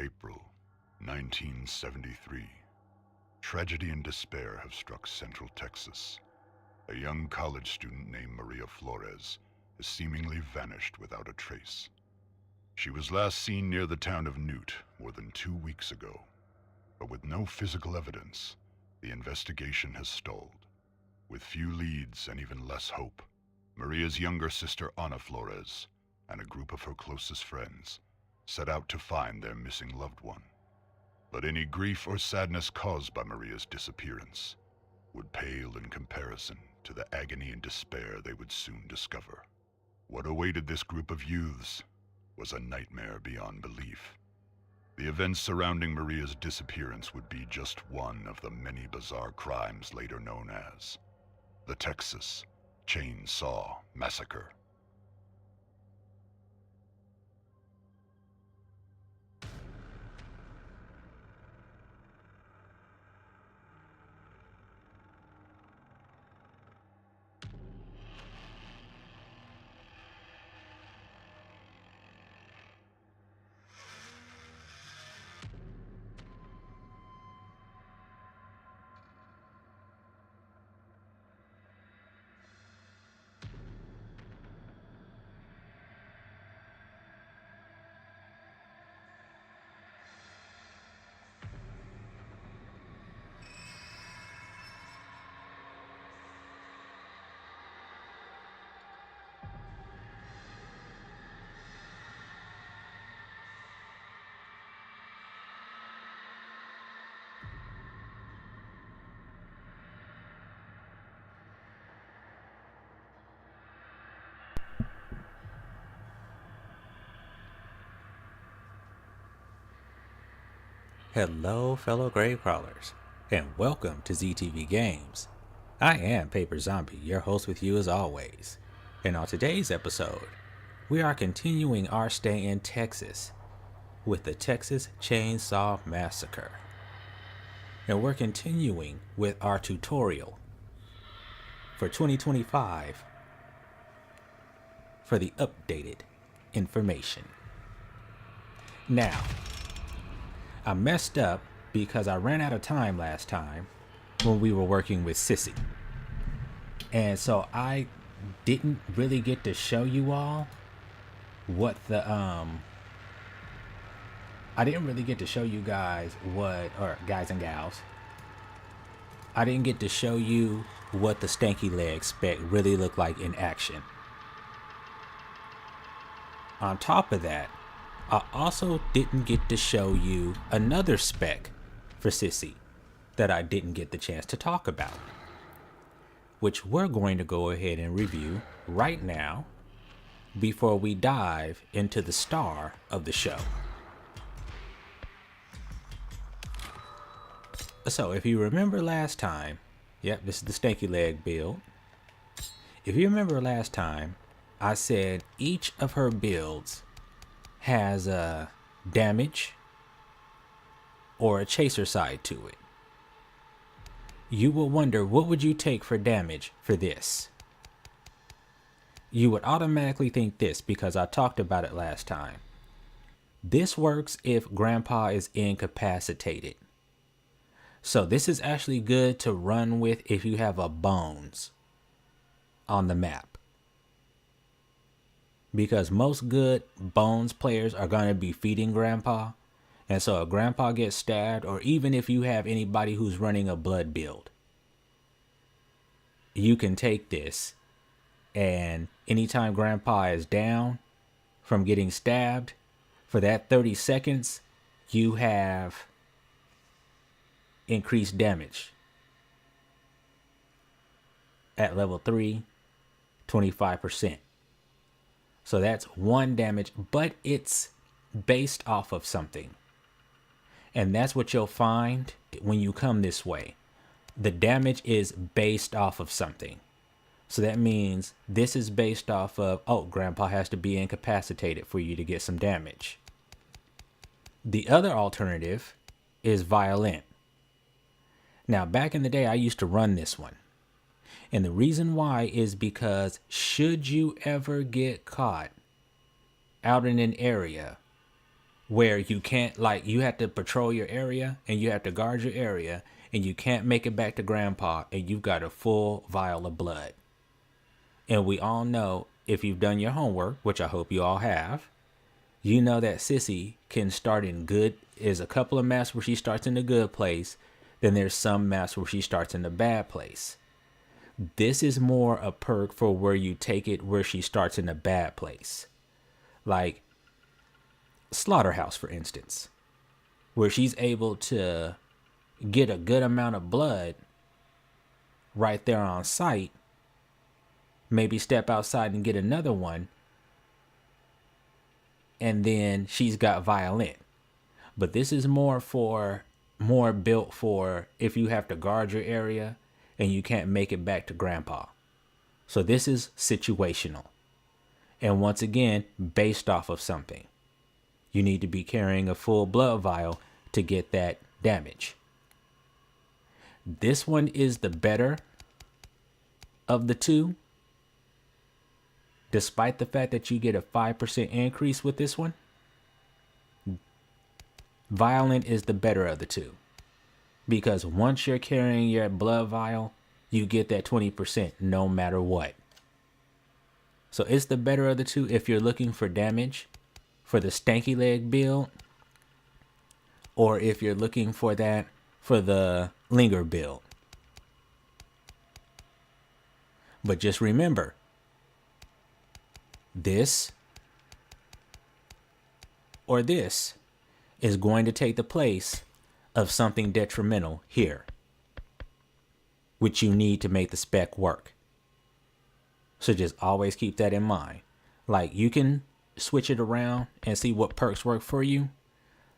April 1973. Tragedy and despair have struck Central Texas. A young college student named Maria Flores has seemingly vanished without a trace. She was last seen near the town of Newt more than 2 weeks ago, but with no physical evidence, the investigation has stalled. With few leads and even less hope, Maria's younger sister Ana Flores and a group of her closest friends set out to find their missing loved one. But any grief or sadness caused by Maria's disappearance would pale in comparison to the agony and despair they would soon discover. What awaited this group of youths was a nightmare beyond belief. The events surrounding Maria's disappearance would be just one of the many bizarre crimes later known as the Texas Chainsaw Massacre. Hello, fellow grave crawlers, and welcome to ZTV Games. I am Paiper Zombie, your host with you as always. And on today's episode, we are continuing our stay in Texas with the Texas Chainsaw Massacre. And we're continuing with our tutorial for 2025 for the updated information. Now, I messed up because I ran out of time last time when we were working with Sissy. And so I didn't really get to show you all what the, I didn't really get to show you guys or guys and gals, I didn't get to show you what the Stanky leg Spec really looked like in action. On top of that, I also didn't get to show you another spec for Sissy that I didn't get the chance to talk about, which we're going to go ahead and review right now before we dive into the star of the show. So if you remember last time, yep, this is the Stanky leg build. If you remember last time, I said each of her builds has a damage or a chaser side to it. You will wonder, what would you take for damage for this? You would automatically think this because I talked about it last time. This works if Grandpa is incapacitated. So this is actually good to run with if you have a Bones on the map. Because most good Bones players are going to be feeding Grandpa. And so if Grandpa gets stabbed, or even if you have anybody who's running a blood build, you can take this, and anytime Grandpa is down from getting stabbed, for that 30 seconds, you have increased damage. At level 3, 25%. So that's 1 damage, but it's based off of something. And that's what you'll find when you come this way. The damage is based off of something. So that means this is based off of, oh, Grandpa has to be incapacitated for you to get some damage. The other alternative is violent. Now, back in the day, I used to run this one. And the reason why is because should you ever get caught out in an area where you can't, like, you have to patrol your area and you have to guard your area and you can't make it back to grandpa and you've got a full vial of blood. And we all know, if you've done your homework, which I hope you all have, you know that Sissy can start in good. There's a couple of maps where she starts in the good place. Then there's some maps where she starts in the bad place. This is more a perk for where you take it where she starts in the bad place. Like Slaughterhouse, for instance, where she's able to get a good amount of blood right there on site. Maybe step outside and get another one. And then she's got violent. But this is more built for if you have to guard your area and you can't make it back to grandpa. So this is situational. And once again, based off of something. You need to be carrying a full blood vial to get that damage. This one is the better of the two. Despite the fact that you get a 5% increase with this one, Violent is the better of the two. Because once you're carrying your blood vial, you get that 20% no matter what. So it's the better of the two if you're looking for damage for the stanky leg build, or if you're looking for that for the linger build. But just remember, this or this is going to take the place of something detrimental here, which you need to make the spec work. So just always keep that in mind. Like, you can switch it around and see what perks work for you.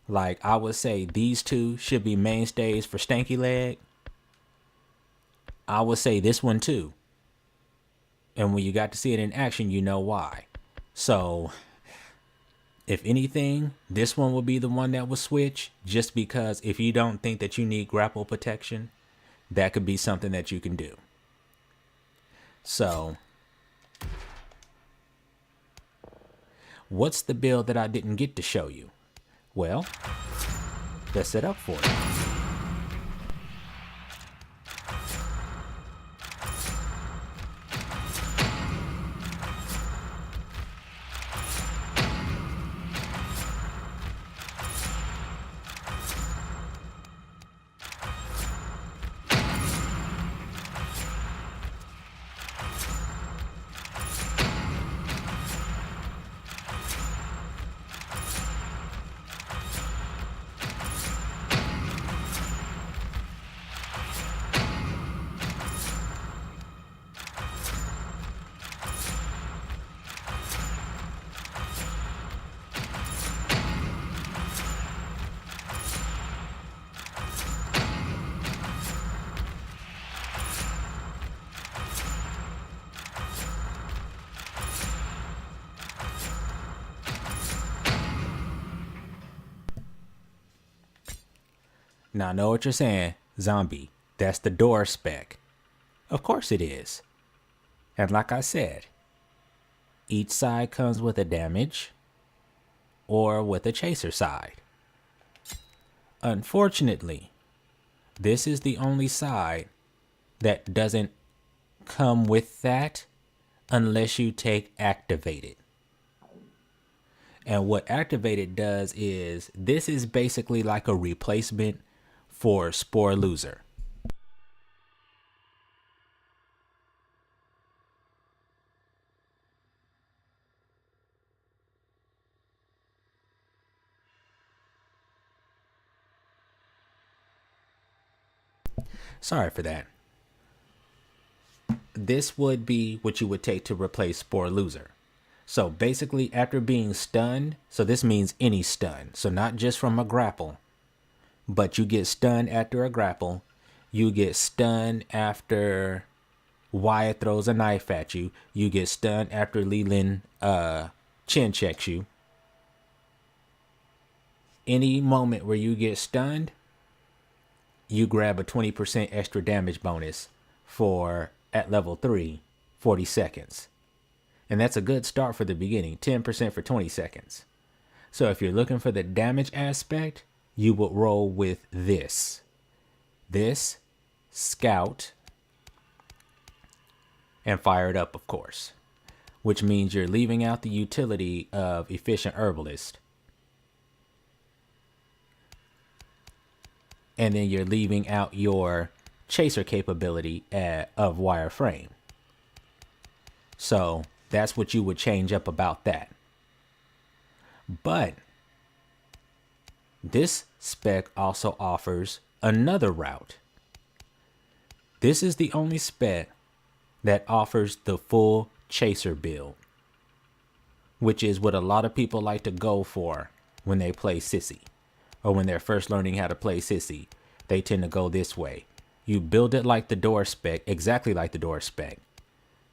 Like, I would say these two should be mainstays for stanky leg. I would say this one too. And when you got to see it in action, you know why. So, if anything, this one will be the one that will switch, just because if you don't think that you need grapple protection, that could be something that you can do. So, what's the build that I didn't get to show you? Well, let's set up for it. Now I know what you're saying, Zombie. That's the door spec. Of course it is. And like I said, each side comes with a damage or with a chaser side. Unfortunately, this is the only side that doesn't come with that unless you take Activated. And what Activated does is, this is basically like a replacement for Spore Loser. Sorry for that. This would be what you would take to replace Spore Loser. So basically, after being stunned, so this means any stun, so not just from a grapple, but you get stunned after a grapple, you get stunned after Wyatt throws a knife at you, you get stunned after Leland chin checks you. Any moment where you get stunned, you grab a 20% extra damage bonus for, at level 3, 40 seconds. And that's a good start for the beginning, 10% for 20 seconds. So if you're looking for the damage aspect, you would roll with this. This, Scout, and Fired Up, of course. Which means you're leaving out the utility of Efficient Herbalist. And then you're leaving out your Chaser capability of Wireframe. So that's what you would change up about that. But this spec also offers another route. This is the only spec that offers the full Chaser build, which is what a lot of people like to go for when they play Sissy, or when they're first learning how to play Sissy. They tend to go this way. You build it like the door spec, exactly like the door spec.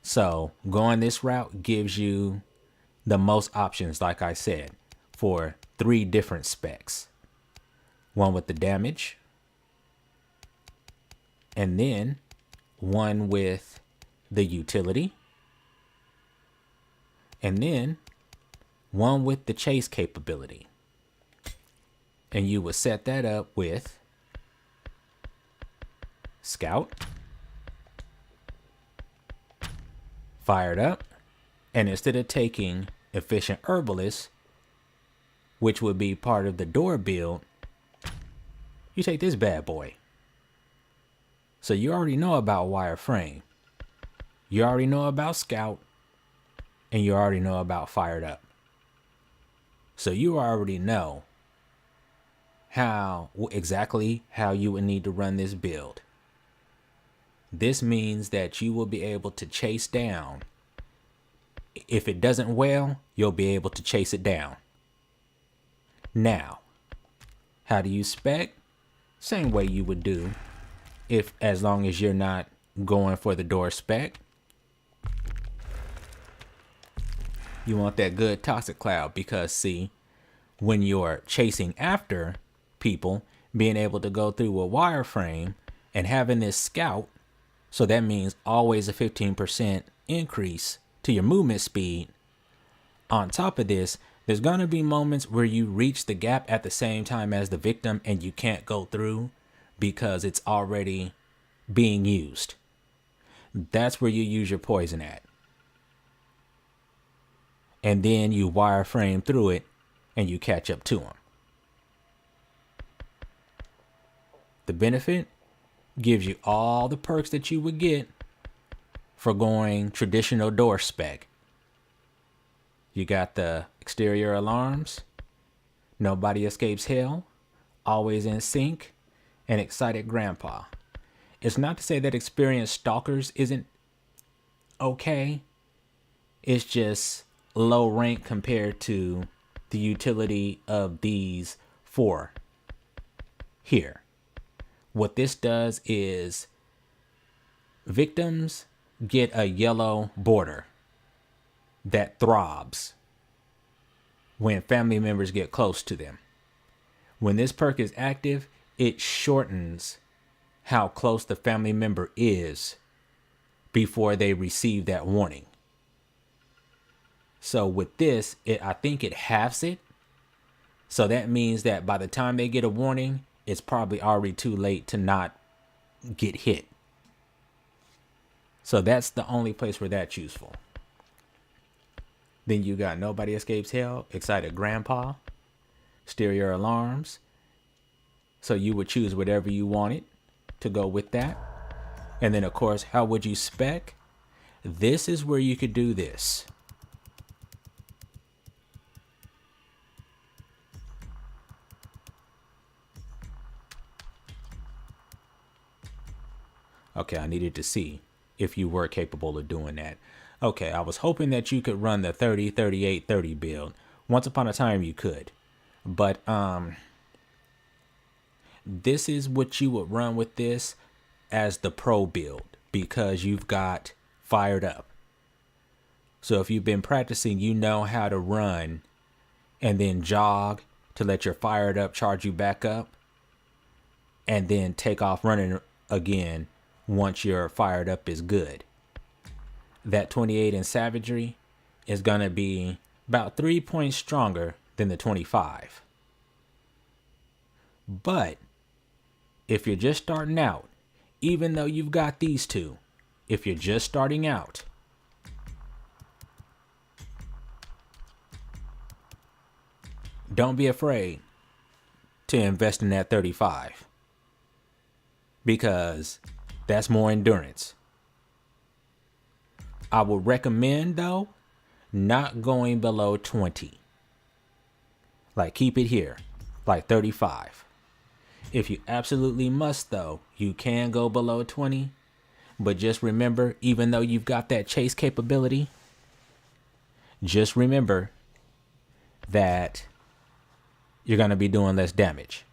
So going this route gives you the most options, like I said, for 3 different specs. One with the damage, and then one with the utility, and then one with the chase capability. And you will set that up with Scout, Fired Up, and instead of taking Efficient Herbalist, which would be part of the door build, you take this bad boy. So you already know about Wireframe, you already know about Scout, and you already know about Fired Up. So you already know exactly how you would need to run this build. This means that you will be able to chase down. If it doesn't well, you'll be able to chase it down. Now, how do you spec? Same way you would do as long as you're not going for the door spec. You want that good toxic cloud, because see, when you're chasing after people, being able to go through a wireframe and having this Scout, so that means always a 15% increase to your movement speed. On top of this, there's going to be moments where you reach the gap at the same time as the victim and you can't go through because it's already being used. That's where you use your poison at. And then you wireframe through it and you catch up to them. The benefit gives you all the perks that you would get for going traditional door spec. You got the exterior alarms, nobody escapes hell, always in sync, and excited grandpa. It's not to say that experienced stalkers isn't okay. It's just low rank compared to the utility of these 4 here. What this does is victims get a yellow border that throbs when family members get close to them. When this perk is active, it shortens how close the family member is before they receive that warning. So with this, I think it halves it. So that means that by the time they get a warning, it's probably already too late to not get hit. So that's the only place where that's useful. Then you got nobody escapes hell, excited grandpa, exterior alarms. So you would choose whatever you wanted to go with that. And then of course, how would you spec? This is where you could do this. Okay, I needed to see if you were capable of doing that. Okay, I was hoping that you could run the 30, 38, 30 build. Once upon a time you could. But this is what you would run with this as the pro build, because you've got Fired Up. So if you've been practicing, you know how to run and then jog to let your Fired Up charge you back up, and then take off running again once your Fired Up is good. That 28 in Savagery is going to be about 3 points stronger than the 25. But if you're just starting out, even though you've got these two, if you're just starting out, don't be afraid to invest in that 35, because that's more endurance. I would recommend, though, not going below 20. Like, keep it here, like 35. If you absolutely must, though, you can go below 20. But just remember, even though you've got that chase capability, just remember that you're going to be doing less damage.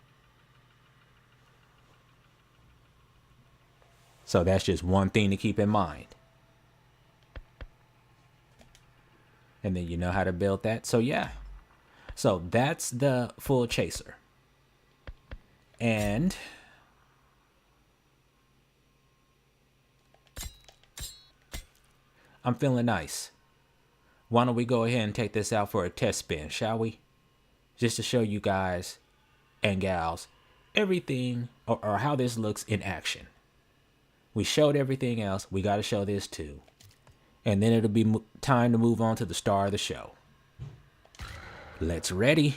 So that's just one thing to keep in mind. And then you know how to build that. So yeah. So that's the full chaser. And I'm feeling nice. Why don't we go ahead and take this out for a test spin, shall we? Just to show you guys and gals everything or how this looks in action. We showed everything else. We got to show this too. And then it'll be time to move on to the star of the show. Let's ready.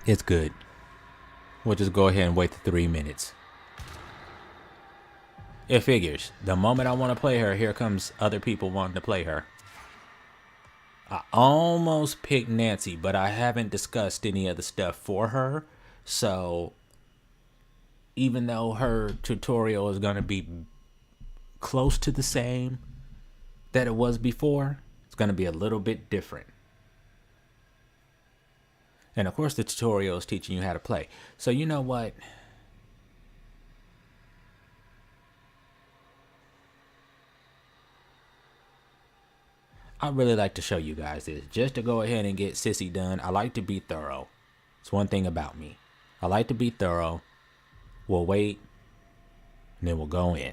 It's good. We'll just go ahead and wait the 3 minutes. It figures. The moment I want to play her, here comes other people wanting to play her. I almost picked Nancy, but I haven't discussed any of the stuff for her. So even though her tutorial is going to be close to the same that it was before, it's going to be a little bit different. And of course the tutorial is teaching you how to play. So you know what? I really like to show you guys this. Just to go ahead and get Sissy done. I like to be thorough. It's one thing about me. I like to be thorough. We'll wait. And then we'll go in.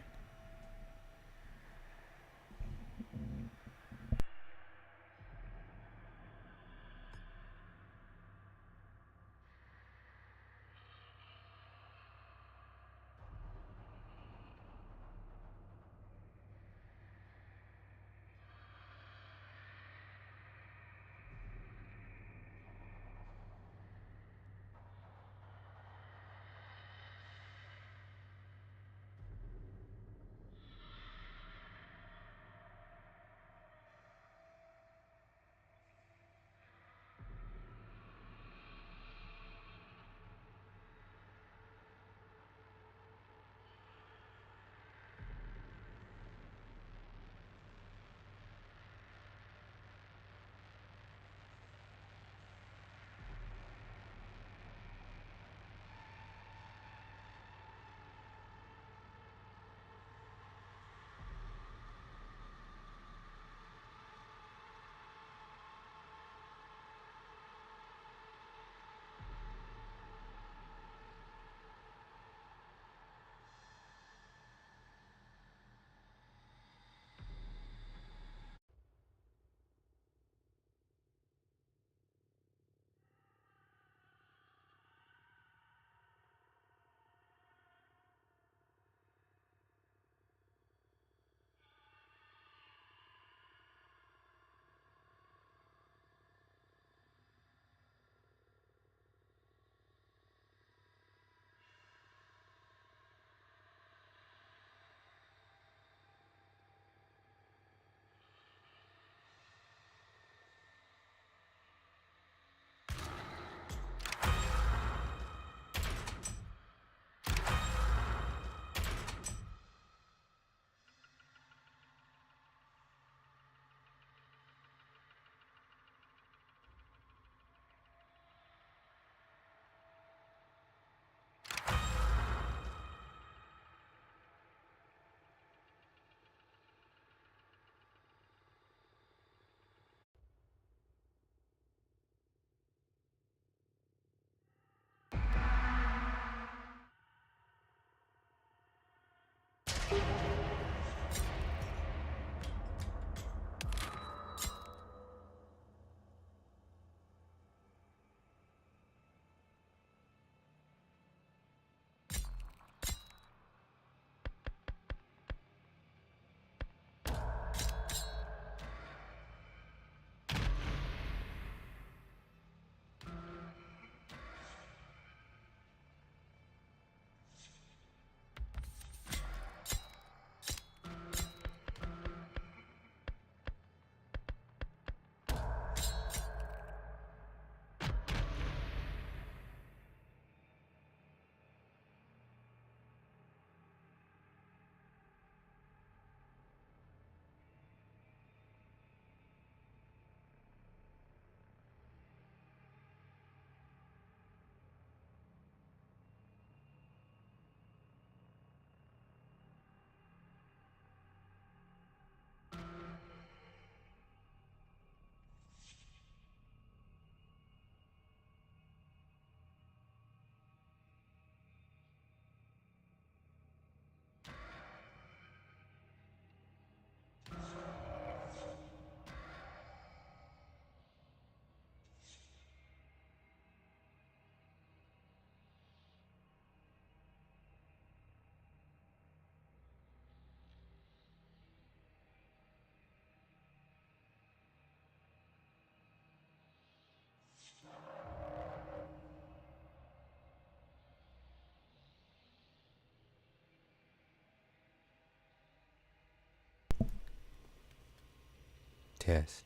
test.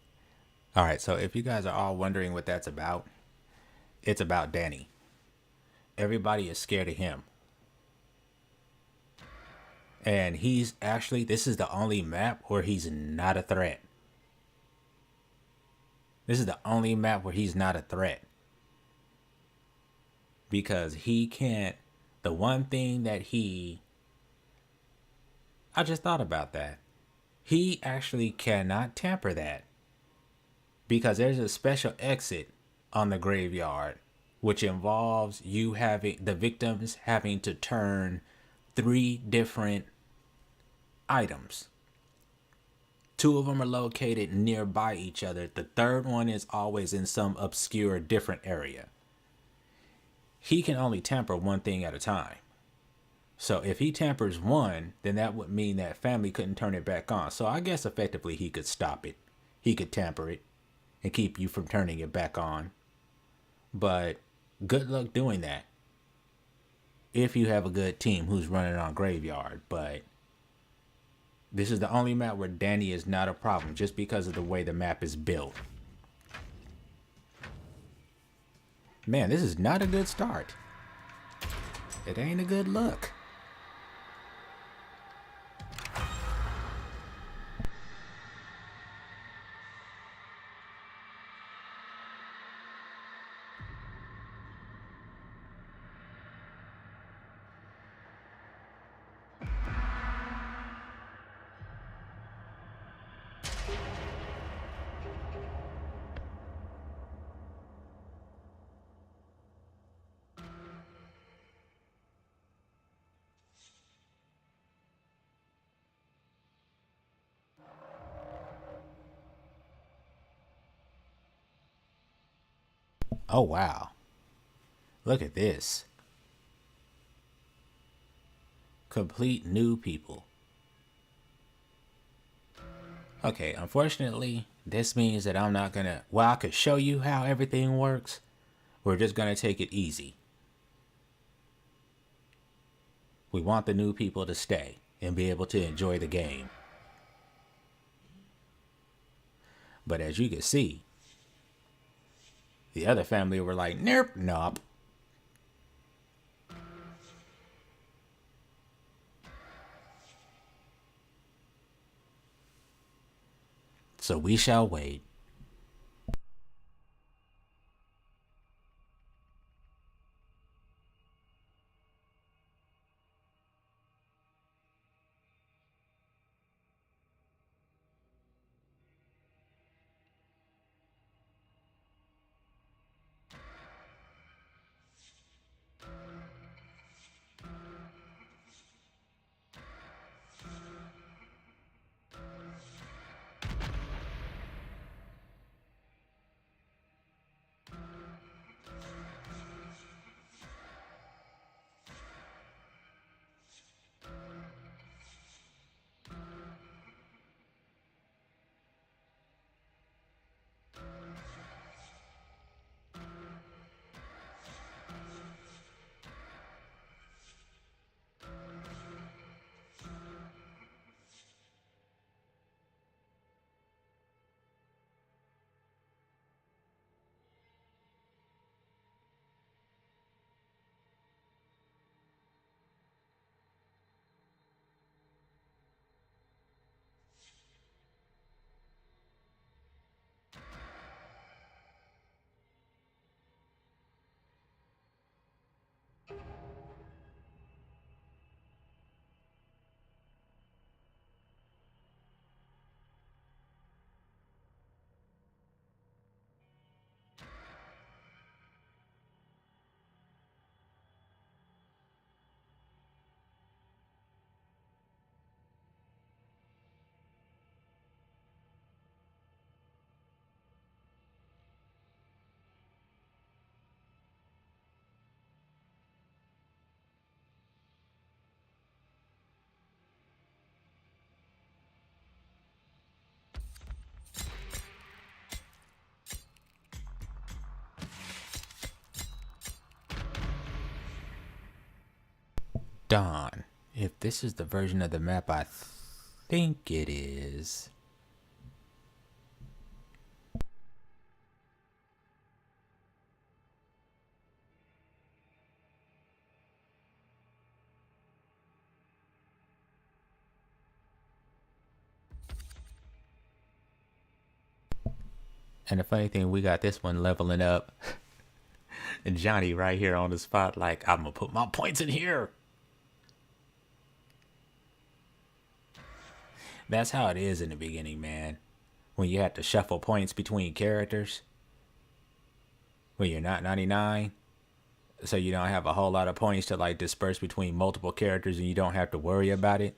All right, so if you guys are all wondering what that's about, it's about Danny. Everybody is scared of him. And he's actually, this is the only map where he's not a threat. This is the only map where he's not a threat. Because he can't, the one thing that I just thought about that. He actually cannot tamper that. Because there's a special exit on the graveyard, which involves you having, the victims having to turn 3 different items. 2 of them are located nearby each other. The third one is always in some obscure different area. He can only tamper one thing at a time. So if he tampers one, then that would mean that family couldn't turn it back on. So I guess effectively he could stop it. He could tamper it and keep you from turning it back on. But good luck doing that if you have a good team who's running on graveyard. But this is the only map where Danny is not a problem just because of the way the map is built. Man, this is not a good start. It ain't a good look. Oh, wow. Look at this. Complete new people. Okay, unfortunately, this means that I'm not gonna, well, I could show you how everything works. We're just gonna take it easy. We want the new people to stay and be able to enjoy the game. But as you can see, the other family were like, nope, nope. So we shall wait. Dawn. If this is the version of the map I think it is. And the funny thing, we got this one leveling up. And Johnny right here on the spot, like, I'm gonna put my points in here. That's how it is in the beginning, man. When you have to shuffle points between characters. When you're not 99. So you don't have a whole lot of points to like disperse between multiple characters and you don't have to worry about it.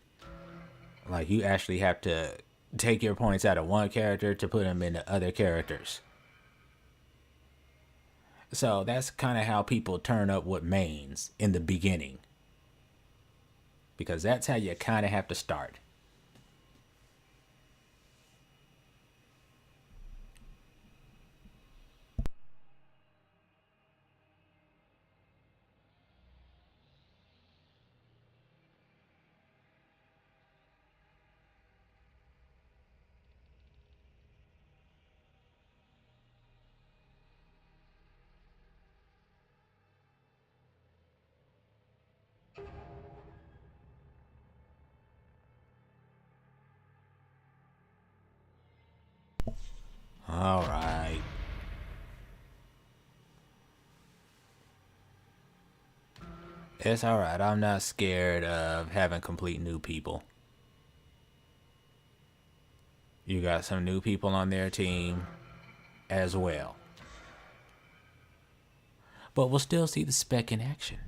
Like you actually have to take your points out of one character to put them into other characters. So that's kind of how people turn up with mains in the beginning. Because that's how you kind of have to start. All right. It's all right. I'm not scared of having complete new people. You got some new people on their team as well. But we'll still see the Spec in action.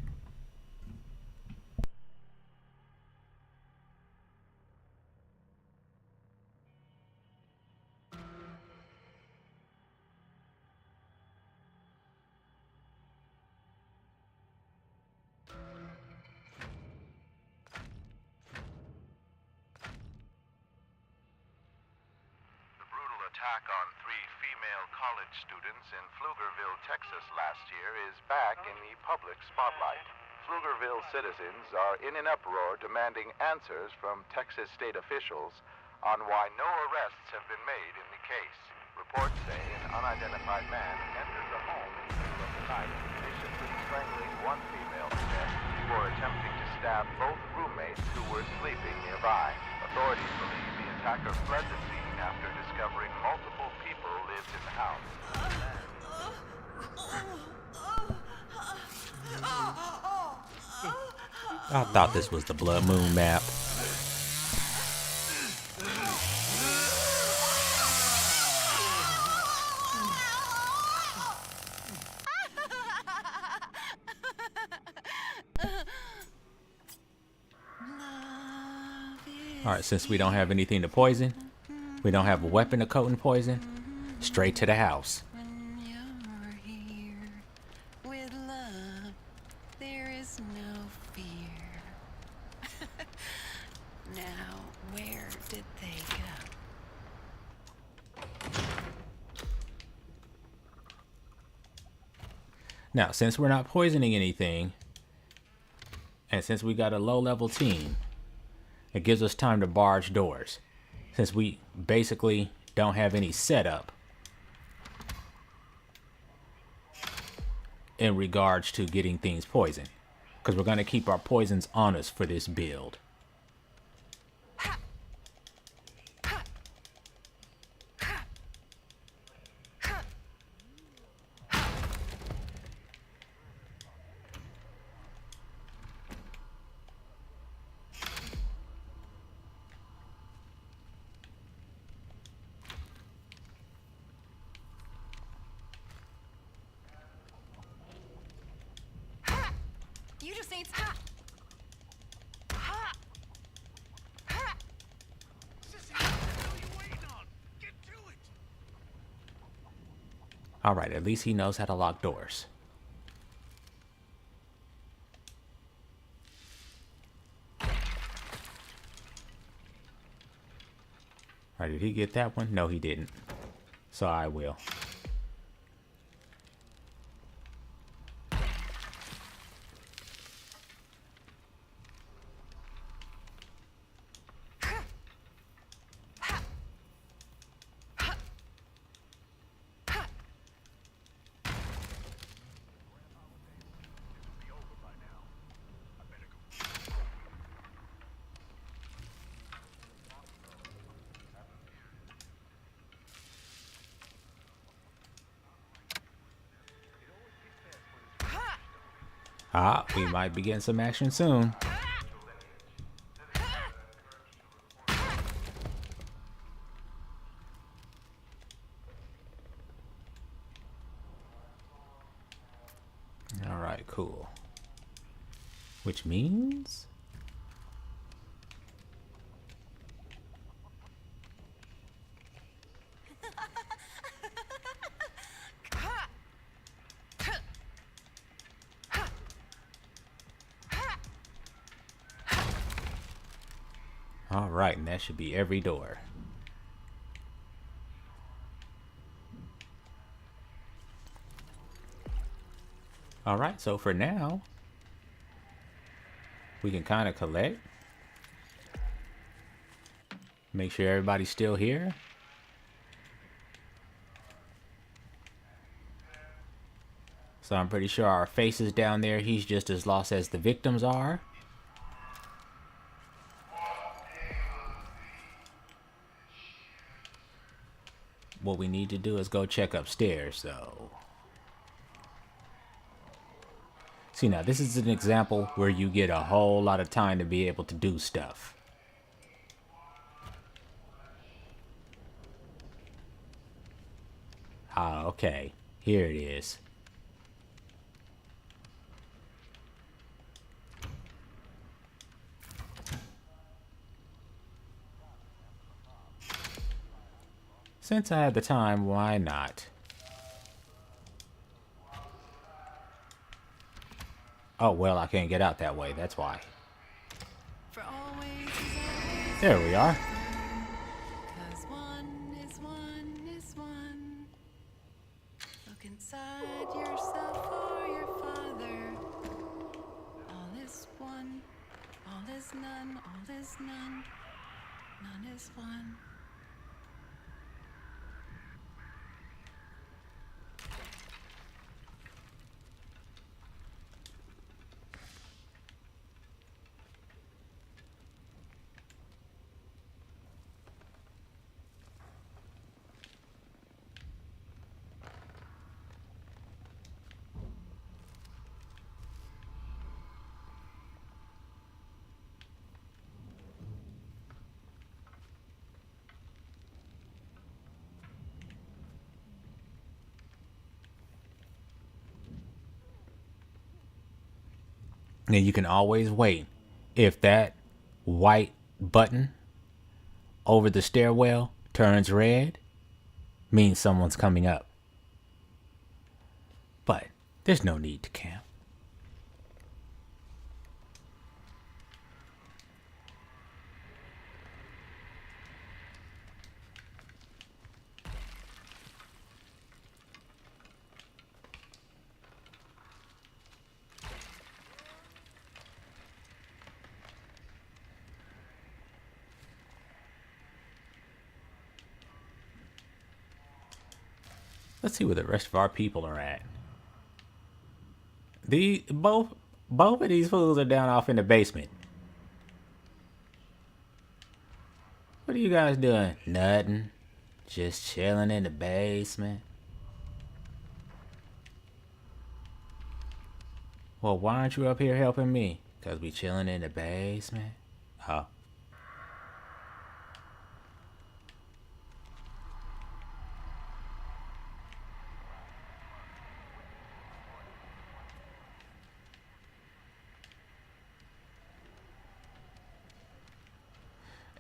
Attack on 3 female college students in Pflugerville, Texas last year is back in the public spotlight. Pflugerville citizens are in an uproar demanding answers from Texas state officials on why no arrests have been made in the case. Reports say an unidentified man entered the home in the middle of the night, viciously strangling one female to death before attempting to stab both roommates who were sleeping nearby. Authorities believe the attacker fled the scene after discovering multiple people lived in the house. I thought this was the Blood Moon map. Alright, since we don't have anything to poison, we don't have a weapon to coat in poison, straight to the house. When you're here with love, there is no fear. Now, where did they go? Now, since we're not poisoning anything, and since we got a low-level team, it gives us time to barge doors. Since we basically don't have any setup in regards to getting things poisoned. Because we're going to keep our poisons on us for this build. You just ain't hot. Sissy, what the hell are you waiting on? Get to it! Alright, at least he knows how to lock doors. Alright, did he get that one? No, he didn't. So I will. Ah, we might be getting some action soon. Alright, cool. Which means... Alright, and that should be every door. Alright, so for now, we can kind of collect. Make sure everybody's still here. So I'm pretty sure our faces down there, he's just as lost as the victims are. What we need to do is go check upstairs, though. See, now this is an example where you get a whole lot of time to be able to do stuff. Ah, okay. Here it is. Since I had the time, why not? Oh, well, I can't get out that way. That's why. For always is always. There we are. 'Cause one is one is one. Look inside yourself or your father. All is one. All is none. All is none. None is one. And you can always wait. If that white button over the stairwell turns red, means someone's coming up. But there's no need to camp. Let's see where the rest of our people are at. Both of these fools are down off in the basement. What are you guys doing? Nothing. Just chilling in the basement. Well, why aren't you up here helping me? 'Cause we chilling in the basement? Oh.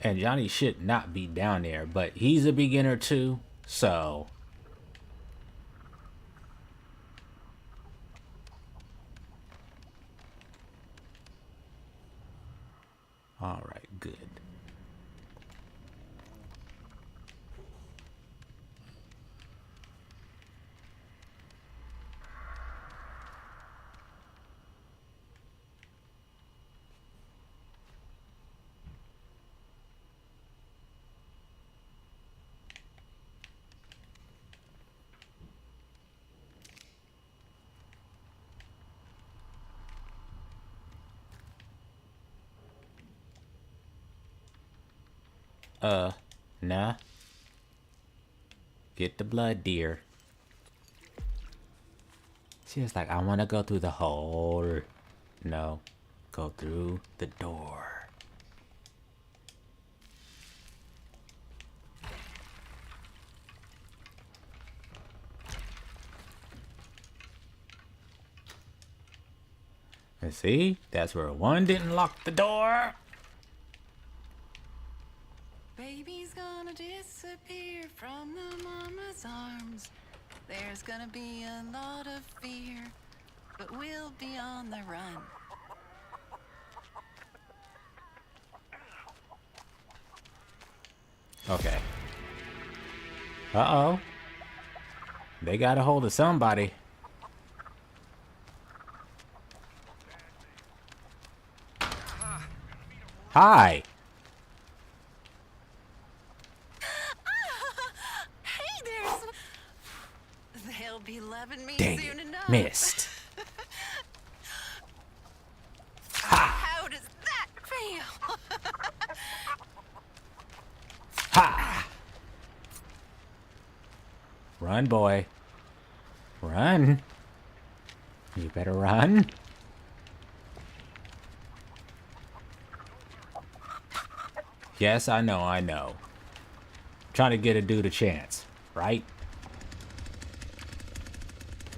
And Johnny should not be down there, but he's a beginner too, so... Alright, good. Nah. Get the blood, dear. She was like, I want to go through the whole No. Go through the door. And see? That's where one didn't lock the door. Baby's gonna disappear from the mama's arms. There's gonna be a lot of fear, but we'll be on the run. Okay. Uh-oh. They got a hold of somebody. Hi. Hey, they'll be loving me Dang soon it. enough. Missed. How does that feel? Ha! Run, boy. Run. You better run. Yes, I know. Trying to get a dude a chance, right?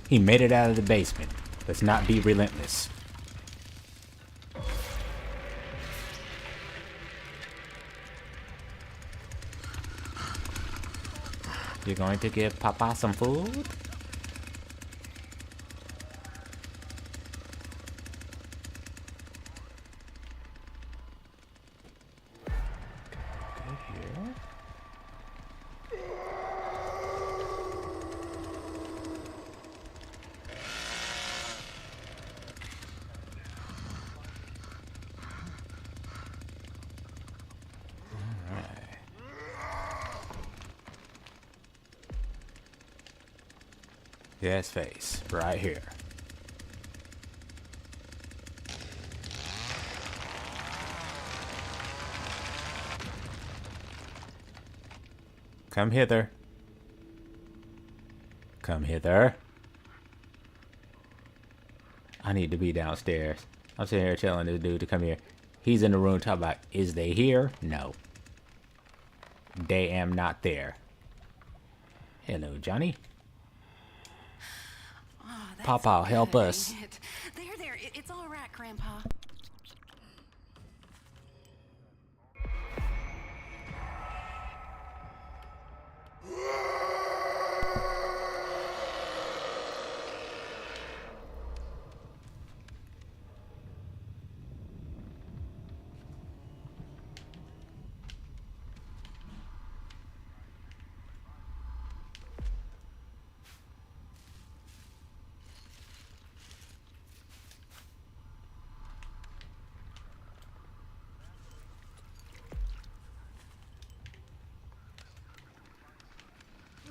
He made it out of the basement. Let's not be relentless. You're going to give Papa some food? Yes, face. Right here. Come hither. Come hither. I need to be downstairs. I'm sitting here telling this dude to come here. He's in the room talking about, is they here? No. They am not there. Hello, Johnny. Oh, that's Papa, help good, us. ain't it? There. It's all right, Grandpa.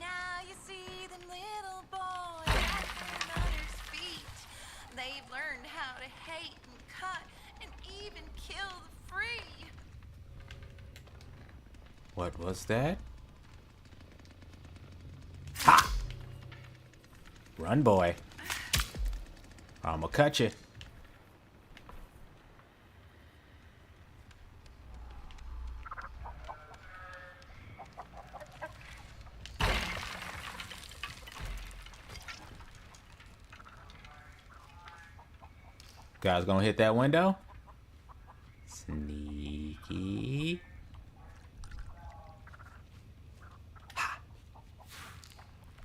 Now you see them little boys at their mother's feet. They've learned how to hate and cut and even kill the free. What was that? Ha! Run, boy. I'm gonna cut you. Guys gonna hit that window? Sneaky.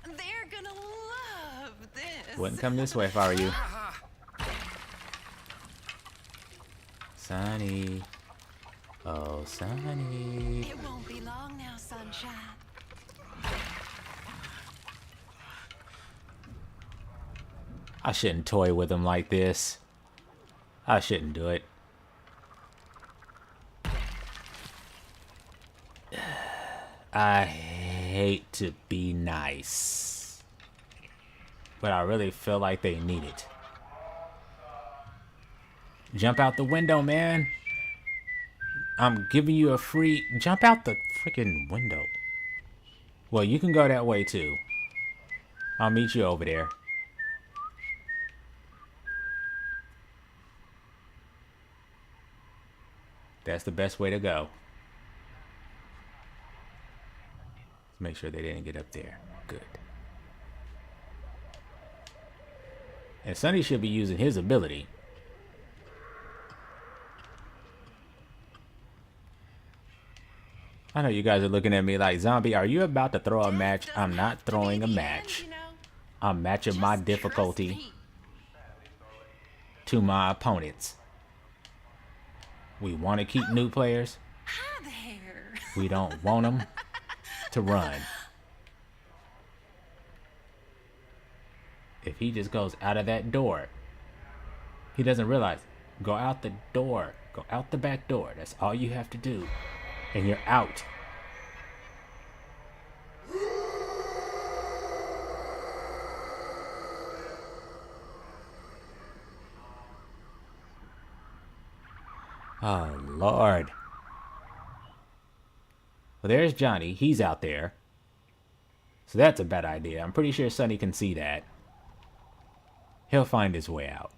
They're gonna love this. Wouldn't come this way if I were you. Sunny. Oh, Sunny. It won't be long now, sunshine. I shouldn't toy with him like this. I shouldn't do it. I hate to be nice, but I really feel like they need it. Jump out the window, man. I'm giving you a free... Jump out the freaking window. Well, you can go that way too. I'll meet you over there. That's the best way to go. Let's make sure they didn't get up there. Good. And Sonny should be using his ability. I know you guys are looking at me like, Zombie, are you about to throw a match? I'm not throwing a match. I'm matching my difficulty to my opponents. We want to keep new players. Hi there. We don't want them to run. If he just goes out of that door, he doesn't realize. Go out the door. Go out the back door. That's all you have to do. And you're out. Oh, Lord. Well, there's Johnny. He's out there. So that's a bad idea. I'm pretty sure Sonny can see that. He'll find his way out.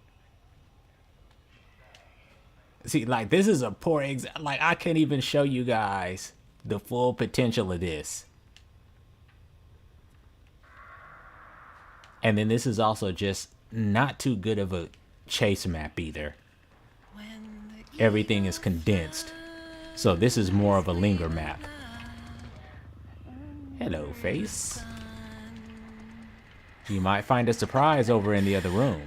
See, like, this is a poor example. Like, I can't even show you guys the full potential of this. And then this is also just not too good of a chase map either. Everything is condensed. So this is more of a linger map. Hello, face. You might find a surprise over in the other room.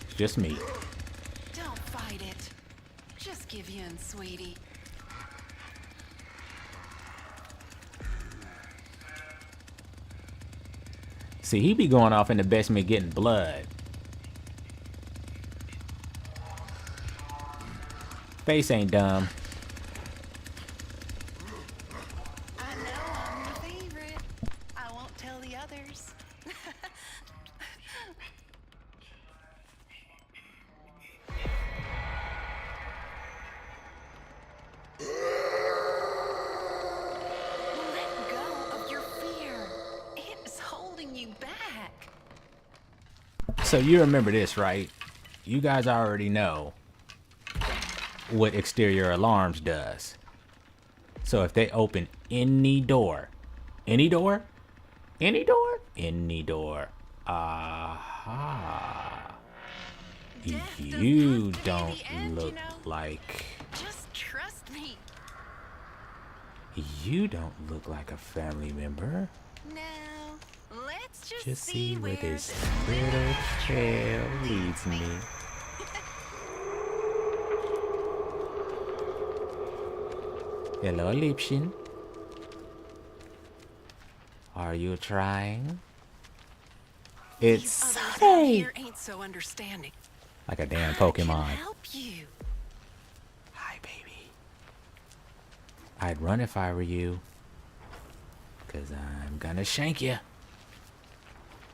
It's just me. Don't fight it. Just give in, sweetie. See, he be going off in the basement getting blood. Face ain't dumb. I know I'm the favorite. I won't tell the others. Let go of your fear. It is holding you back. So you remember this, right? You guys already know what exterior alarms does. So if they open any door, any door, any door, any door, aha. You don't look like. Just trust me. You don't look like a family member. Now, let's Just see where this little trail leads me. Hello, Liebchen. Are you trying? It's Others out Sunny. here ain't so understanding. Like a damn I can Pokemon. help you. Hi, baby. I'd run if I were you. 'Cause I'm gonna shank you.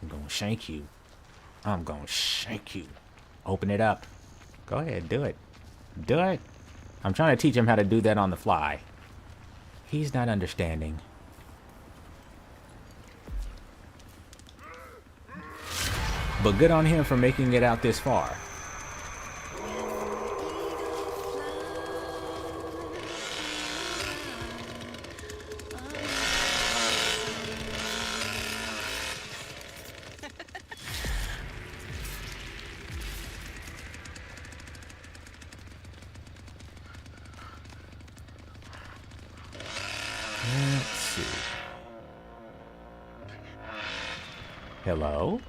I'm gonna shank you. I'm gonna shank you. Open it up. Go ahead, do it. Do it. I'm trying to teach him how to do that on the fly. He's not understanding. But good on him for making it out this far. Let's see. Hello?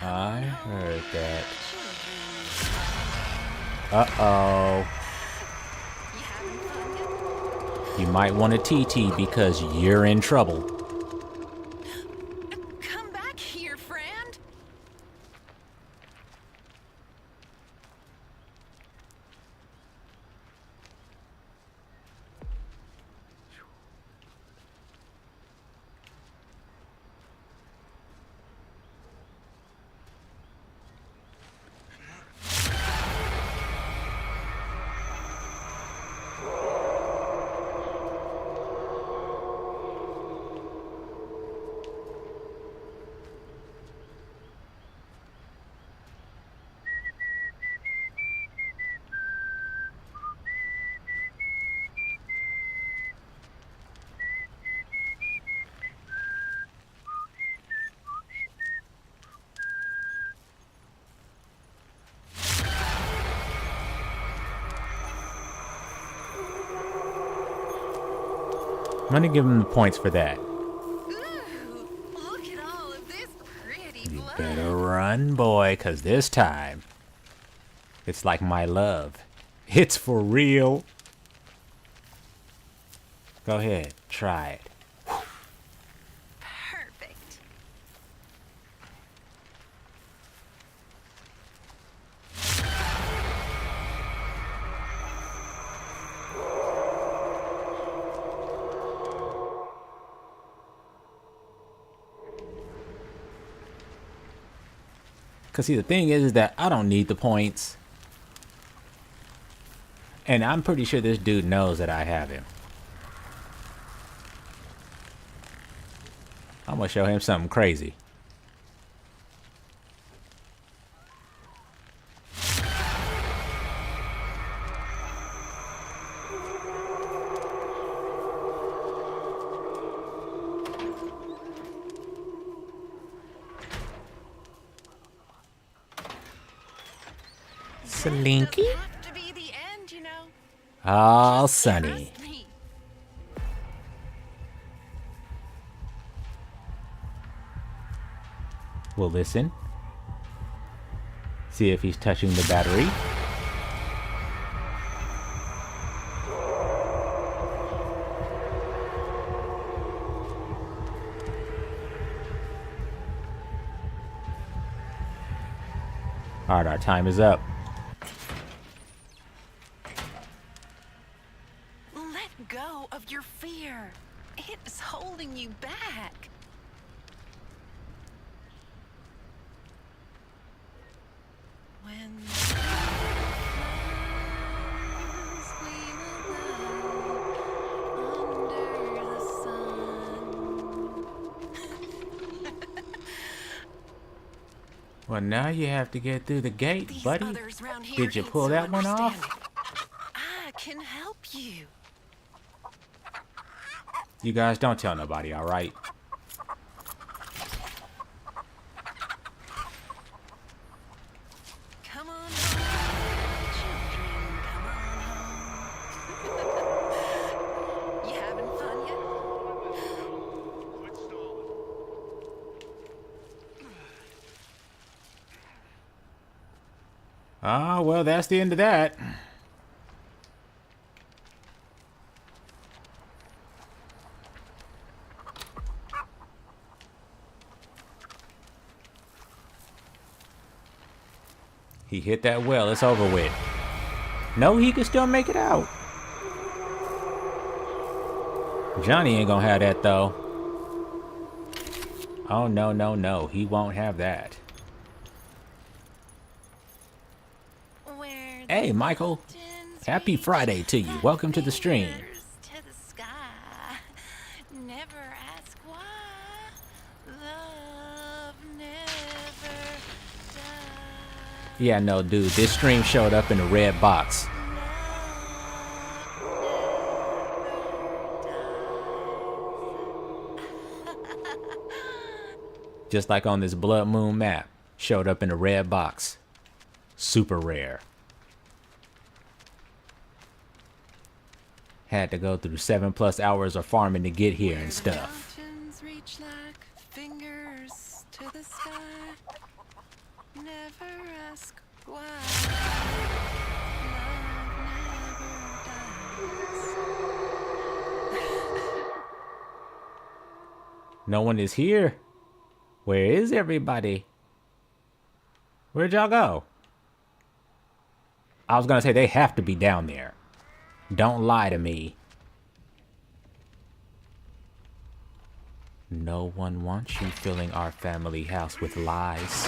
I heard that. Uh-oh. You having fun yet? You might want a TT because you're in trouble. Come back here, friend. I'm gonna give him the points for that. Ooh, look at all of this pretty You blood. better run, boy, 'cause this time, it's like my love. It's for real. Go ahead, try it. Perfect. Cause see, the thing is that I don't need the points. And I'm pretty sure this dude knows that I have him. I'm gonna show him something crazy. Slinky? Doesn't have to be the end, you know. Oh, Just Sonny. trust me. We'll listen. See if he's touching the battery. Alright, our time is up. Let go of your fear. It's holding you back. When the sun flies, we will go under the sun. Well, now you have to get through the gate, These buddy. others round here Did you need pull to that one off? understand it. I can help you. You guys don't tell nobody, alright? Come on home, children, come on home. You having fun yet? Ah, well, that's the end of that. He hit that well. It's over with. No, he can still make it out. Johnny ain't gonna have that, though. Oh, no, no, no. He won't have that. Where Hey, the Michael. mountains Happy reach Friday to you. my Welcome to the stream. fingers to the sky. Never ask why. Love never dies. Yeah, no, dude. This stream showed up in a red box. Just like on this Blood Moon map. Showed up in a red box. Super rare. Had to go through 7+ hours of farming to get here and stuff. Mountains reach like fingers to the sky. Never ask why. Love never dies. No one is here. Where is everybody? Where'd y'all go? I was gonna say they have to be down there. Don't lie to me. No one wants you filling our family house with lies.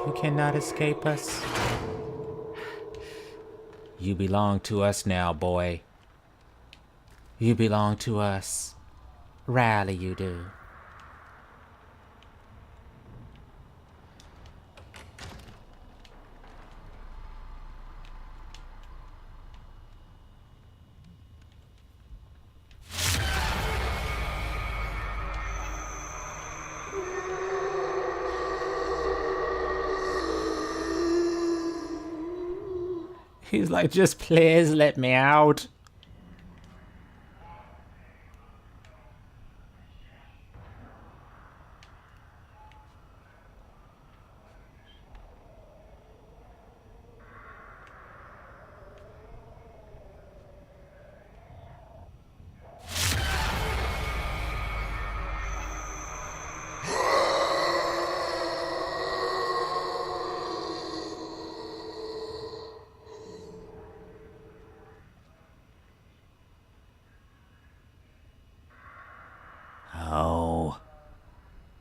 You cannot escape us. You belong to us now, boy. You belong to us. Rally, you do. He's like, just please let me out. Oh.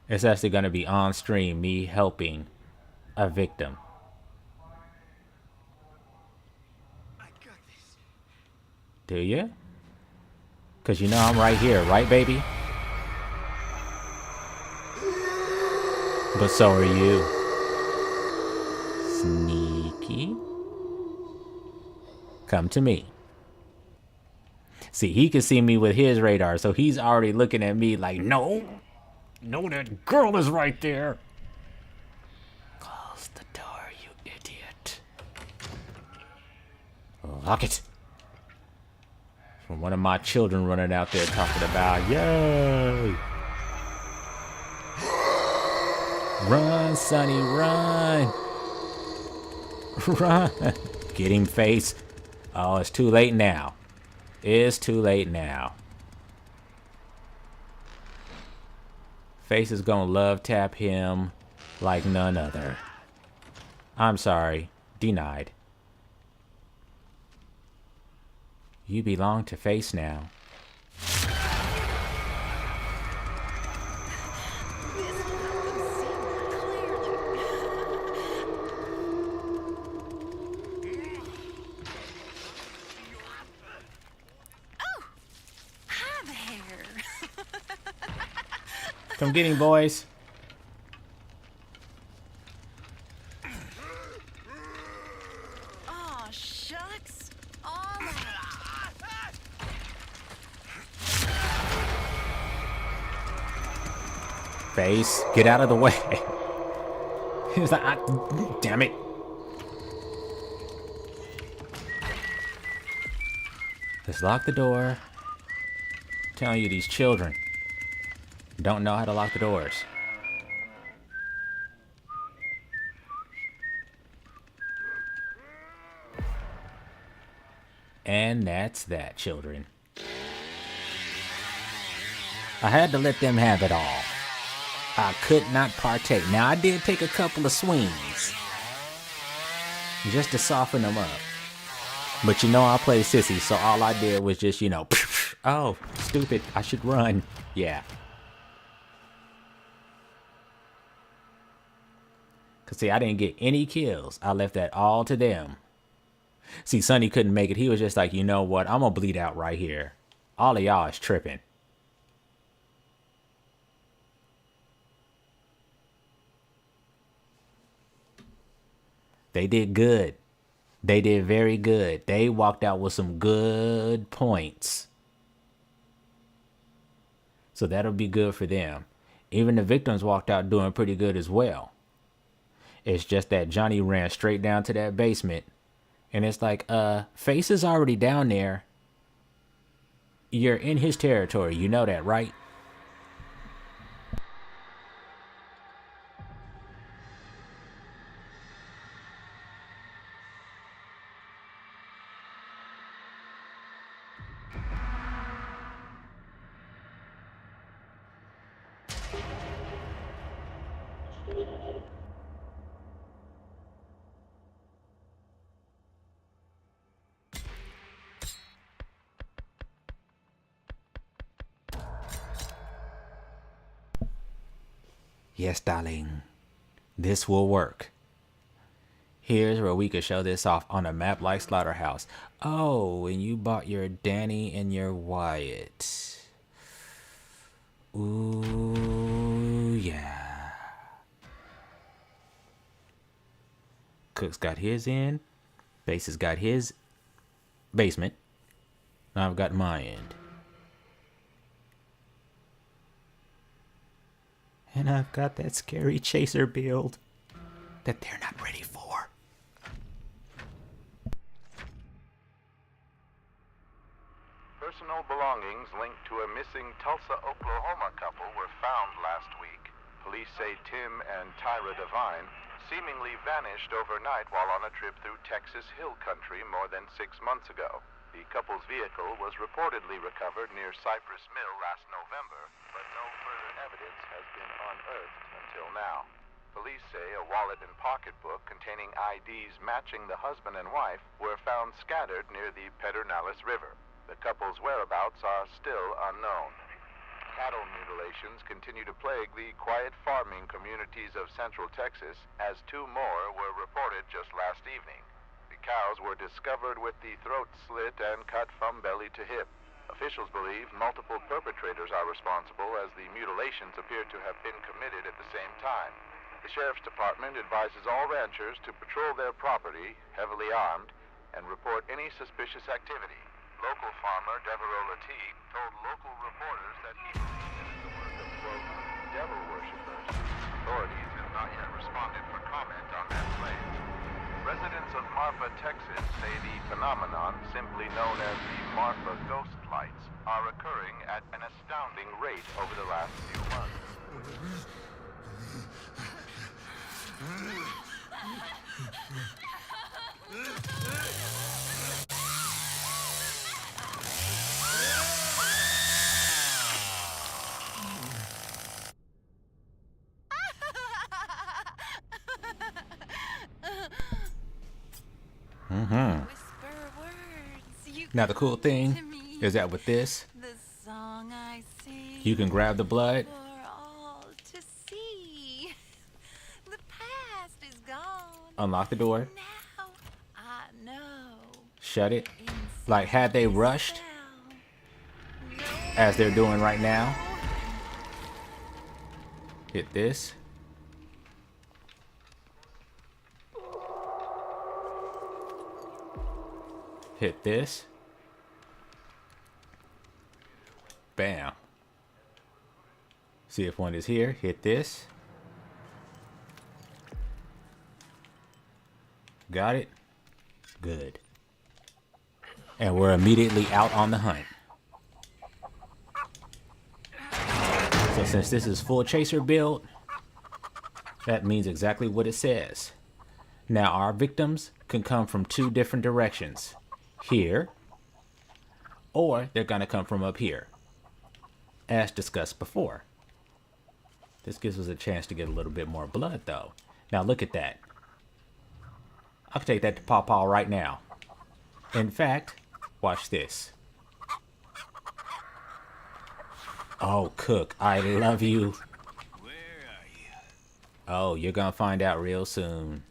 It's actually going to be on stream, me helping a victim. I got this. Do you? Because you know I'm right here, right, baby? But so are you. Sneaky. Come to me. See, he can see me with his radar, so he's already looking at me like, no. No, that girl is right there. Close the door, you idiot. Lock it. From one of my children running out there talking about, yay. Run, Sonny, run. Run. Get him, face. Oh, it's too late now. It's too late now. Face is gonna love tap him like none other. I'm sorry. Denied. You belong to Face now. Come get him, boys. Aw, shucks. All right. Face, get out of the way. He was like, damn it. Let's lock the door. I'm telling you, these children don't know how to lock the doors. And that's that, children. I had to let them have it all. I could not partake. Now, I did take a couple of swings just to soften them up. But you know I play Sissy, so all I did was just, you know, oh, stupid, I should run. Yeah. Because, see, I didn't get any kills. I left that all to them. See, Sonny couldn't make it. He was just like, you know what? I'm going to bleed out right here. All of y'all is tripping. They did good. They did very good. They walked out with some good points. So that'll be good for them. Even the victims walked out doing pretty good as well. It's just that Johnny ran straight down to that basement. And it's like, Face is already down there. You're in his territory. You know that, right? Yes, darling. This will work. Here's where we could show this off on a map like Slaughterhouse. Oh, and you bought your Danny and your Wyatt. Ooh, yeah. Cook's got his in. Base has got his basement. Now I've got my end. And I've got that scary chaser build that they're not ready for. personal belongings linked to a missing Tulsa, Oklahoma couple were found last week. Police say Tim and Tyra Devine seemingly vanished overnight while on a trip through Texas Hill Country more than 6 months ago. The couple's vehicle was reportedly recovered near Cypress Mill last November, but no further evidence has been unearthed until now. Police say a wallet and pocketbook containing IDs matching the husband and wife were found scattered near the Pedernales River. The couple's whereabouts are still unknown. Cattle mutilations continue to plague the quiet farming communities of Central Texas, as 2 more were reported just last evening. The cows were discovered with the throat slit and cut from belly to hip. Officials believe multiple perpetrators are responsible, as the mutilations appear to have been committed at the same time. The Sheriff's Department advises all ranchers to patrol their property, heavily armed, and report any suspicious activity. Local farmer Devereaux Lateef told local reporters that he believes it is the work of, quote, devil worshippers. Authorities have not yet responded for comment on that claim. Residents of Marfa, Texas say the phenomenon, simply known as the Marfa ghost lights, are occurring at an astounding rate over the last few months. Whisper words. You Now the cool come thing to me. is that with this, The song I sing you can grab the blood, for all to see. The past is gone. unlock the door, Now I know. shut it. Inside Like had they this rushed, cell, no as they're doing right one now, knows. hit this. Hit this. Bam. See if one is here. Hit this. Got it? Good. And we're immediately out on the hunt. So since this is full chaser build, that means exactly what it says. Now our victims can come from 2 different directions. Here, or they're gonna come from up here, as discussed before. This gives us a chance to get a little bit more blood though. Now look at that. I'll take that to Pawpaw right now. In fact, watch this. Oh, Cook, I love you. Where are you? Oh, you're gonna find out real soon.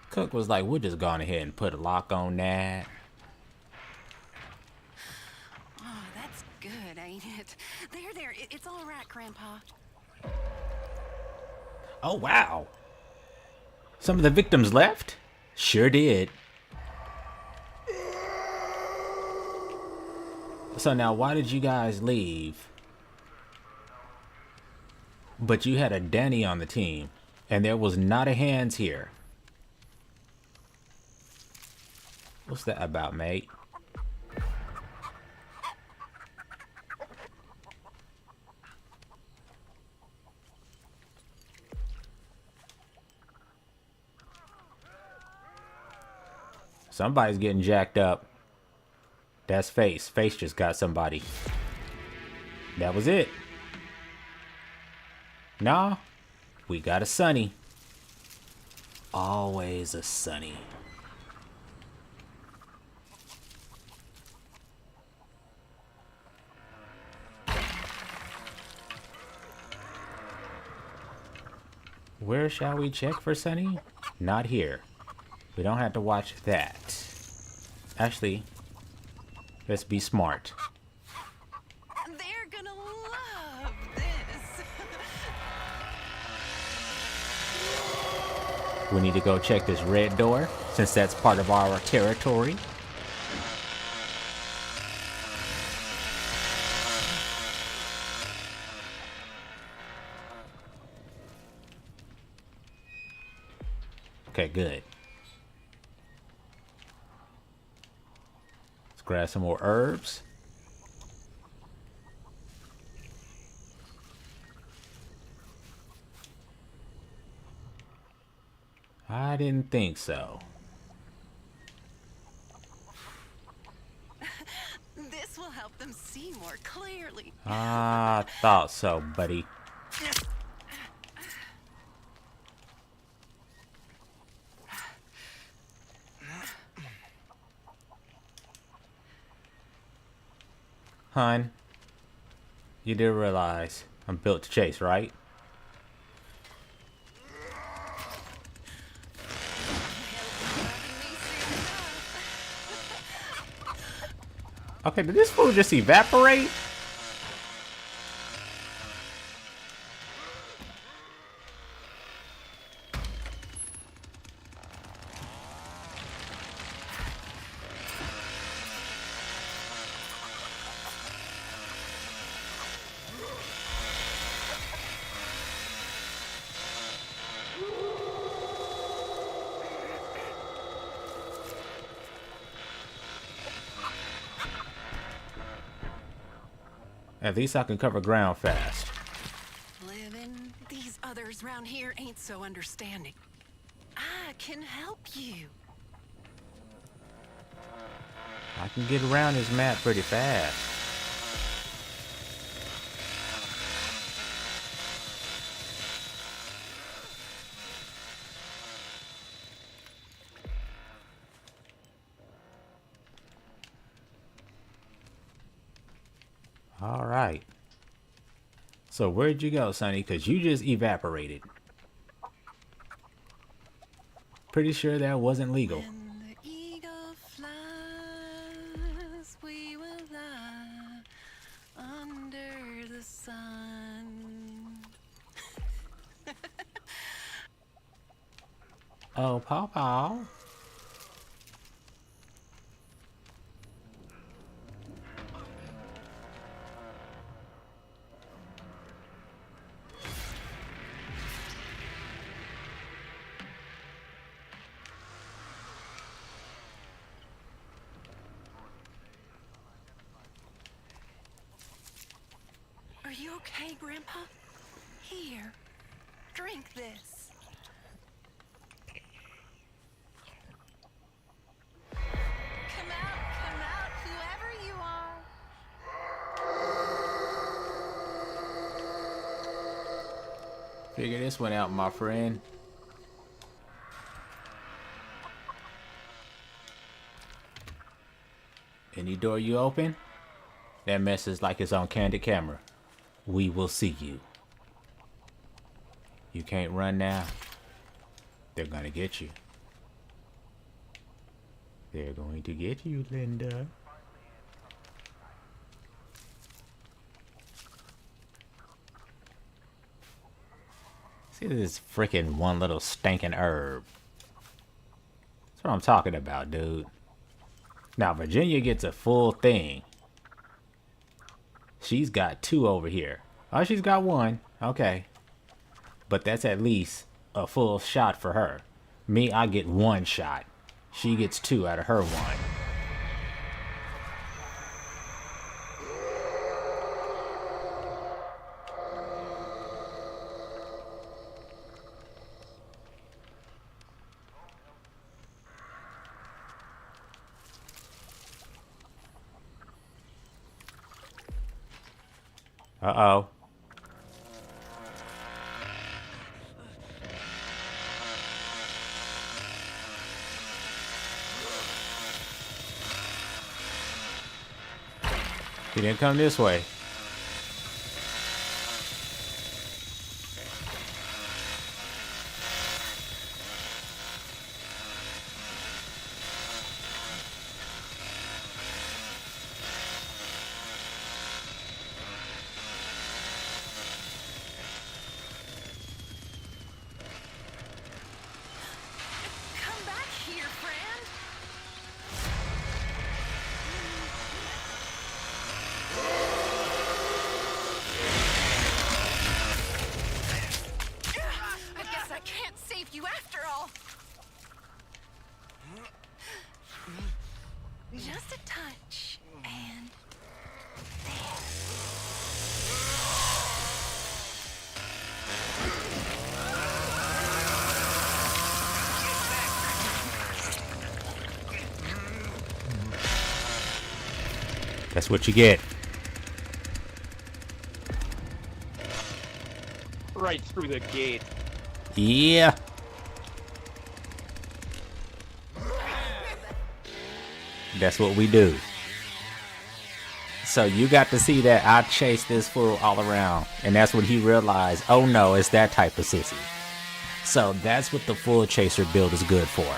Cook was like, we're just going ahead and put a lock on that. Oh, that's good, ain't it? There. It's all right, Grandpa. Oh, wow. Some of the victims left? Sure did. So now, why did you guys leave? But you had a Danny on the team, and there was not a hands here. What's that about, mate? Somebody's getting jacked up. That's Face. Face just got somebody. That was it. Nah, we got a Sunny. Always a Sunny. Where shall we check for Sunny? Not here. We don't have to watch that. Actually, let's be smart. They're gonna love this. We need to go check this red door, since that's part of our territory. Okay, good. grab some more herbs. I didn't think so. This will help them see more clearly. I thought so, buddy. Hun, you do realize I'm built to chase, right? Okay, did this food just evaporate? At least I can cover ground fast. Living, these others round here ain't so understanding. I can help you. I can get around this map pretty fast. All right. So where'd you go, Sonny? Because you just evaporated. Pretty sure that wasn't legal. When the eagle flies, we will lie under the sun. Oh, Paw Paw. Are you okay, Grandpa? Here, drink this. Come out, whoever you are. Figure this one out, my friend. Any door you open, that messes like it's on candid camera. We will see you. You can't run now. They're gonna get you. They're going to get you, Linda. See this freaking one little stinking herb. That's what I'm talking about, dude. Now, Virginia gets a full thing. She's got 2 over here. Oh, she's got 1. Okay. But that's at least a full shot for her. Me, I get 1 shot. She gets 2 out of her 1. Uh-oh. He didn't come this way. Come back here, friend. I guess I can't save you after all. Just a touch, and That's what you get. Right through the gate. Yeah. That's what we do. So you got to see that I chased this fool all around. And that's when he realized, oh no, it's that type of sissy. So that's what the full chaser build is good for.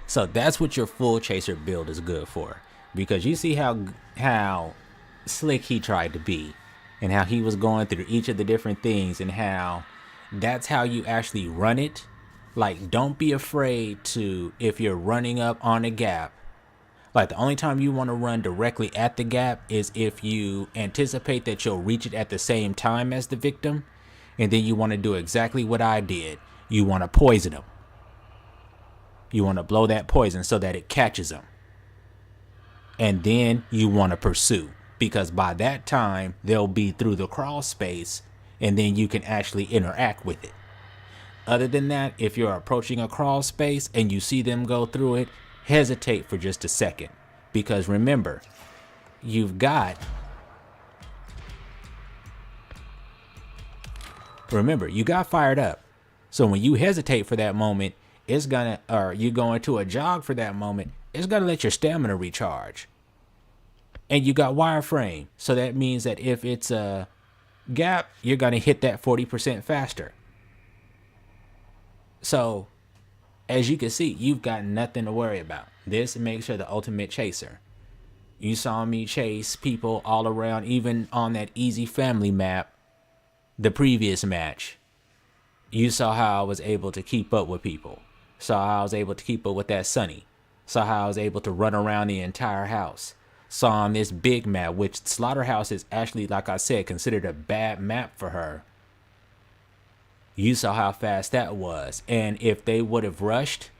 So that's what your full chaser build is good for. Because you see how slick he tried to be. And how he was going through each of the different things. And how that's how you actually run it. Like, don't be afraid to, if you're running up on a gap. Like, the only time you want to run directly at the gap is if you anticipate that you'll reach it at the same time as the victim. And then you want to do exactly what I did. You want to poison them. You want to blow that poison so that it catches them. And then you want to pursue. Because by that time, they'll be through the crawl space. And then you can actually interact with it. Other than that, if you're approaching a crawl space and you see them go through it, hesitate for just a second. Because remember, you got fired up. So when you hesitate for that moment, you go into a jog for that moment, it's gonna let your stamina recharge. And you got wireframe. So that means that if it's a gap, you're gonna hit that 40% faster. So as you can see, you've got nothing to worry about. This makes her the ultimate chaser. You saw me chase people all around, even on that easy family map, the previous match. You saw how I was able to keep up with people. Saw how I was able to keep up with that Sunny. Saw how I was able to run around the entire house. Saw on this big map, which Slaughterhouse is actually, like I said, considered a bad map for her. You saw how fast that was. And if they would have rushed,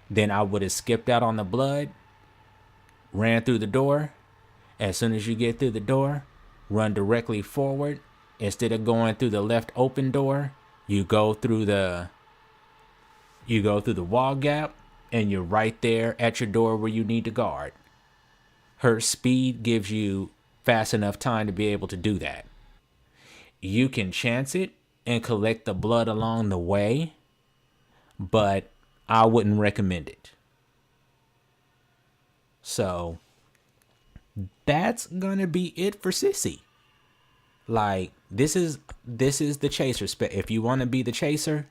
then I would have skipped out on the blood, ran through the door. As soon as you get through the door, run directly forward. Instead of going through the left open door, you go through the wall gap, and you're right there at your door where you need to guard. Her speed gives you fast enough time to be able to do that. You can chance it and collect the blood along the way, but I wouldn't recommend it. So that's gonna be it for Sissy. Like, this is the chaser spec. If you want to be the chaser,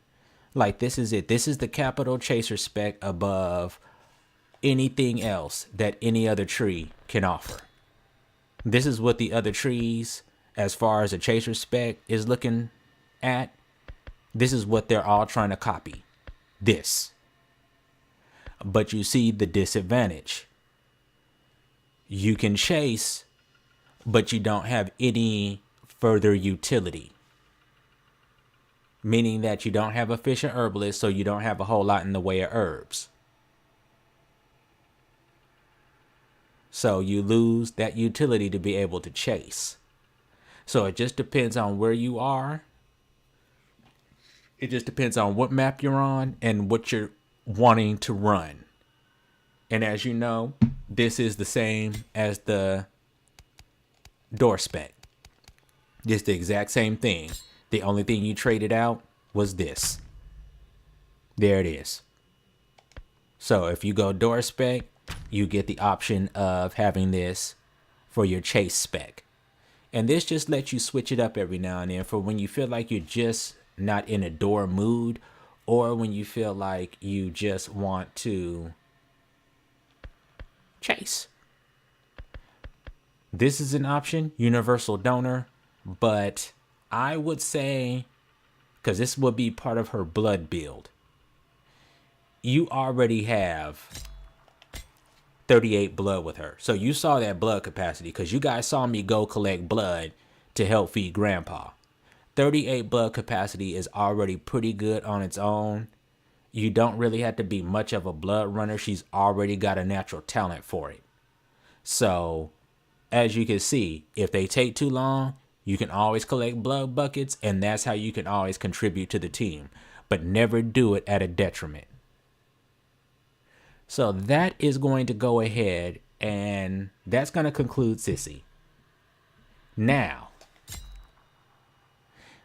like, this is it. This is the capital chaser spec above anything else that any other tree can offer. This is what the other trees, as far as a chaser spec is looking at, this is what they're all trying to copy. This. But you see the disadvantage. You can chase, but you don't have any further utility. Meaning that you don't have a fish and herbalist, so you don't have a whole lot in the way of herbs. So you lose that utility to be able to chase. So it just depends on where you are. It just depends on what map you're on and what you're wanting to run. And as you know, this is the same as the door spec. It's the exact same thing. The only thing you traded out was this. There it is. So if you go door spec, you get the option of having this for your chase spec. And this just lets you switch it up every now and then for when you feel like you're just not in a door mood, or when you feel like you just want to chase. This is an option, universal donor, but I would say, because this will be part of her blood build, you already have 38 blood with her. So you saw that blood capacity because you guys saw me go collect blood to help feed Grandpa. 38 blood capacity is already pretty good on its own. You don't really have to be much of a blood runner. She's already got a natural talent for it. So, as you can see, if they take too long, you can always collect blood buckets, and that's how you can always contribute to the team. But never do it at a detriment. So that is going to go ahead, and that's going to conclude Sissy. Now,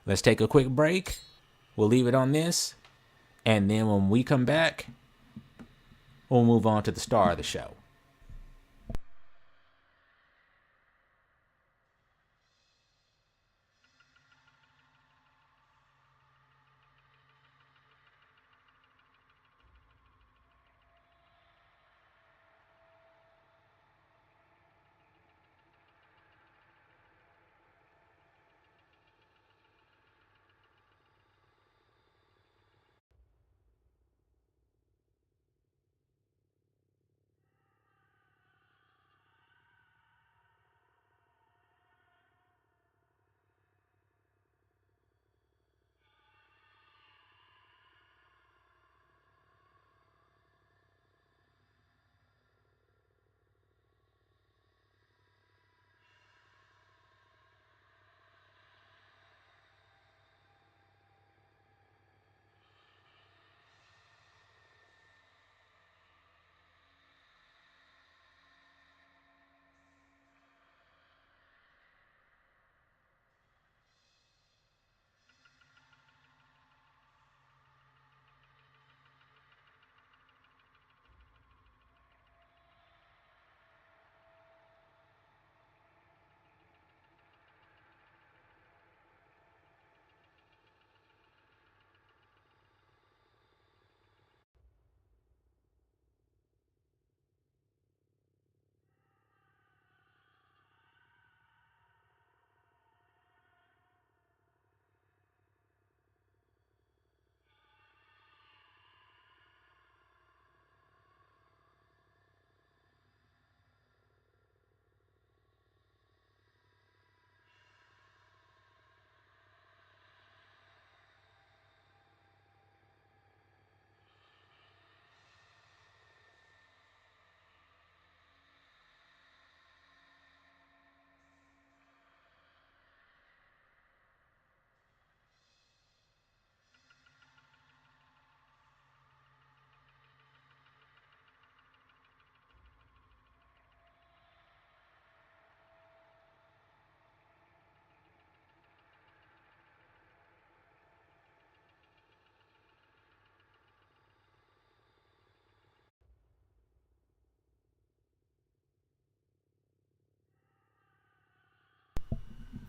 let's take a quick break. We'll leave it on this. And then when we come back, we'll move on to the star of the show.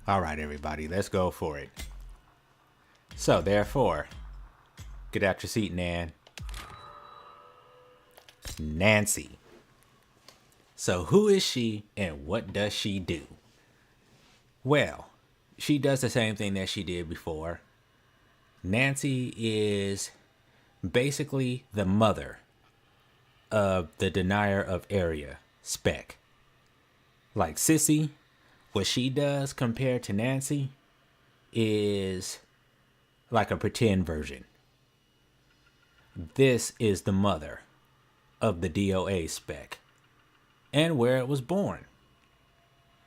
All right, everybody, let's go for it. So, therefore, get out your seat, Nan. Nancy. So, who is she and what does she do? Well, she does the same thing that she did before. Nancy is basically the mother of the denier of area, Spec. Like Sissy, what she does compared to Nancy is like a pretend version. This is the mother of the D.O.A. Spec and where it was born.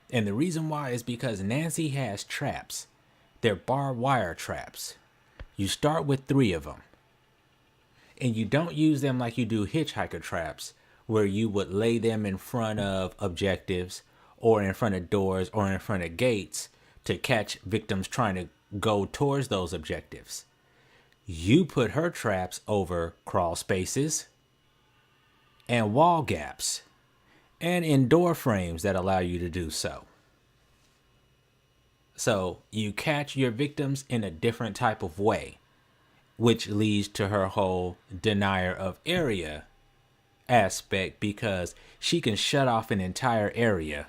And the reason why is because Nancy has traps. They're barbed wire traps. You start with 3 of them. And you don't use them like you do hitchhiker traps, where you would lay them in front of objectives or in front of doors or in front of gates to catch victims trying to go towards those objectives. You put her traps over crawl spaces and wall gaps and in door frames that allow you to do so. So you catch your victims in a different type of way, which leads to her whole denier of area aspect, because she can shut off an entire area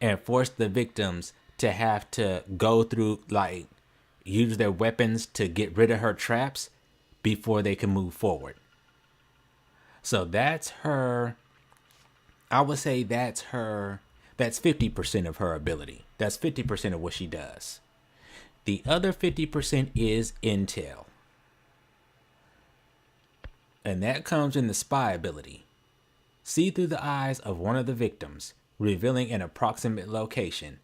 and force the victims to have to go through, like, use their weapons to get rid of her traps before they can move forward. So that's her I would say that's 50% of her ability. That's 50% of what she does. The other 50% is intel. And that comes in the spy ability. See through the eyes of one of the victims, revealing an approximate location.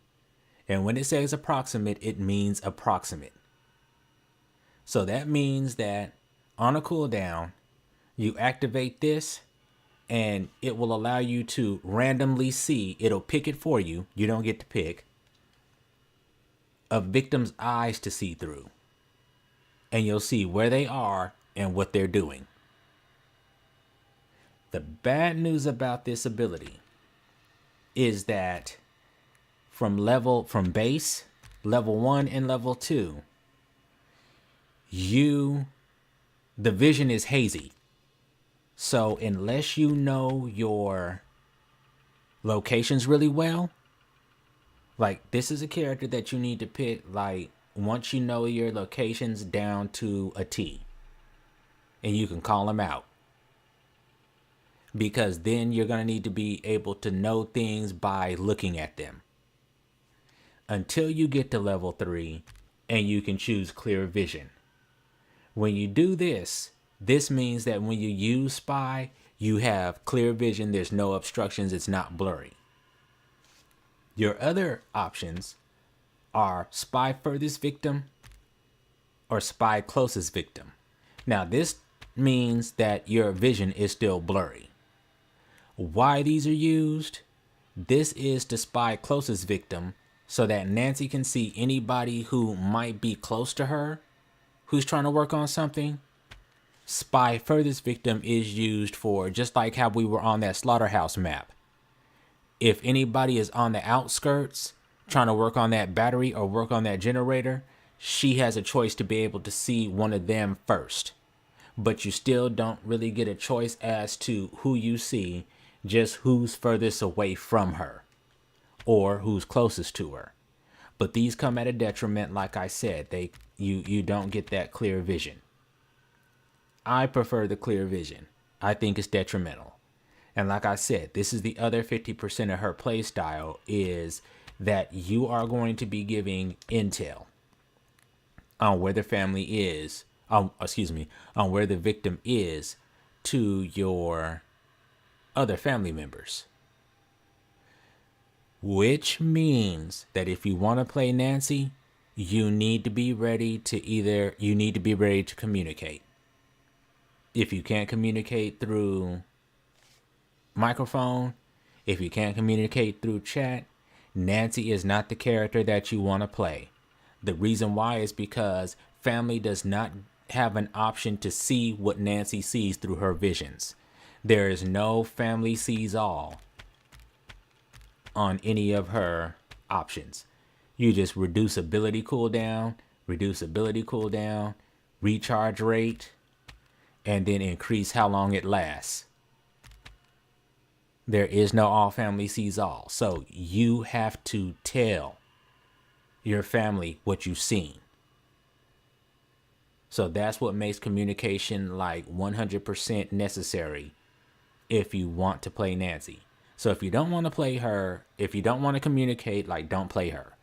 And when it says approximate, it means approximate. So that means that on a cooldown, you activate this and it will allow you to randomly see, it'll pick it for you, you don't get to pick, a victim's eyes to see through. And you'll see where they are and what they're doing. The bad news about this ability is that from base, level 1 and level 2, the vision is hazy. So unless you know your locations really well, like this is a character that you need to pick, like once you know your locations down to a T, and you can call them out. Because then you're going to need to be able to know things by looking at them. Until you get to level 3 and you can choose clear vision. When you do this, this means that when you use spy, you have clear vision, there's no obstructions, it's not blurry. Your other options are spy furthest victim or spy closest victim. Now this means that your vision is still blurry. Why these are used? This is to spy closest victim so that Nancy can see anybody who might be close to her who's trying to work on something. Spy furthest victim is used for just like how we were on that Slaughterhouse map. If anybody is on the outskirts trying to work on that battery or work on that generator, she has a choice to be able to see one of them first. But you still don't really get a choice as to who you see, just who's furthest away from her or who's closest to her. But these come at a detriment, like I said, you don't get that clear vision. I prefer the clear vision. I think it's detrimental. And like I said, this is the other 50% of her play style, is that you are going to be giving intel on where the family is, on where the victim is to your other family members. Which means that if you want to play Nancy, you need to be ready to communicate. If you can't communicate through microphone, if you can't communicate through chat, Nancy is not the character that you want to play. The reason why is because family does not have an option to see what Nancy sees through her visions. There is no family sees all on any of her options. You just reduce ability cooldown, recharge rate, and then increase how long it lasts. There is no all family sees all. So you have to tell your family what you've seen. So that's what makes communication like 100% necessary if you want to play Nancy. So if you don't want to play her, if you don't want to communicate, like don't play her.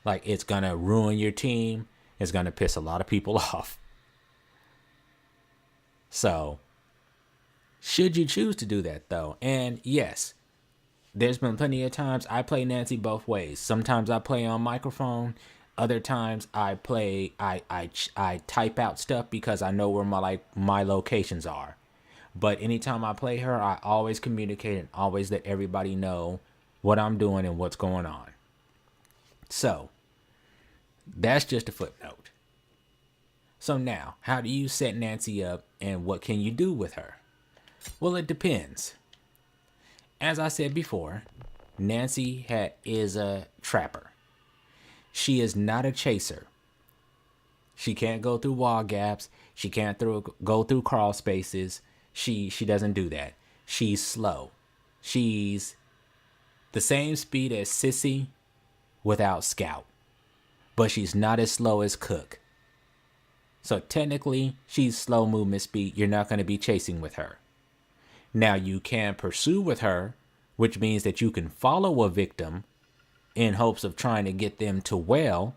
Like it's going to ruin your team. It's going to piss a lot of people off. So should you choose to do that though, and yes, there's been plenty of times I play Nancy both ways. Sometimes I play on microphone. Other times I play, I type out stuff because I know where my locations are. But anytime I play her, I always communicate and always let everybody know what I'm doing and what's going on. So that's just a footnote. So now, how do you set Nancy up and what can you do with her? Well, it depends. As I said before, Nancy is a trapper. She is not a chaser. She can't go through wall gaps. She can't go through crawl spaces. She doesn't do that. She's slow. She's the same speed as Sissy without Scout. But she's not as slow as Cook. So technically, she's slow movement speed. You're not going to be chasing with her. Now you can pursue with her, which means that you can follow a victim in hopes of trying to get them to well.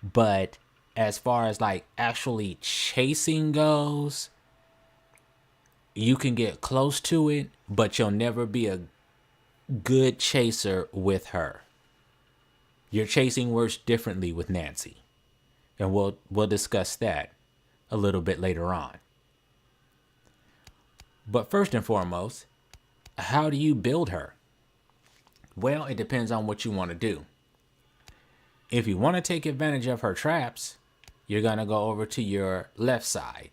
But as far as like actually chasing goes, you can get close to it, but you'll never be a good chaser with her. Your chasing works differently with Nancy. And we'll discuss that a little bit later on. But first and foremost, how do you build her? Well, it depends on what you want to do. If you want to take advantage of her traps, you're going to go over to your left side.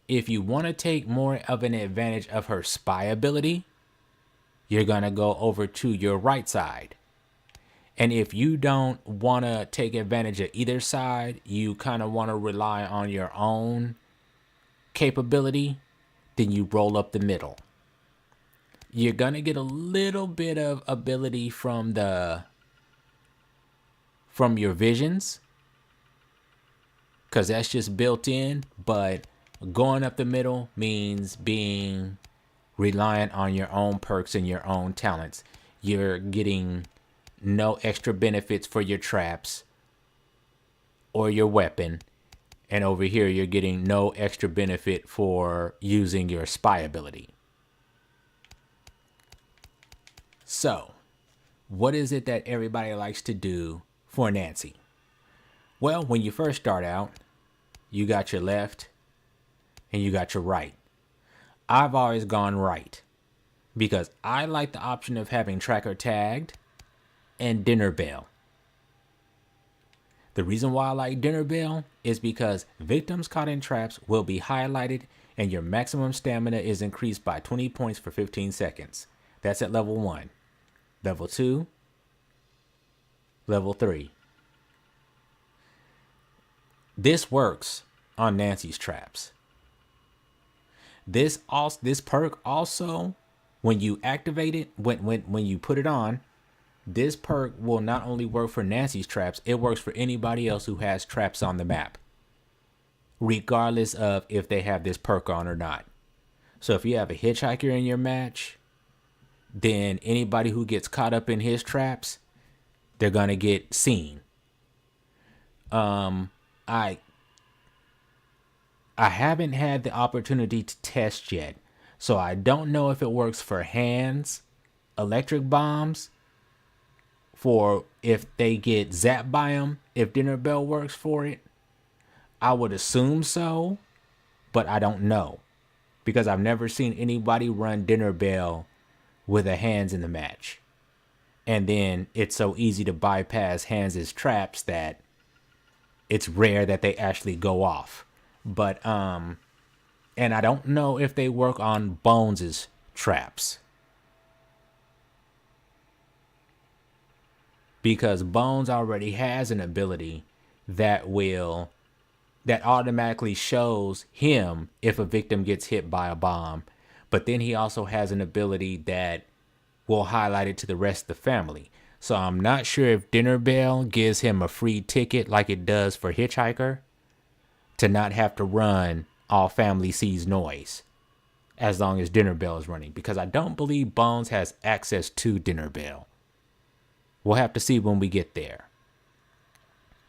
If you want to take more of an advantage of her spy ability, you're going to go over to your right side. And if you don't want to take advantage of either side, you kind of want to rely on your own capability, then you roll up the middle. You're going to get a little bit of ability from your visions, because that's just built in, but going up the middle means being reliant on your own perks and your own talents. You're getting no extra benefits for your traps or your weapon. And over here, you're getting no extra benefit for using your spy ability. So, what is it that everybody likes to do for Nancy? Well, when you first start out, you got your left and you got your right. I've always gone right because I like the option of having tracker tagged and dinner bell. The reason why I like dinner bell is because victims caught in traps will be highlighted and your maximum stamina is increased by 20 points for 15 seconds. That's at level 1. Level 2. Level 3. This works on Nancy's traps. This perk also, when you activate it, when you put it on, this perk will not only work for Nancy's traps, it works for anybody else who has traps on the map, regardless of if they have this perk on or not. So if you have a hitchhiker in your match, then anybody who gets caught up in his traps, they're gonna get seen. I haven't had the opportunity to test yet, so I don't know if it works for hands, electric bombs, for if they get zapped by them, if dinner bell works for it. I would assume so, but I don't know because I've never seen anybody run dinner bell with a hands in the match. And then it's so easy to bypass hands' traps that it's rare that they actually go off. But and I don't know if they work on Bones' traps, because Bones already has an ability that automatically shows him if a victim gets hit by a bomb. But then he also has an ability that will highlight it to the rest of the family. So I'm not sure if dinner bell gives him a free ticket like it does for hitchhiker, to not have to run all family sees noise as long as dinner bell is running, because I don't believe Bones has access to dinner bell. We'll have to see when we get there.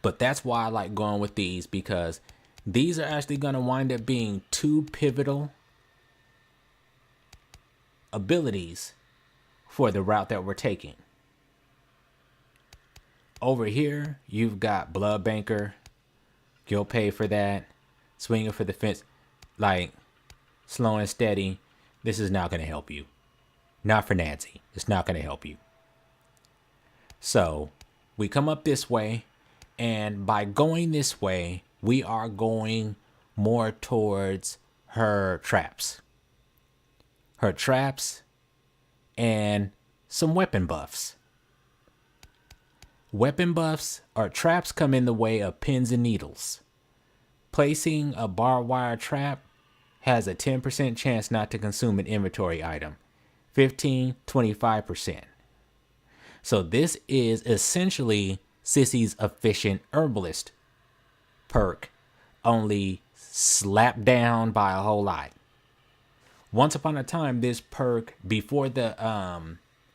But that's why I like going with these, because these are actually going to wind up being two pivotal abilities for the route that we're taking. Over here, you've got Blood Banker. You'll pay for that. Swinging for the fence. Like, slow and steady. This is not going to help you. Not for Nancy. It's not going to help you. So, we come up this way. And by going this way, we are going more towards her traps. Her traps and some weapon buffs. Weapon buffs or traps come in the way of pins and needles. Placing a barbed wire trap has a 10% chance not to consume an inventory item. 15, 25%. So this is essentially Sissy's efficient herbalist perk, only slapped down by a whole lot. Once upon a time, this perk, before the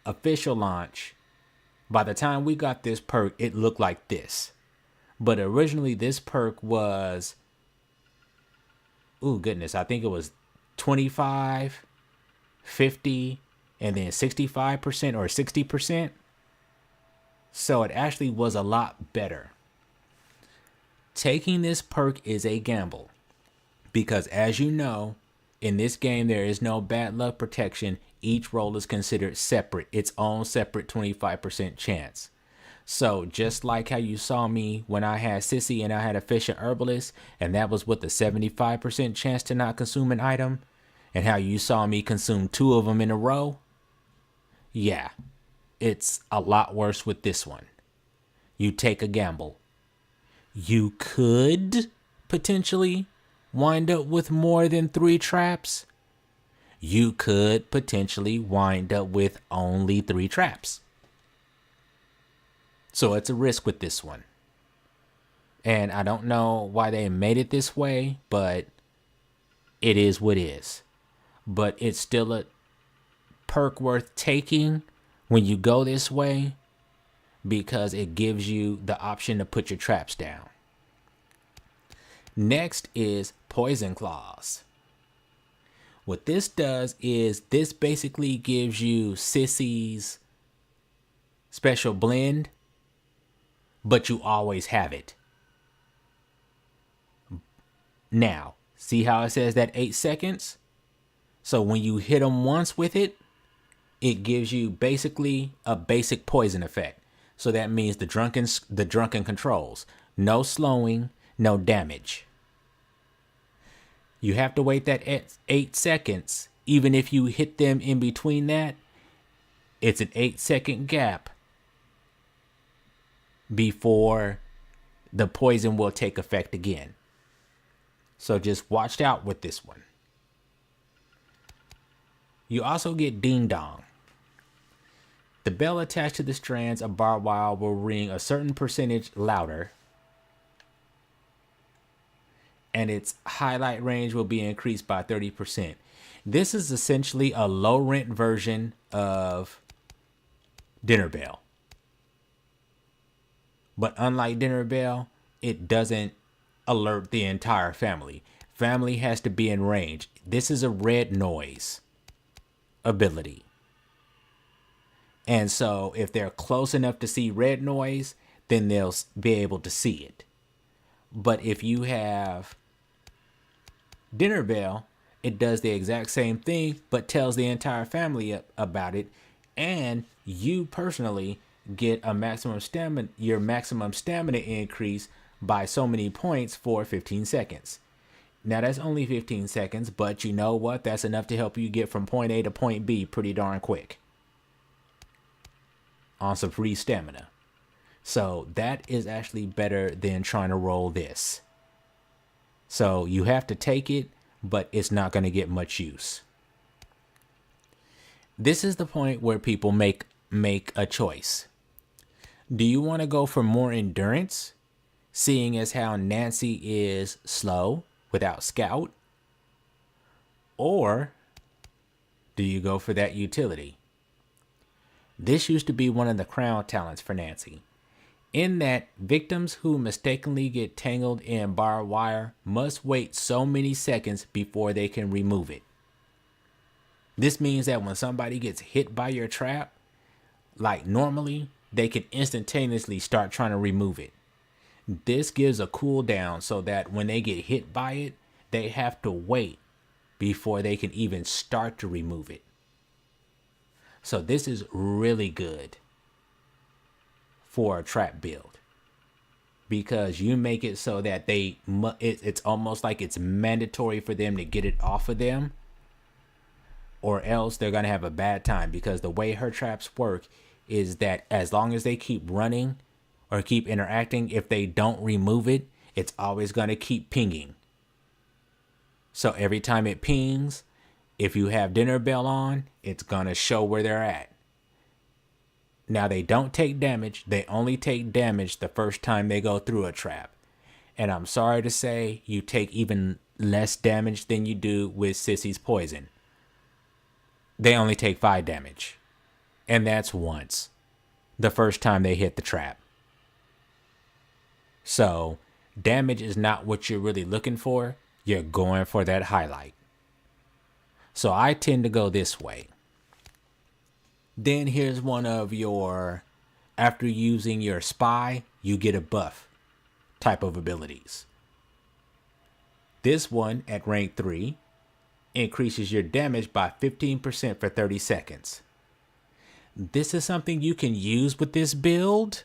official launch, by the time we got this perk, it looked like this. But originally, this perk was, ooh, goodness, I think it was 25, 50, and then 65% or 60%. So it actually was a lot better. Taking this perk is a gamble because, as you know, in this game, there is no bad luck protection. Each roll is considered separate, its own separate 25% chance. So just like how you saw me when I had Sissy and I had Efficient Herbalist, and that was with a 75% chance to not consume an item, and how you saw me consume 2 of them in a row, yeah, it's a lot worse with this one. You take a gamble. You could potentially wind up with more than 3 traps. You could potentially wind up with only 3 traps. So it's a risk with this one. And I don't know why they made it this way, but it is what it is. But it's still a perk worth taking when you go this way, because it gives you the option to put your traps down. Next is Poison Claws. What this does is this basically gives you Sissy's special blend, but you always have it. Now, see how it says that 8 seconds? So when you hit them once with it, it gives you basically a basic poison effect. So that means the drunken controls. No slowing, no damage. You have to wait that 8 seconds. Even if you hit them in between that, it's an 8-second gap before the poison will take effect again. So just watch out with this one. You also get Ding Dong. The bell attached to the strands of barbed wire will ring a certain percentage louder, and its highlight range will be increased by 30%. This is essentially a low rent version of Dinner Bell. But unlike Dinner Bell, it doesn't alert the entire family. Family has to be in range. This is a red noise ability. And so if they're close enough to see red noise, then they'll be able to see it. But if you have Dinner Bell, it does the exact same thing, but tells the entire family about it. And you personally get a maximum stamina, your maximum stamina increase by so many points for 15 seconds. Now that's only 15 seconds, but you know what? That's enough to help you get from point A to point B pretty darn quick on some free stamina. So that is actually better than trying to roll this. So you have to take it, but it's not going to get much use. This is the point where people make a choice. Do you want to go for more endurance, seeing as how Nancy is slow without Scout? Or do you go for that utility? This used to be one of the crown talents for Nancy, in that victims who mistakenly get tangled in barbed wire must wait so many seconds before they can remove it. This means that when somebody gets hit by your trap, like normally, they can instantaneously start trying to remove it. This gives a cooldown so that when they get hit by it, they have to wait before they can even start to remove it. So this is really good for a trap build, because you make it so that it's almost like it's mandatory for them to get it off of them, or else they're going to have a bad time, because the way her traps work is that as long as they keep running or keep interacting, if they don't remove it, it's always going to keep pinging. So every time it pings, if you have Dinner Bell on, it's going to show where they're at. Now, they don't take damage. They only take damage the first time they go through a trap. And I'm sorry to say, you take even less damage than you do with Sissy's poison. they only take 5 damage. And that's once. The first time they hit the trap. So, damage is not what you're really looking for. You're going for that highlight. So I tend to go this way. Then here's one of your, after using your spy, you get a buff type of abilities. This one at rank 3 increases your damage by 15% for 30 seconds. This is something you can use with this build,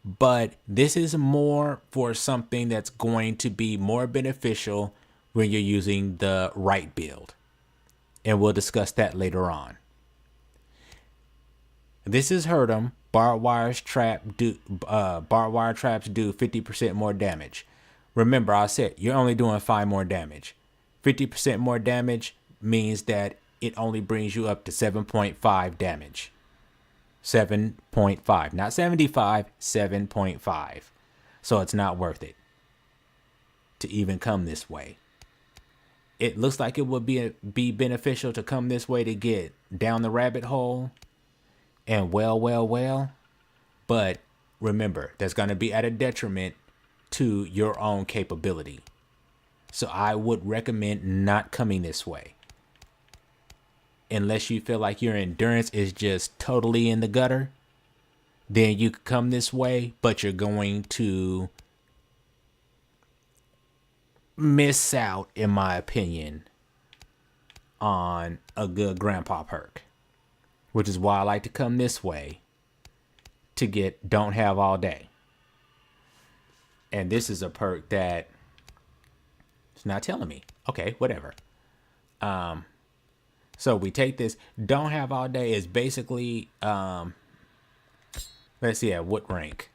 but this is more for something that's going to be more beneficial when you're using the right build. And we'll discuss that later on. This is Hurt'em. Barbed wire traps do 50% more damage. Remember, I said you're only doing 5 more damage. 50% more damage means that it only brings you up to 7.5 damage. 7.5, not 75, 7.5. So it's not worth it to even come this way. It looks like it would be beneficial to come this way to get down the rabbit hole. And well. But remember, that's going to be at a detriment to your own capability. So I would recommend not coming this way. Unless you feel like your endurance is just totally in the gutter, then you could come this way, but you're going to miss out, in my opinion, on a good grandpa perk. Which is why I like to come this way to get Don't Have All Day. And this is a perk that it's not telling me. Okay, whatever. So we take this. Don't Have All Day is basically, let's see at what rank.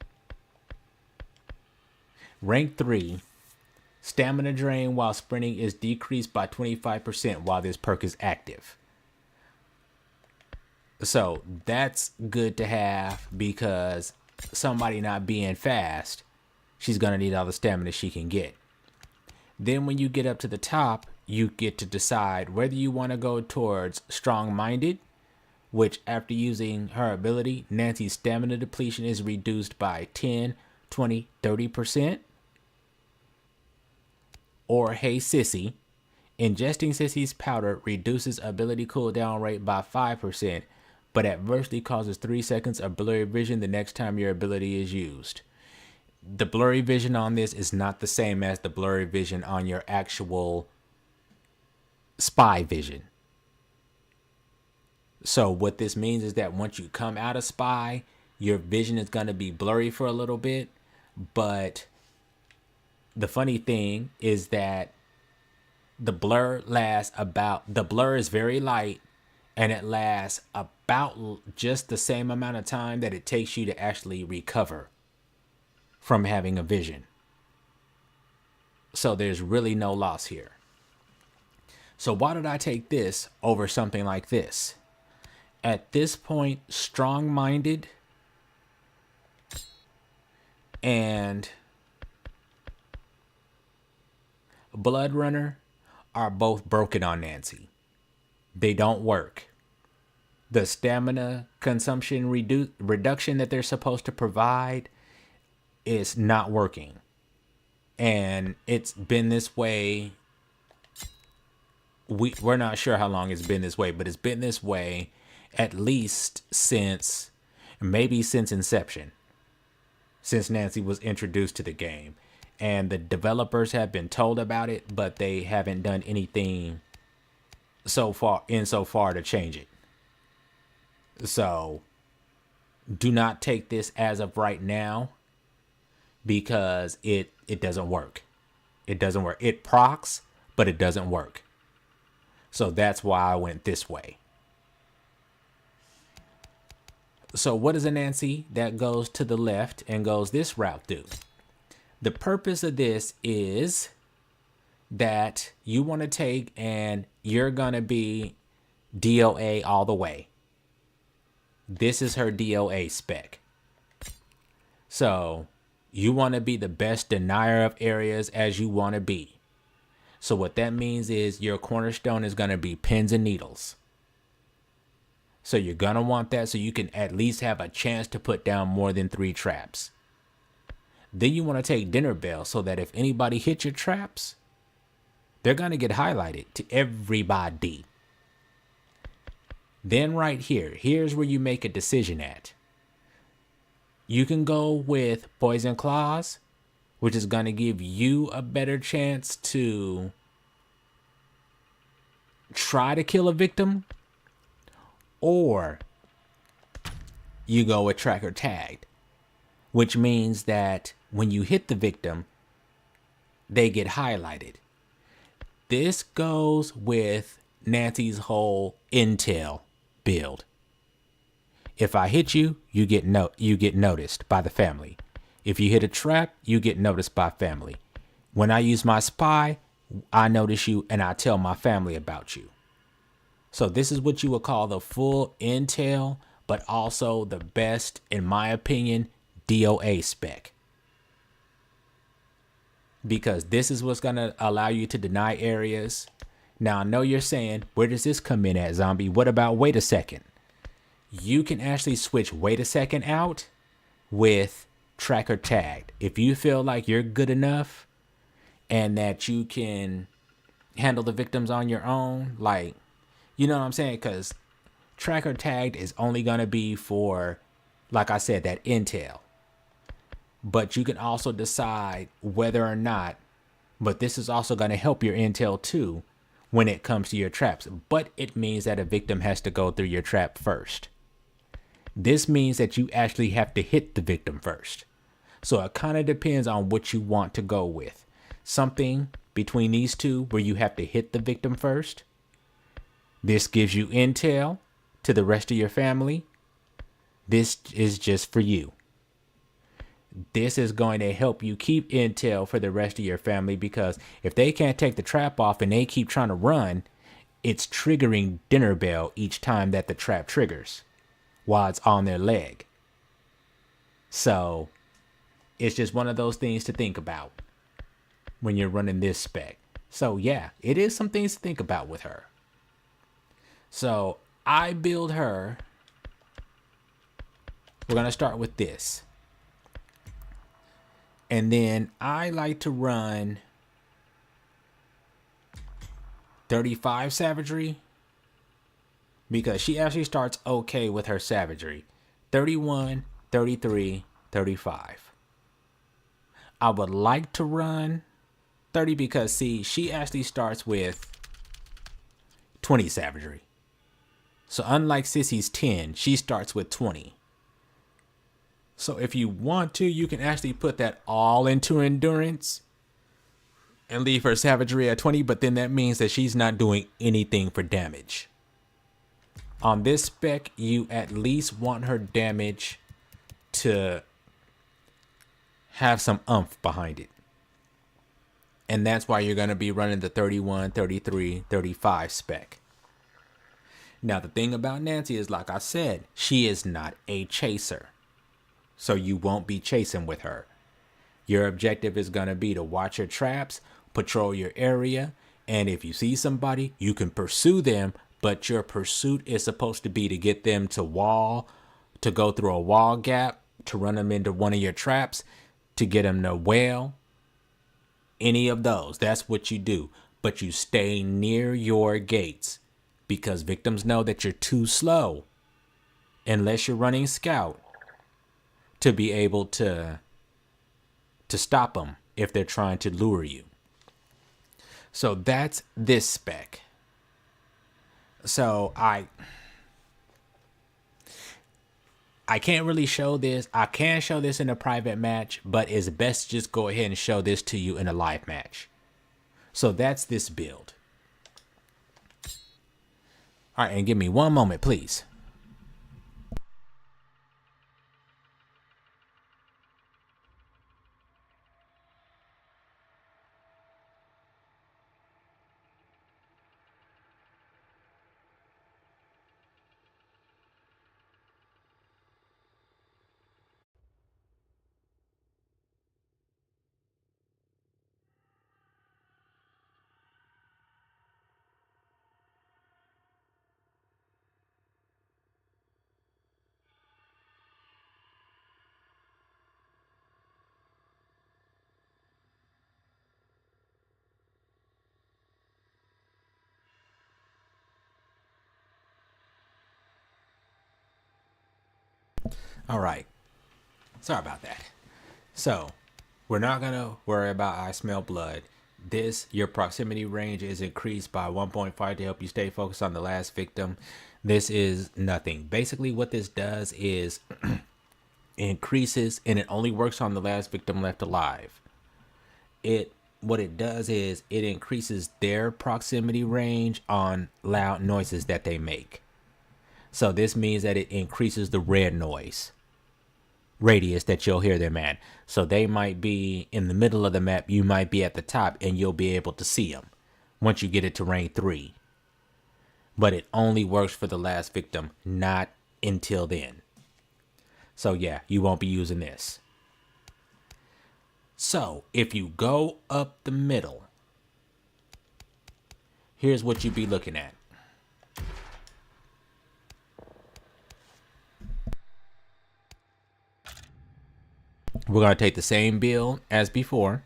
Rank 3, stamina drain while sprinting is decreased by 25% while this perk is active. So that's good to have because somebody not being fast, she's going to need all the stamina she can get. Then when you get up to the top, you get to decide whether you want to go towards strong-minded, which after using her ability, Nancy's stamina depletion is reduced by 10, 20, 30%. Or Hey Sissy, ingesting Sissy's powder reduces ability cooldown rate by 5%, but adversely causes 3 seconds of blurry vision the next time your ability is used. The blurry vision on this is not the same as the blurry vision on your actual spy vision. So what this means is that once you come out of spy, your vision is going to be blurry for a little bit. But the funny thing is that the blur is very light, and it lasts about just the same amount of time that it takes you to actually recover from having a vision. So there's really no loss here. So why did I take this over something like this? At this point, strong-minded and Blood Runner are both broken on Nancy. They don't work. The stamina consumption reduction that they're supposed to provide is not working. And it's been this way. We're not sure how long it's been this way, but it's been this way at least since inception. Since Nancy was introduced to the game. And the developers have been told about it, but they haven't done anything so far to change it. So do not take this as of right now because it doesn't work. It doesn't work. It procs, but it doesn't work. So that's why I went this way. So what does a Nancy that goes to the left and goes this route do? The purpose of this is that you want to take and you're going to be D.O.A. all the way. This is her D.O.A. spec. So you want to be the best denier of areas as you want to be. So what that means is your cornerstone is going to be pins and needles. So you're going to want that so you can at least have a chance to put down more than 3 traps. Then you want to take dinner bell so that if anybody hits your traps, they're going to get highlighted to everybody. Then right here, here's where you make a decision at. You can go with poison claws, which is going to give you a better chance to try to kill a victim, or you go with tracker tagged, which means that when you hit the victim, they get highlighted. This goes with Nancy's whole intel build. If I hit you, you get noticed by the family. If you hit a trap, you get noticed by family. When I use my spy, I notice you and I tell my family about you. So this is what you would call the full intel, but also the best, in my opinion, D.O.A. spec. Because this is what's going to allow you to deny areas. Now, I know you're saying, where does this come in at, Zombie? What about wait a second? You can actually switch wait a second out with tracker tagged. If you feel like you're good enough and that you can handle the victims on your own, like, you know what I'm saying? Because tracker tagged is only going to be for, like I said, that intel. But you can also decide whether or not, but this is also going to help your intel too when it comes to your traps. But it means that a victim has to go through your trap first. This means that you actually have to hit the victim first. So it kind of depends on what you want to go with. Something between these two where you have to hit the victim first. This gives you intel to the rest of your family. This is just for you. This is going to help you keep intel for the rest of your family, because if they can't take the trap off and they keep trying to run, it's triggering dinner bell each time that the trap triggers while it's on their leg. So it's just one of those things to think about when you're running this spec. So yeah, it is some things to think about with her. So I build her. We're going to start with this. And then I like to run 35 savagery, because she actually starts okay with her savagery. 31, 33, 35. I would like to run 30 because, see, she actually starts with 20 savagery. So unlike Sissy's 10, she starts with 20. So if you want to, you can actually put that all into endurance and leave her savagery at 20, but then that means that she's not doing anything for damage. On this spec, you at least want her damage to have some oomph behind it. And that's why you're going to be running the 31, 33, 35 spec. Now, the thing about Nancy is, like I said, she is not a chaser. So you won't be chasing with her. Your objective is going to be to watch your traps, patrol your area, and if you see somebody, you can pursue them, but your pursuit is supposed to be to get them to go through a wall gap, to run them into one of your traps, to get them to wail. Any of those, that's what you do. But you stay near your gates, because victims know that you're too slow, unless you're running scout, to be able to stop them if they're trying to lure you. So that's this spec. So I can't really show this. I can show this in a private match, but it's best to just go ahead and show this to you in a live match. So that's this build. All right, and give me one moment, please. All right. Sorry about that. So, we're not going to worry about I smell blood. Your proximity range is increased by 1.5 to help you stay focused on the last victim. This is nothing. Basically, what this does is increases, and it only works on the last victim left alive. What it does is it increases their proximity range on loud noises that they make. So this means that it increases the red noise radius that you'll hear them at. So they might be in the middle of the map, you might be at the top, and you'll be able to see them once you get it to range 3. But it only works for the last victim, not until then. So yeah, you won't be using this. So if you go up the middle, here's what you'd be looking at. We're going to take the same build as before.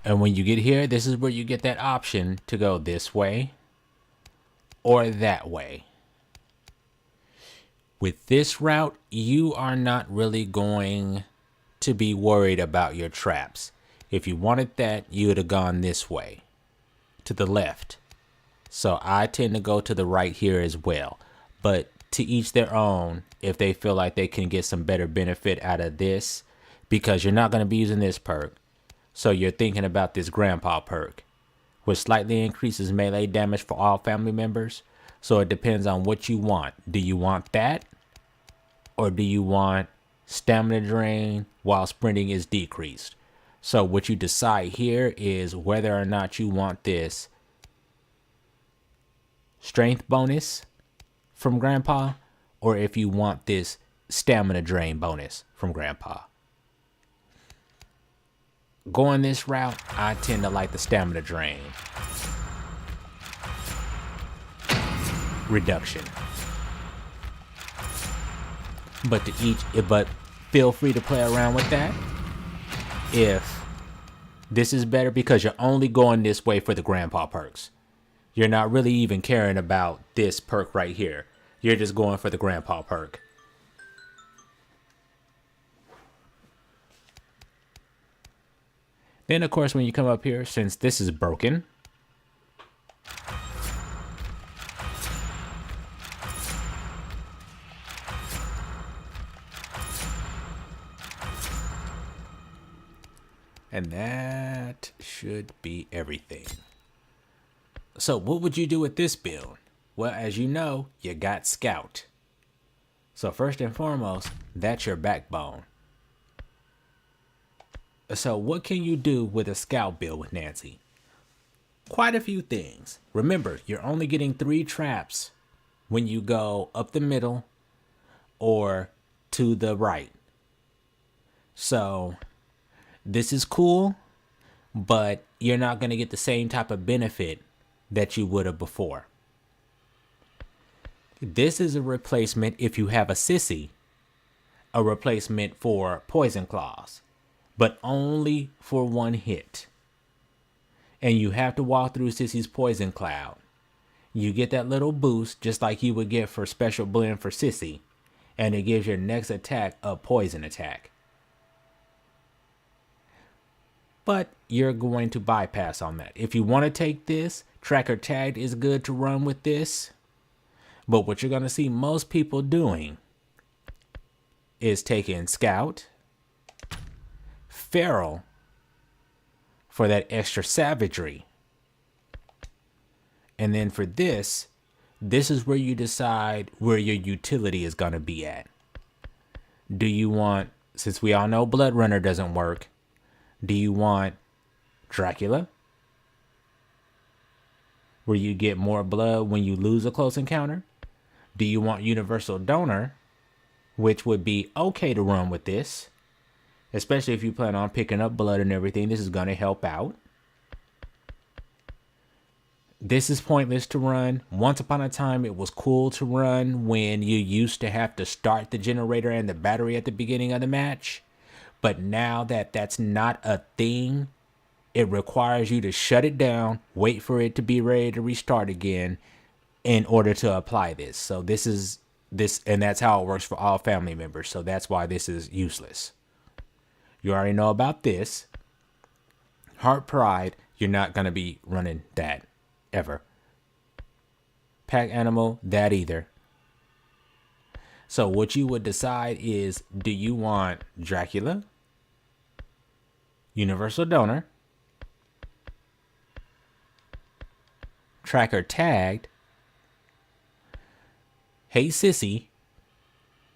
And when you get here, this is where you get that option to go this way or that way. With this route, you are not really going to be worried about your traps. If you wanted that, you would have gone this way, to the left. So I tend to go to the right here as well. But to each their own, if they feel like they can get some better benefit out of this, because you're not going to be using this perk. So you're thinking about this grandpa perk, which slightly increases melee damage for all family members. So it depends on what you want. Do you want that? Or do you want stamina drain while sprinting is decreased? So what you decide here is whether or not you want this strength bonus from grandpa, or if you want this stamina drain bonus from grandpa. Going this route, I tend to like the stamina drain reduction. But feel free to play around with that if this is better, because you're only going this way for the grandpa perks. You're not really even caring about this perk right here. You're just going for the grandpa perk. Then, of course, when you come up here, since this is broken, and that should be everything. So what would you do with this build? Well, as you know, you got Scout. So first and foremost, that's your backbone. So what can you do with a Scout build with Nancy? Quite a few things. Remember, you're only getting 3 traps when you go up the middle or to the right. So this is cool, but you're not going to get the same type of benefit that you would have before. This is a replacement if you have a Sissy, a replacement for Poison Claws, but only for 1 hit. And you have to walk through Sissy's Poison Cloud. You get that little boost just like you would get for Special Blend for Sissy, and it gives your next attack a poison attack. But you're going to bypass on that. If you want to take this, Tracker Tagged is good to run with this. But what you're going to see most people doing is taking Scout, Feral for that extra savagery. And then for this is where you decide where your utility is going to be at. Do you want, since we all know Blood Runner doesn't work, Do you want Dracula, where you get more blood when you lose a close encounter? Do you want Universal Donor, which would be okay to run with this, especially if you plan on picking up blood and everything? This is going to help out. This is pointless to run. Once upon a time, it was cool to run when you used to have to start the generator and the battery at the beginning of the match. But now that that's not a thing, it requires you to shut it down, wait for it to be ready to restart again in order to apply this. So this is this, and that's how it works for all family members. So that's why this is useless. You already know about this. Heart Pride, you're not going to be running that ever. Pack Animal, that either. So what you would decide is, do you want Dracula, Universal Donor, Tracker Tagged, Hey Sissy,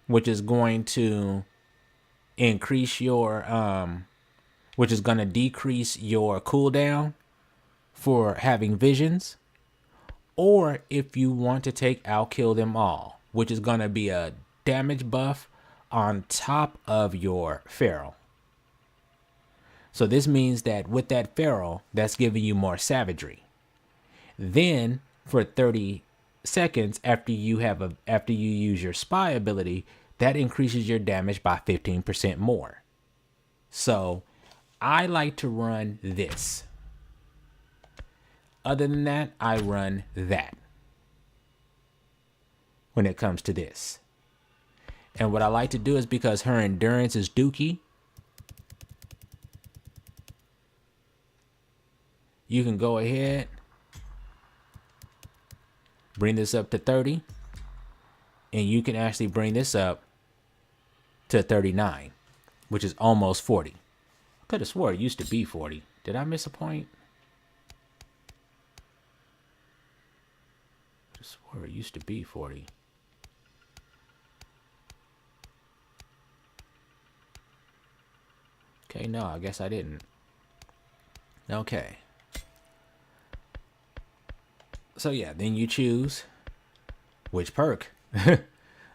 which is going to increase your which is going to decrease your cooldown for having visions, or if you want to take I'll Kill Them All, which is going to be a damage buff on top of your feral. So this means that with that feral, that's giving you more savagery. Then for 30 seconds after you use your spy ability, that increases your damage by 15% more. So I like to run this. Other than that, I run that when it comes to this. And what I like to do is, because her endurance is dookie, you can go ahead, bring this up to 30, and you can actually bring this up to 39, which is almost 40. I could have swore it used to be 40. Did I miss a point? I swore it used to be 40. Okay, no, I guess I didn't. Okay. So yeah, then you choose which perk.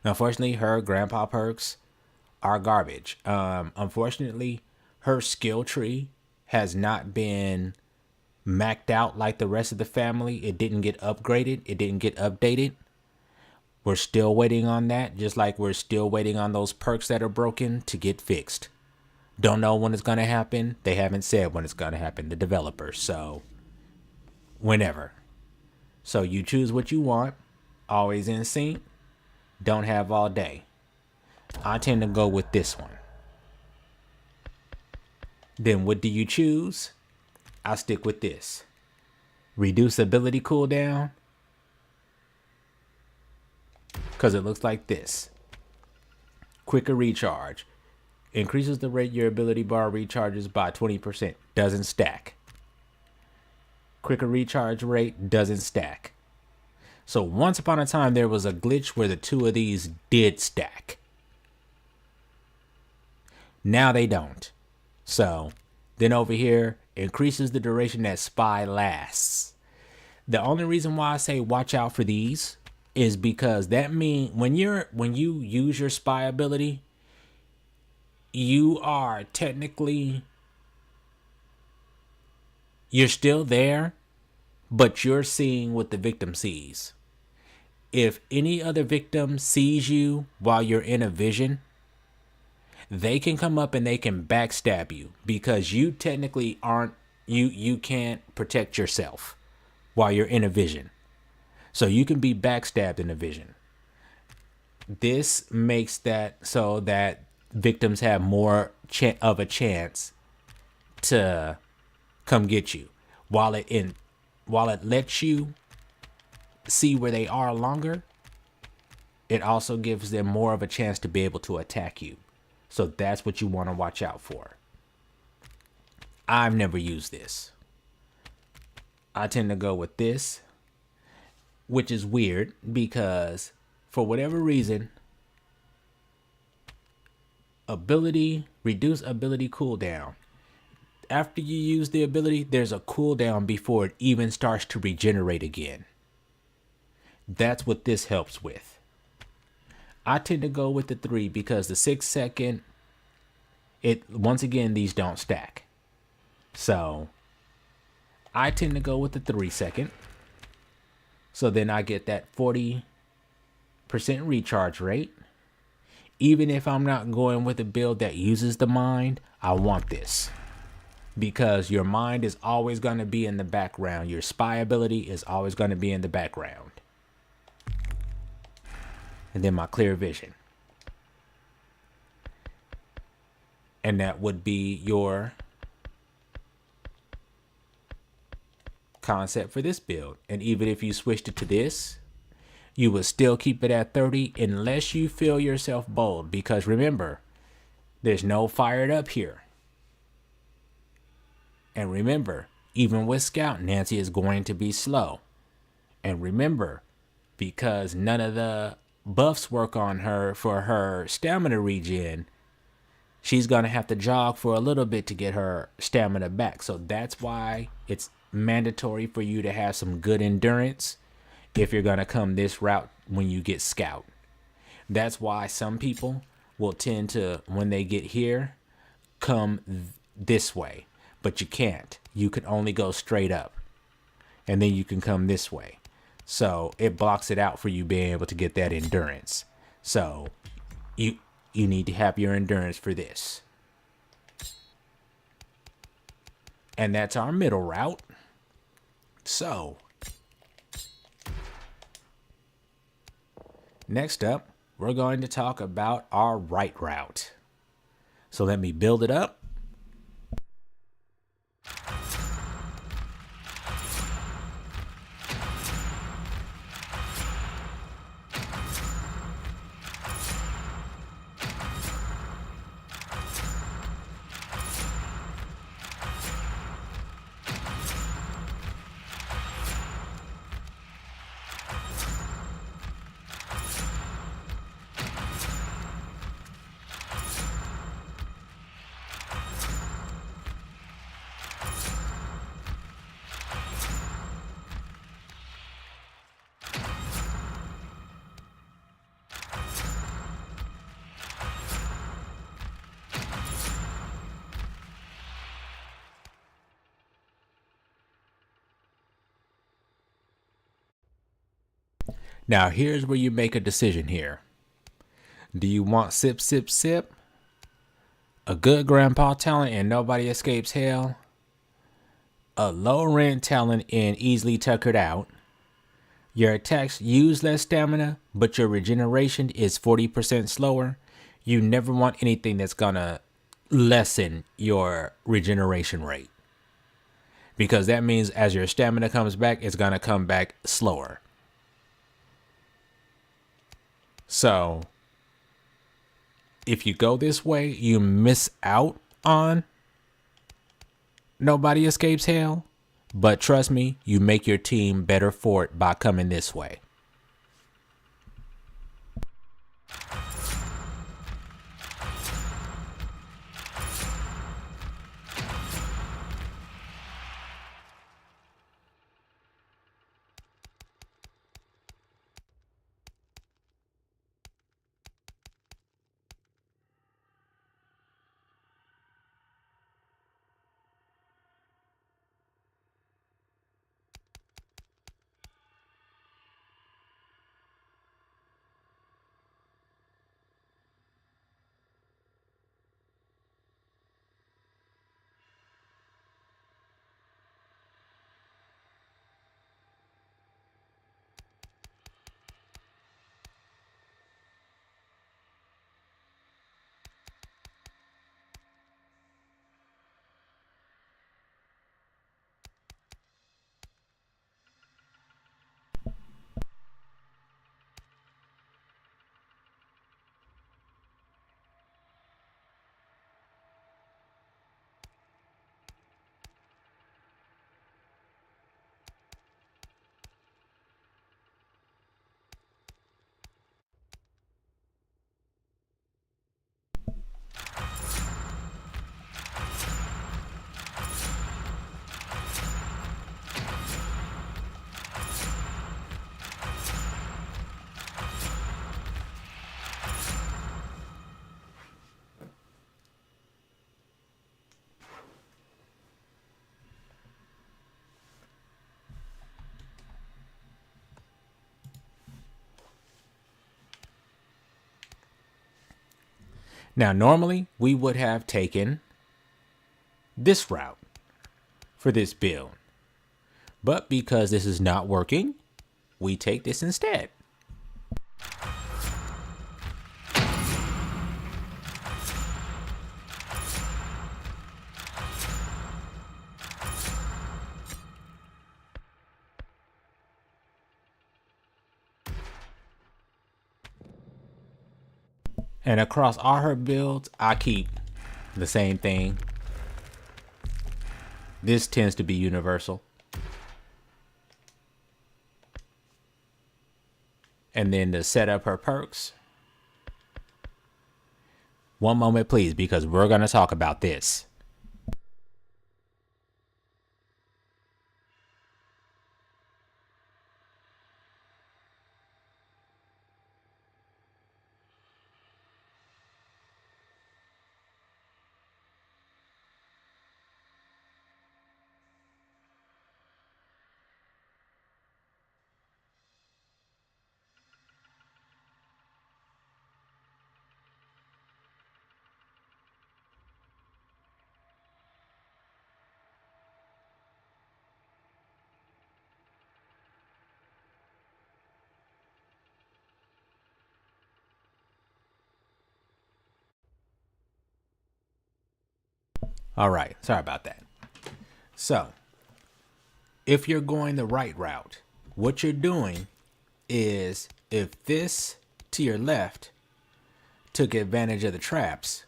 Unfortunately, her grandpa perks are garbage. Unfortunately, her skill tree has not been maxed out like the rest of the family. It didn't get upgraded. It didn't get updated. We're still waiting on that, just like we're still waiting on those perks that are broken to get fixed. Don't know when it's going to happen. They haven't said when it's going to happen, the developers. So, whenever. So, you choose what you want. Always in sync. Don't have all day. I tend to go with this one. Then what do you choose? I'll stick with this. Reduce ability cooldown. Because it looks like this. Quicker recharge. Increases the rate your ability bar recharges by 20%. Doesn't stack. Quicker recharge rate doesn't stack. So once upon a time, there was a glitch where the two of these did stack. Now they don't. So then over here, increases the duration that spy lasts. The only reason why I say watch out for these is because that means when you use your spy ability, you are technically, you're still there, but you're seeing what the victim sees. If any other victim sees you while you're in a vision, they can come up and they can backstab you because you technically aren't, you can't protect yourself while you're in a vision. So you can be backstabbed in a vision. This makes that so that victims have more of a chance to come get you. While it lets you see where they are longer, it also gives them more of a chance to be able to attack you. So that's what you want to watch out for. I've never used this. I tend to go with this, which is weird because for whatever reason, reduce ability cooldown. after you use the ability, there's a cooldown before it even starts to regenerate again. That's what this helps with. I tend to go with the 3 because the 6-second, once again, these don't stack. So I tend to go with the 3-second. So then I get that 40% recharge rate. Even if I'm not going with a build that uses the mind, I want this. Because your mind is always going to be in the background. Your spy ability is always going to be in the background. And then my clear vision. And that would be your concept for this build. And even if you switched it to this, you would still keep it at 30 unless you feel yourself bold. Because remember, there's no fired up here. And remember, even with Scout, Nancy is going to be slow. And remember, because none of the buffs work on her for her stamina regen, she's going to have to jog for a little bit to get her stamina back. So that's why it's mandatory for you to have some good endurance if you're going to come this route when you get Scout. That's why some people will tend to, when they get here, come this way. But you can't. You can only go straight up. And then you can come this way. So it blocks it out for you being able to get that endurance. So you need to have your endurance for this. And that's our middle route. So next up, we're going to talk about our right route. So let me build it up. Now here's where you make a decision here. Do you want sip, sip, sip? A good grandpa talent and nobody escapes hell? A low rent talent and easily tuckered out? Your attacks use less stamina, but your regeneration is 40% slower? You never want anything that's gonna lessen your regeneration rate. Because that means as your stamina comes back, it's gonna come back slower. So if you go this way, you miss out on nobody escapes hell. But trust me, you make your team better for it by coming this way. Now, normally we would have taken this route for this build, but because this is not working, we take this instead. And across all her builds, I keep the same thing. This tends to be universal. And then to set up her perks. One moment, please, because we're going to talk about this. All right, sorry about that. So, if you're going the right route, what you're doing is, if this to your left took advantage of the traps,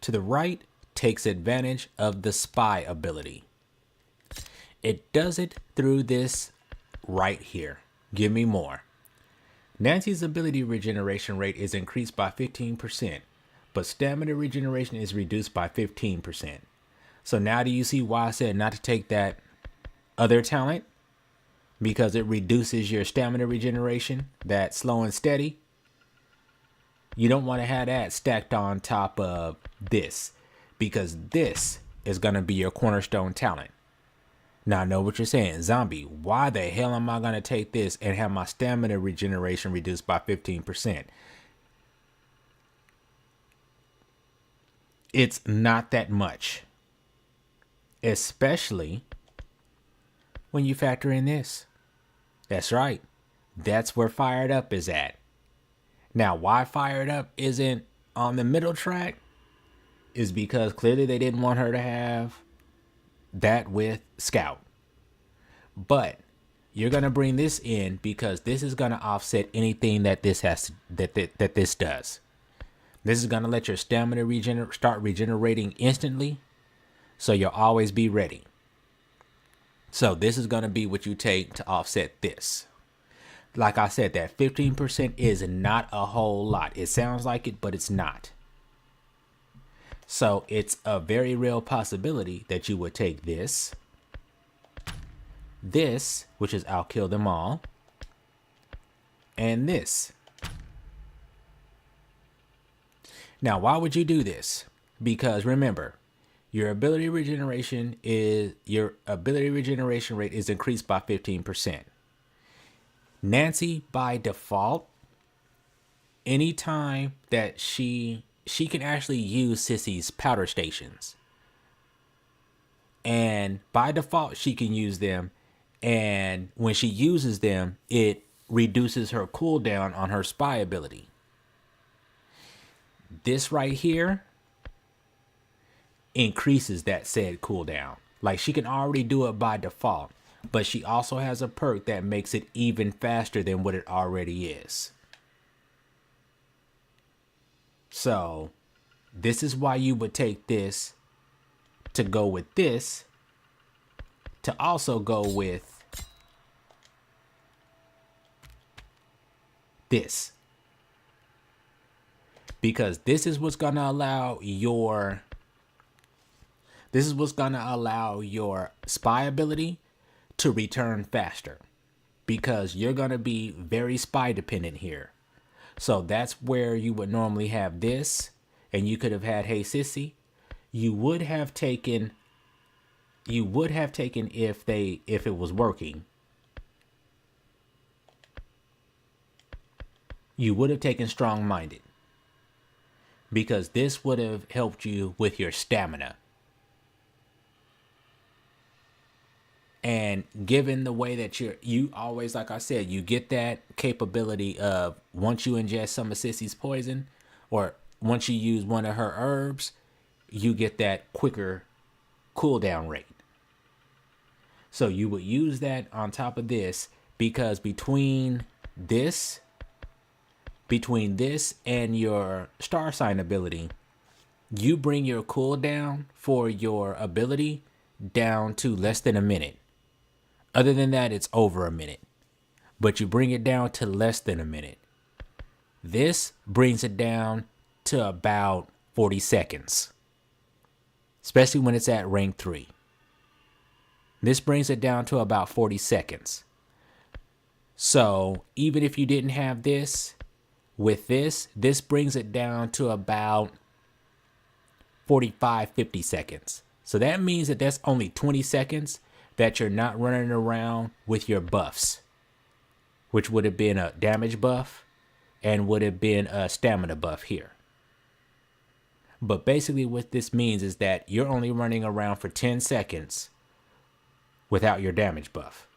to the right takes advantage of the spy ability. It does it through this right here. Give me more. Nancy's ability regeneration rate is increased by 15%, but stamina regeneration is reduced by 15%. So now do you see why I said not to take that other talent? Because it reduces your stamina regeneration, that slow and steady. You don't want to have that stacked on top of this, because this is going to be your cornerstone talent. Now I know what you're saying, Zombie, why the hell am I going to take this and have my stamina regeneration reduced by 15%? It's not that much, especially when you factor in this. That's right. That's where Fired Up is at. Now, why Fired Up isn't on the middle track is because clearly they didn't want her to have that with Scout. But you're going to bring this in because this is going to offset anything that this has that this does. This is going to let your stamina start regenerating instantly, so you'll always be ready. So this is going to be what you take to offset this. Like I said, that 15% is not a whole lot. It sounds like it, but it's not. So it's a very real possibility that you would take this, which is I'll kill them all, and this. Now, why would you do this? Because remember, your ability regeneration rate is increased by 15%. Nancy, by default, anytime that she can actually use Sissy's powder stations. And by default, she can use them. And when she uses them, it reduces her cooldown on her spy ability. This right here increases that said cooldown. Like, she can already do it by default, but she also has a perk that makes it even faster than what it already is. So this is why you would take this to go with this, to also go with this. Because this is what's going to allow your spy ability to return faster. Because you're going to be very spy dependent here. So that's where you would normally have this, and you could have had Hey Sissy. You would have taken if it was working. You would have taken Strong Minded. because this would have helped you with your stamina. And given the way that you always, like I said, you get that capability of once you ingest some of Sissy's poison, or once you use one of her herbs, you get that quicker cooldown rate. So you would use that on top of this, because between this and your star sign ability, you bring your cooldown for your ability down to less than a minute. Other than that, it's over a minute. But you bring it down to less than a minute. This brings it down to about 40 seconds. Especially when it's at rank 3. This brings it down to about 40 seconds. So even if you didn't have this, with this brings it down to about 45, 50 seconds. So that means that that's only 20 seconds that you're not running around with your buffs, which would have been a damage buff and would have been a stamina buff here. But basically what this means is that you're only running around for 10 seconds without your damage buff.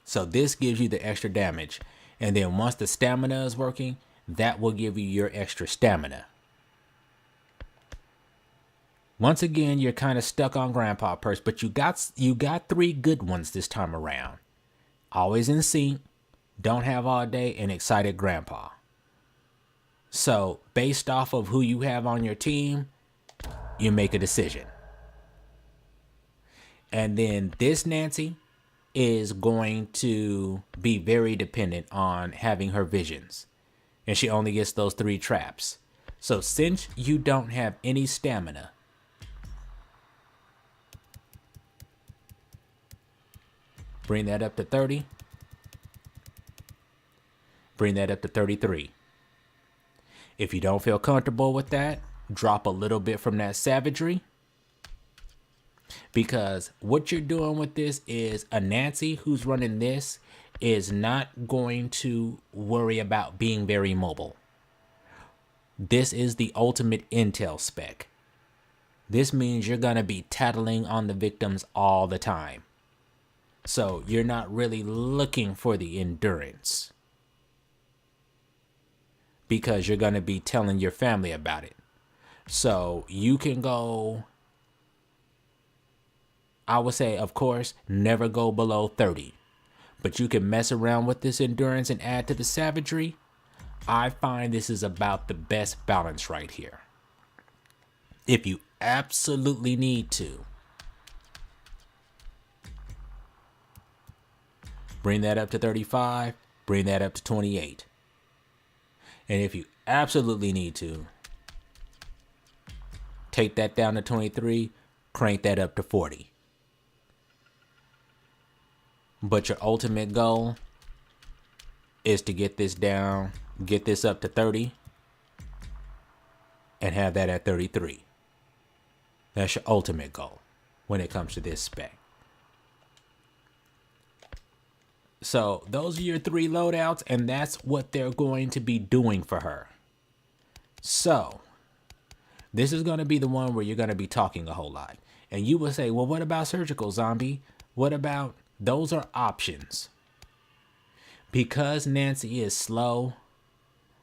So this gives you the extra damage. And then once the stamina is working, that will give you your extra stamina. Once again, you're kind of stuck on Grandpa Perks, but you got 3 good ones this time around. Always in sync, don't have all day, and excited Grandpa. So based off of who you have on your team, you make a decision. And then this Nancy is going to be very dependent on having her visions. And she only gets those 3 traps. So since you don't have any stamina, bring that up to 30. Bring that up to 33. If you don't feel comfortable with that, drop a little bit from that savagery. Because what you're doing with this is a Nancy who's running this is not going to worry about being very mobile. This is the ultimate intel spec. This means you're going to be tattling on the victims all the time. So you're not really looking for the endurance, because you're going to be telling your family about it. So you can go, I would say, of course, never go below 30. But you can mess around with this endurance and add to the savagery. I find this is about the best balance right here. If you absolutely need to, bring that up to 35, bring that up to 28. And if you absolutely need to, take that down to 23, crank that up to 40. But your ultimate goal is to get this down, get this up to 30, and have that at 33. That's your ultimate goal when it comes to this spec. So those are your 3 loadouts, and that's what they're going to be doing for her. So this is going to be the one where you're going to be talking a whole lot. And you will say, well, what about surgical, Zombie? What about... Those are options. Because Nancy is slow,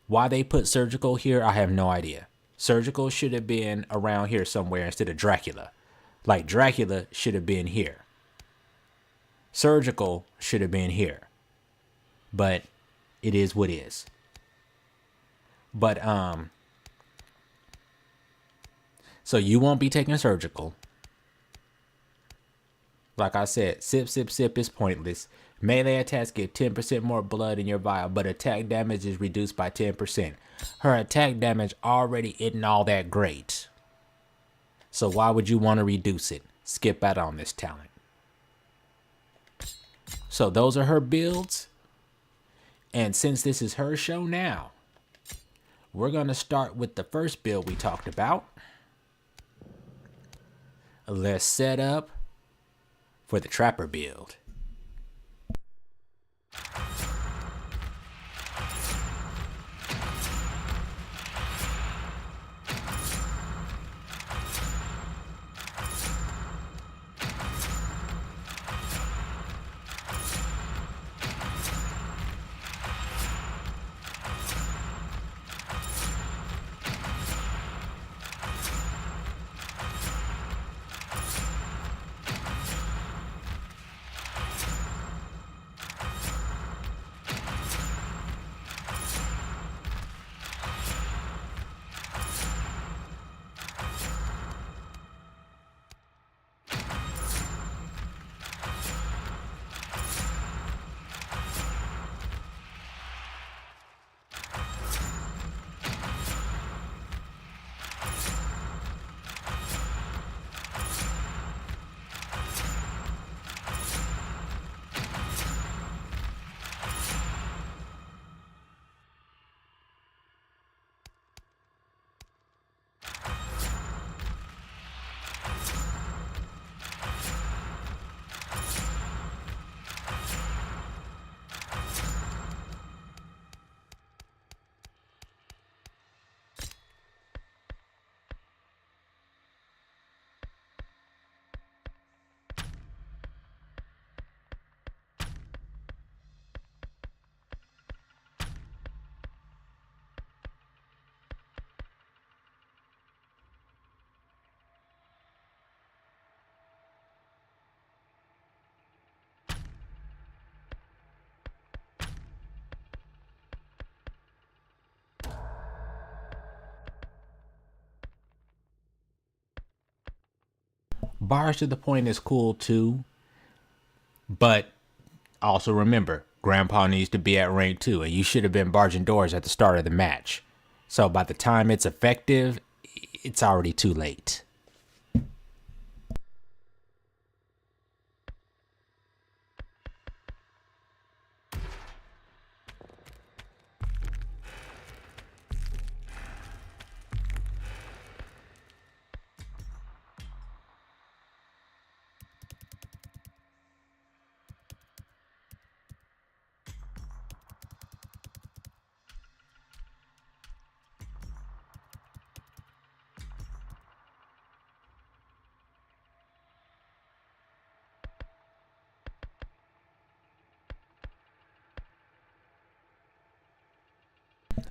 why they put surgical here, I have no idea. Surgical should have been around here somewhere instead of Dracula. Like Dracula should have been here. Surgical should have been here. But it is what it is. But so you won't be taking surgical. Like I said, sip, sip, sip is pointless. Melee attacks get 10% more blood in your vial, but attack damage is reduced by 10%. Her attack damage already isn't all that great. So why would you want to reduce it? Skip out on this talent. So those are her builds. And since this is her show now, we're going to start with the first build we talked about. Let's set up for the Trapper build. barge to the point is cool too. But also remember, Grandpa needs to be at rank 2, and you should have been barging doors at the start of the match. So by the time it's effective, it's already too late.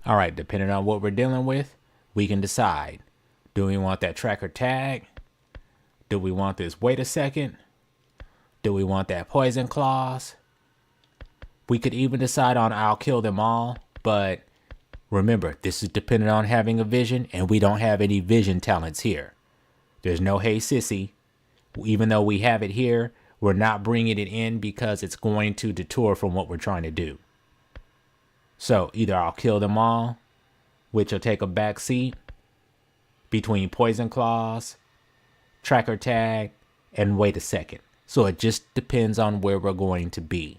All right, depending on what we're dealing with, we can decide. Do we want that tracker tag? Do we want this wait a second? Do we want that poison claws? We could even decide on I'll kill them all, but remember, this is dependent on having a vision, and we don't have any vision talents here. There's no hey sissy. Even though we have it here, we're not bringing it in because it's going to detour from what we're trying to do. So either I'll kill them all, which will take a back seat between poison claws, tracker tag, and wait a second. So it just depends on where we're going to be.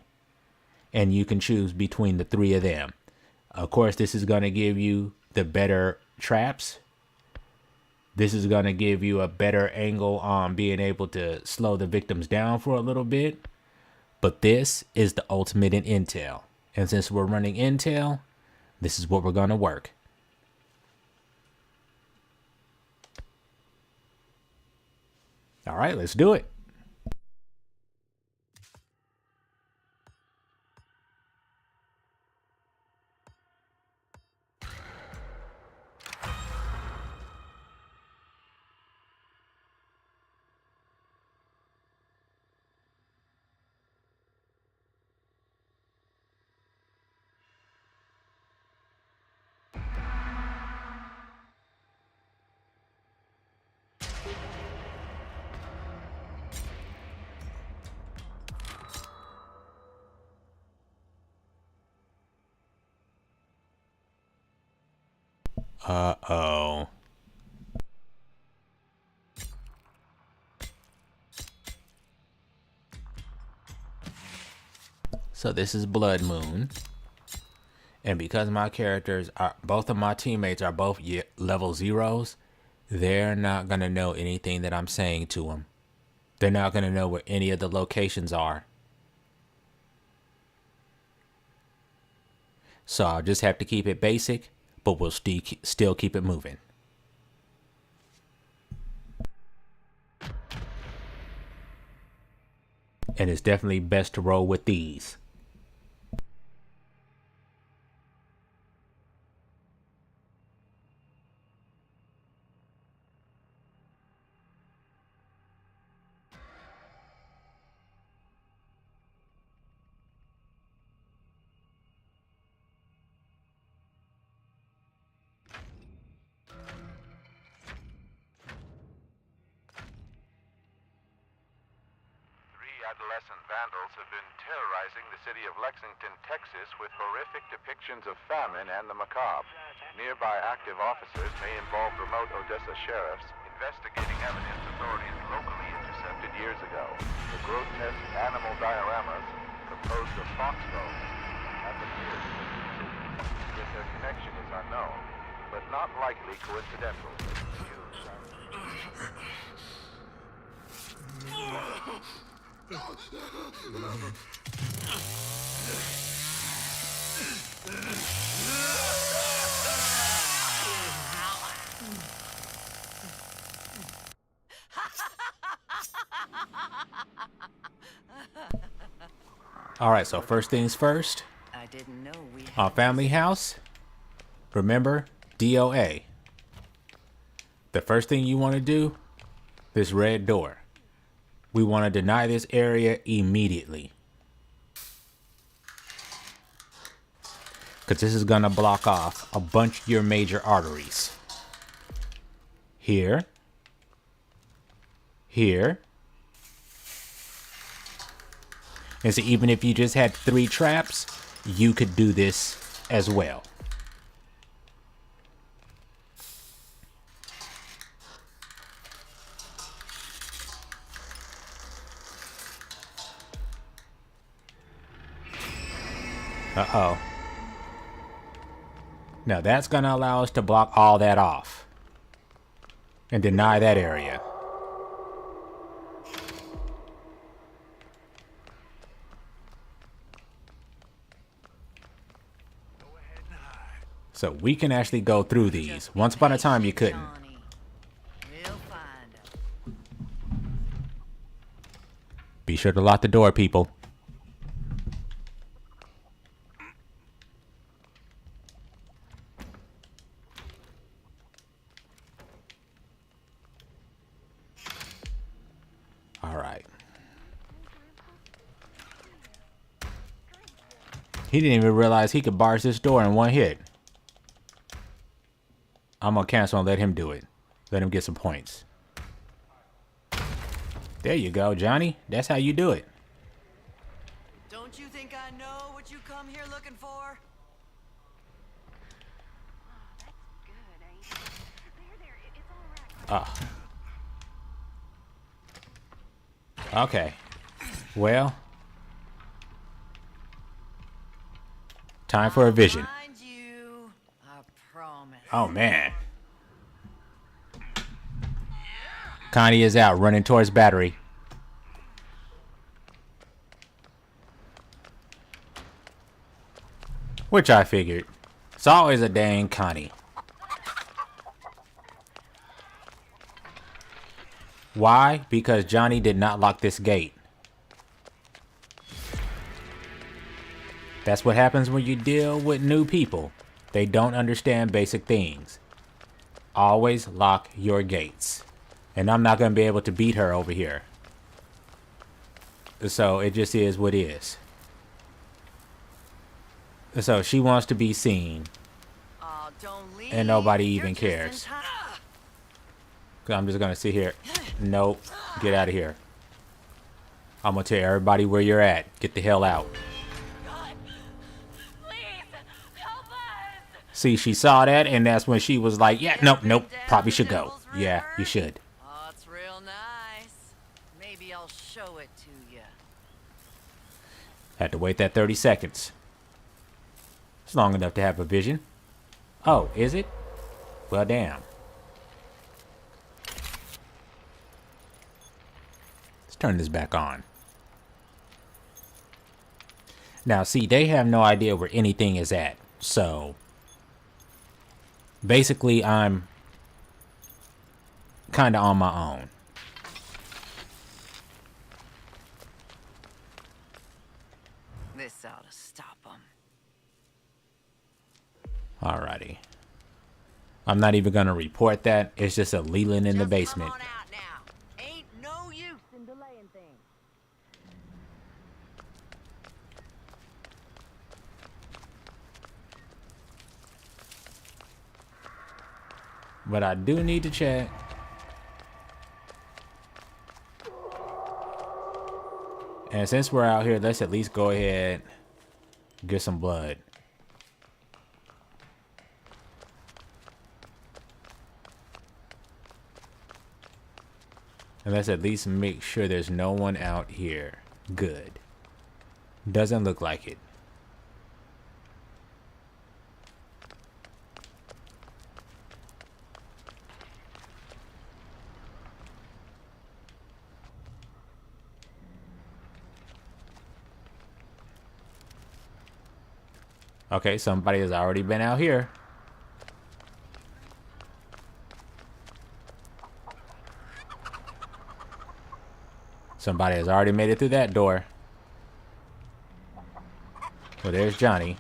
And you can choose between the 3 of them. Of course, this is going to give you the better traps. This is going to give you a better angle on being able to slow the victims down for a little bit. But this is the ultimate in intel. And since we're running intel, this is what we're going to work. All right, let's do it. Uh-oh. So this is Blood Moon. And because my characters are, both of my teammates are both level 0s, they're not going to know anything that I'm saying to them. They're not going to know where any of the locations are. So I'll just have to keep it basic, but we'll still keep it moving. And it's definitely best to roll with these. Adolescent vandals have been terrorizing the city of Lexington, Texas with horrific depictions of famine and the macabre. Nearby active officers may involve remote Odessa sheriffs investigating evidence authorities locally intercepted years ago. The grotesque animal dioramas composed of fox bones have appeared in the city. Yet their connection is unknown, but not likely coincidental. All right, so first things first. I didn't know we had Our family house. Remember, D.O.A. The first thing you want to do, this red door. We want to deny this area immediately. Because this is going to block off a bunch of your major arteries. Here. Here. And so even if you just had 3 traps, you could do this as well. Uh-oh. Now that's going to allow us to block all that off and deny that area. So we can actually go through these. Once upon a time you couldn't. Be sure to lock the door, people. All right. He didn't even realize he could bars this door in one hit. I'm gonna cancel and let him do it. Let him get some points. There you go, Johnny. That's how you do it. Don't you think I know what you come here looking for? Oh. Okay. Well. Time for a vision. Find you, I promise. Oh, man. Connie is out, running towards battery. Which I figured. It's always a dang Connie. Why? Because Johnny did not lock this gate. That's what happens when you deal with new people. They don't understand basic things. Always lock your gates. And I'm not going to be able to beat her over here. So it just is what it is. So she wants to be seen. Don't leave. And nobody You're even just in cares. time. I'm just going to sit here. Nope. Get out of here. I'm going to tell everybody where you're at. Get the hell out. God, please help us. See, she saw that, and that's when she was like, yeah, nope, probably should go. Yeah, you should. Oh, it's real nice. Maybe I'll show it to you. Had to wait that 30 seconds. It's long enough to have a vision. Oh, is it? Well, damn. Let's turn this back on. Now, see, they have no idea where anything is at. So, basically, I'm kind of on my own. This ought to stop them. Alrighty. I'm not even going to report that. It's just a Leland in the basement. Come on out now. Ain't no use in delaying things. But I do need to check. And since we're out here, let's at least go ahead and get some blood. And let's at least make sure there's no one out here. Good. Doesn't look like it. Okay, somebody has already been out here. Somebody has already made it through that door. Well, there's Johnny.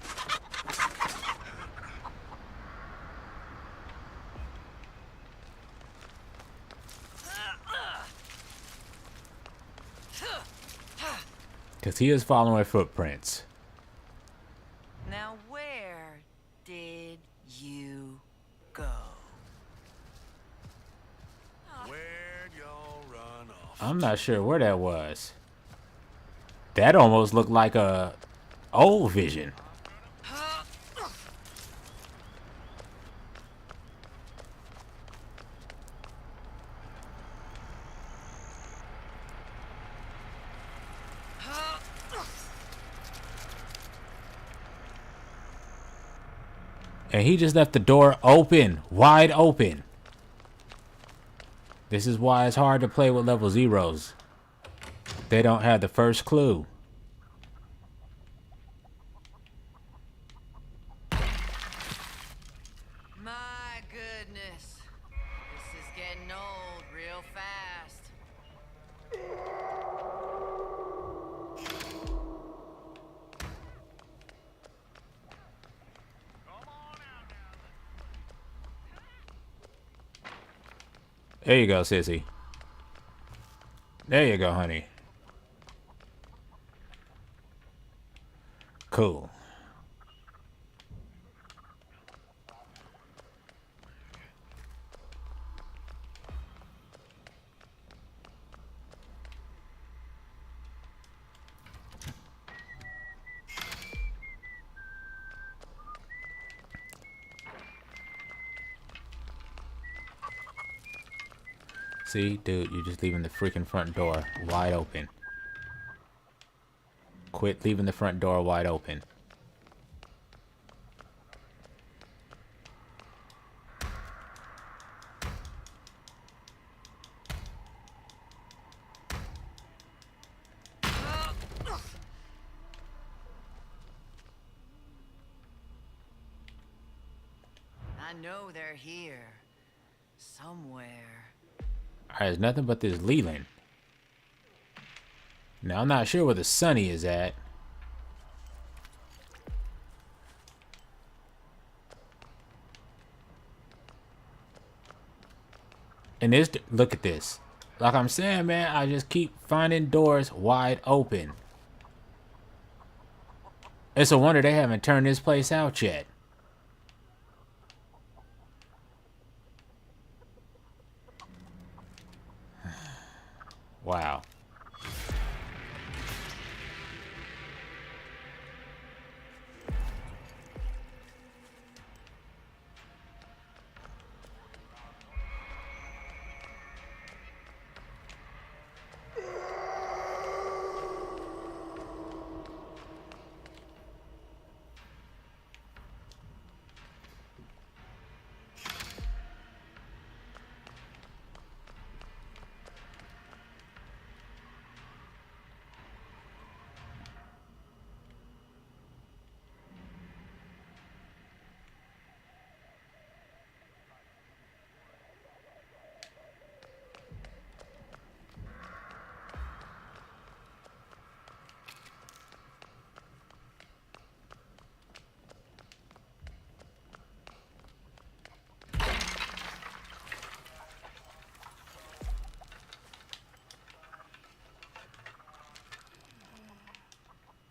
Because he is following footprints. Now where did you go? Where'd y'all run off? I'm not sure where that was. That almost looked like a old vision. And he just left the door open, wide open. This is why it's hard to play with level zeros. They don't have the first clue. My goodness. This is getting old real fast. There you go, Sissy. There you go, honey. Cool. See, dude, you're just leaving the freaking front door wide open. Quit leaving the front door wide open. I know they're here. Somewhere. Alright, there's nothing but this Leland. Now, I'm not sure where the Sunny is at. And this, look at this. Like I'm saying, man, I just keep finding doors wide open. It's a wonder they haven't turned this place out yet. Wow.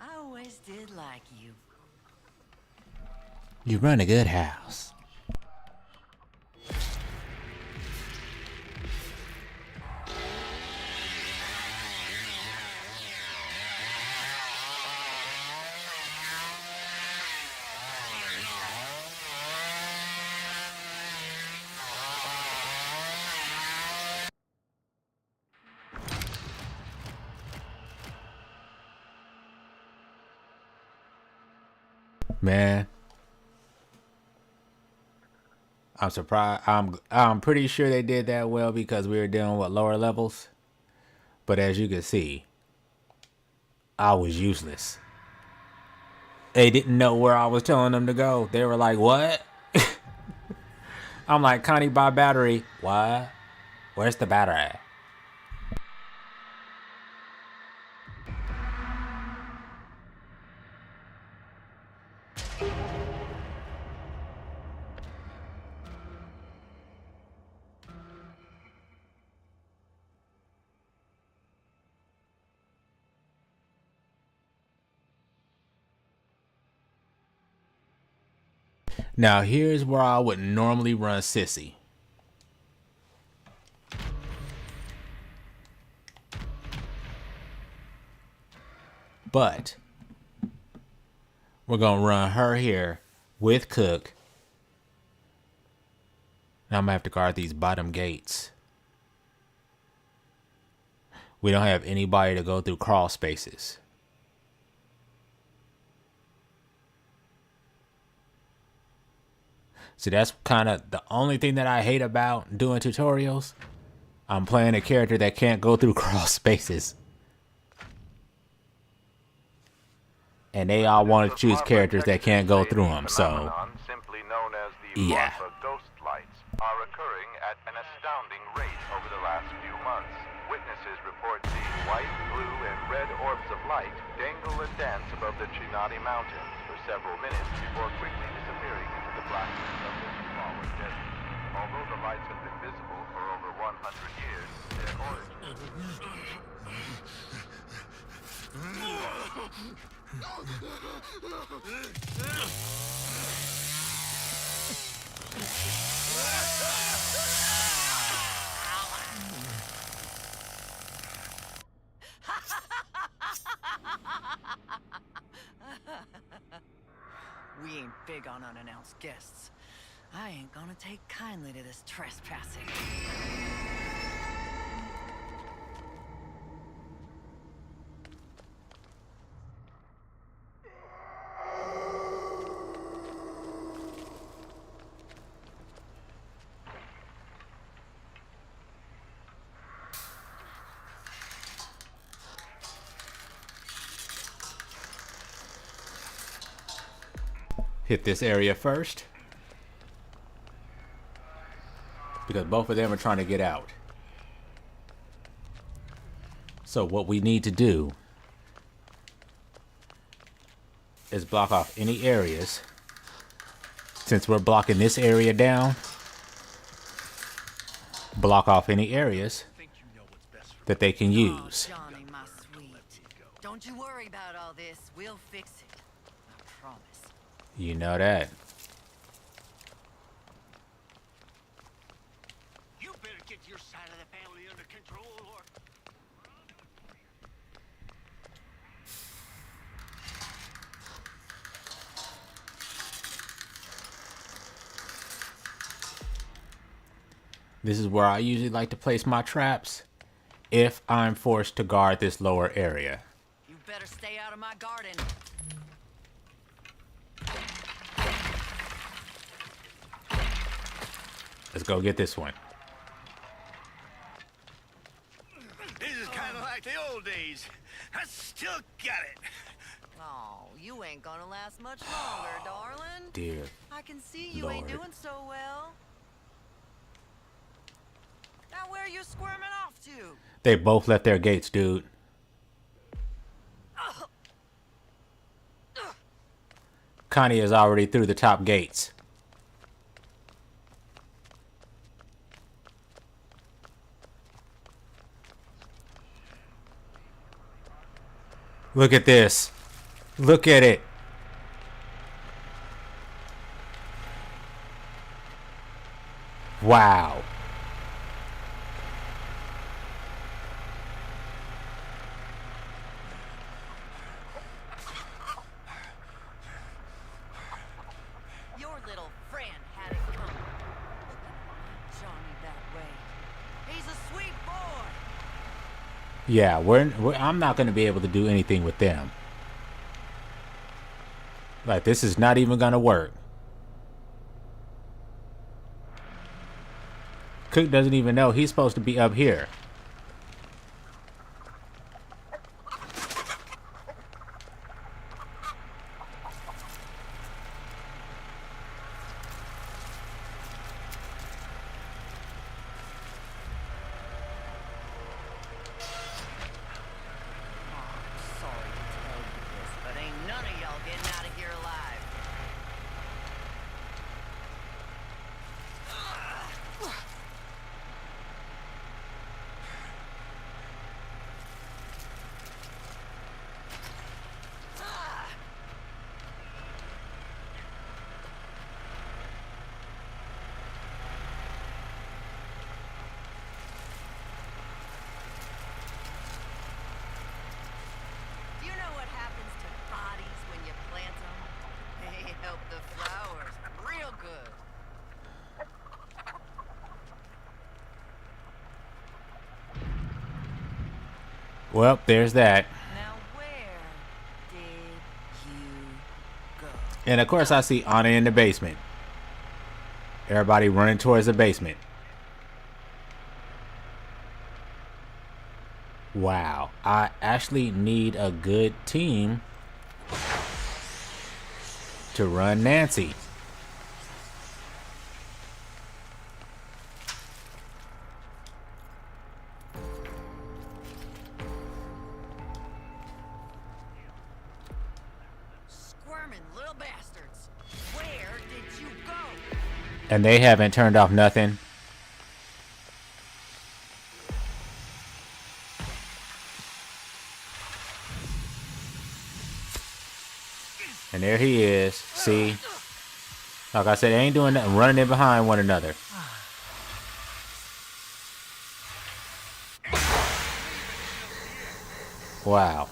I always did like you. You run a good house. Man, I'm surprised. I'm pretty sure they did that well because we were dealing with lower levels. But as you can see, I was useless. They didn't know where I was telling them to go. They were like, "What?" I'm like, "Connie, buy battery." What? Where's the battery? Now here's where I would normally run Sissy. But we're gonna run her here with Cook. Now I'm gonna have to guard these bottom gates. We don't have anybody to go through crawl spaces. So that's kind of the only thing that I hate about doing tutorials. I'm playing a character that can't go through crawl spaces. And they all want to choose characters that can't go through them, so simply known as the yeah. Marfa ghost lights are occurring at an astounding rate over the last few months. Witnesses report seeing white, blue, and red orbs of light dangle and dance above the Chinati Mountains for several minutes before quickly disappearing into the blackness of this smaller desert. Although the lights have been visible for over 100 years, their origins... We ain't big on unannounced guests. I ain't gonna take kindly to this trespassing. Hit this area first, because both of them are trying to get out. So what we need to do is block off any areas. Since we're blocking this area down, block off any areas that they can use. Oh, Johnny, my sweet. Don't you worry about all this. We'll fix it. I promise. You know that. You better get your side of the family under control, or... This is where I usually like to place my traps if I'm forced to guard this lower area. You better stay out of my garden. Let's go get this one. This is kind of like the old days. I still got it. Oh, you ain't gonna last much longer, darling. Dear I can see you ain't Lord. doing so well. Now where are you squirming off to? They both left their gates, dude. Connie is already through the top gates. Look at this. Look at it. Wow. Your little friend had it coming. Johnny that way. He's a sweet boy. Yeah, I'm not going to be able to do anything with them. Like, this is not even going to work. Cook doesn't even know he's supposed to be up here. Sorry to tell you this, but ain't none of y'all getting out of here alive. Well, there's that. Now where did you go? And of course I see Anna in the basement. Everybody running towards the basement. Wow. I actually need a good team to run Nancy. Squirming little bastards. Where did you go? And they haven't turned off nothing. And there he is. See? Like I said, they ain't doing nothing, running in behind one another. Wow.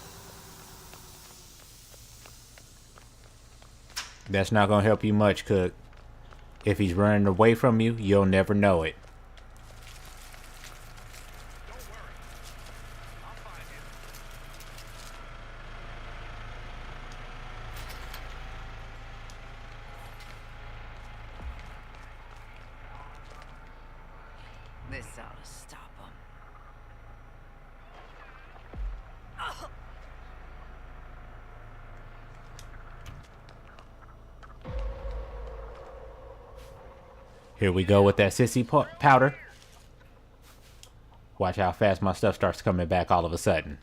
That's not gonna help you much, Cook. If he's running away from you, you'll never know it. This ought to stop him. Here we go with that sissy powder. Watch how fast my stuff starts coming back all of a sudden.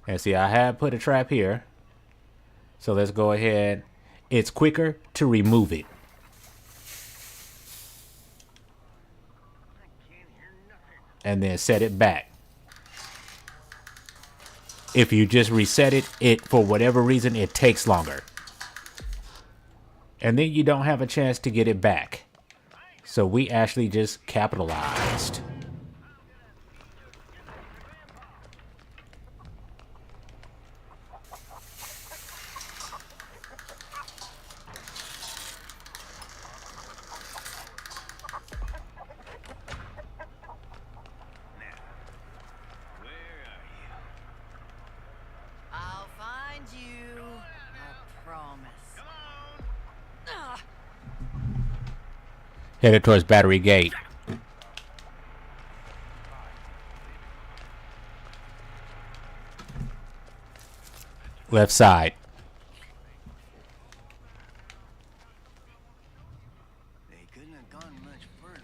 And see, I have put a trap here. So let's go ahead. It's quicker to remove it. And then set it back. If you just reset it, for whatever reason, it takes longer. And then you don't have a chance to get it back. So we actually just capitalized. I'll find you. I promise. Headed towards Battery Gate. Left side. They couldn't have gone much further.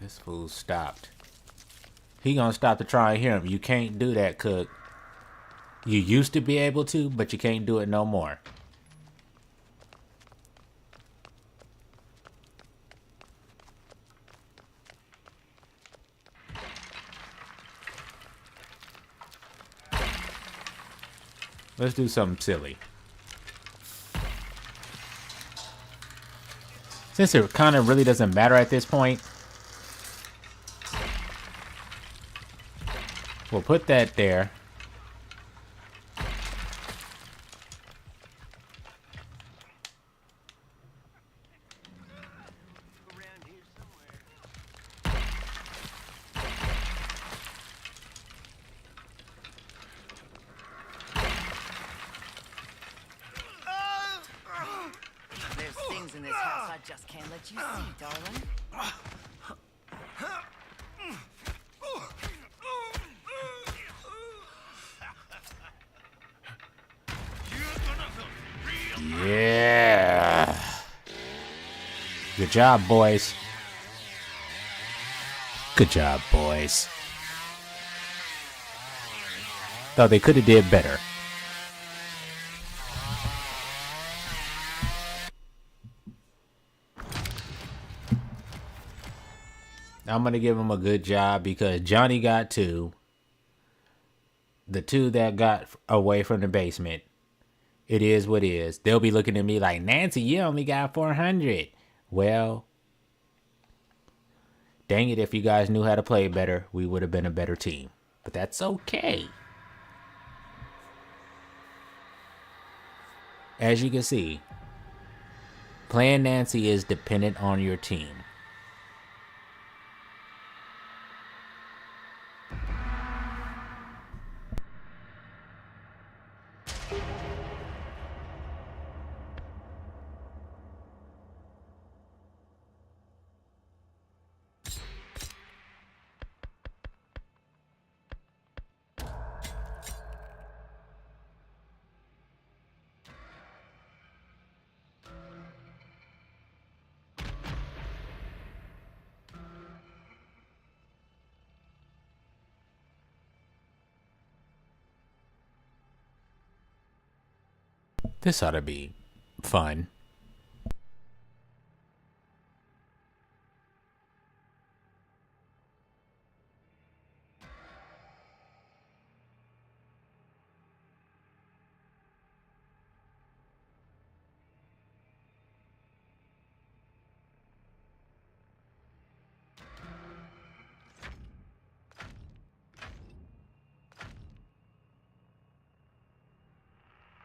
This fool stopped. He gonna stop to try and hear him. You can't do that, Cook. You used to be able to, but you can't do it no more. Let's do something silly. Since it kind of really doesn't matter at this point, we'll put that there. Around here somewhere. There's things in this house I just can't let you see, darling. Yeah. Good job, boys. Good job, boys. Thought they could have did better. I'm going to give him a good job because Johnny got 2. The 2 that got away from the basement. It is what it is. They'll be looking at me like, Nancy, you only got 400. Well, dang it, if you guys knew how to play better, we would have been a better team. But that's okay. As you can see, playing Nancy is dependent on your team. This ought to be fun.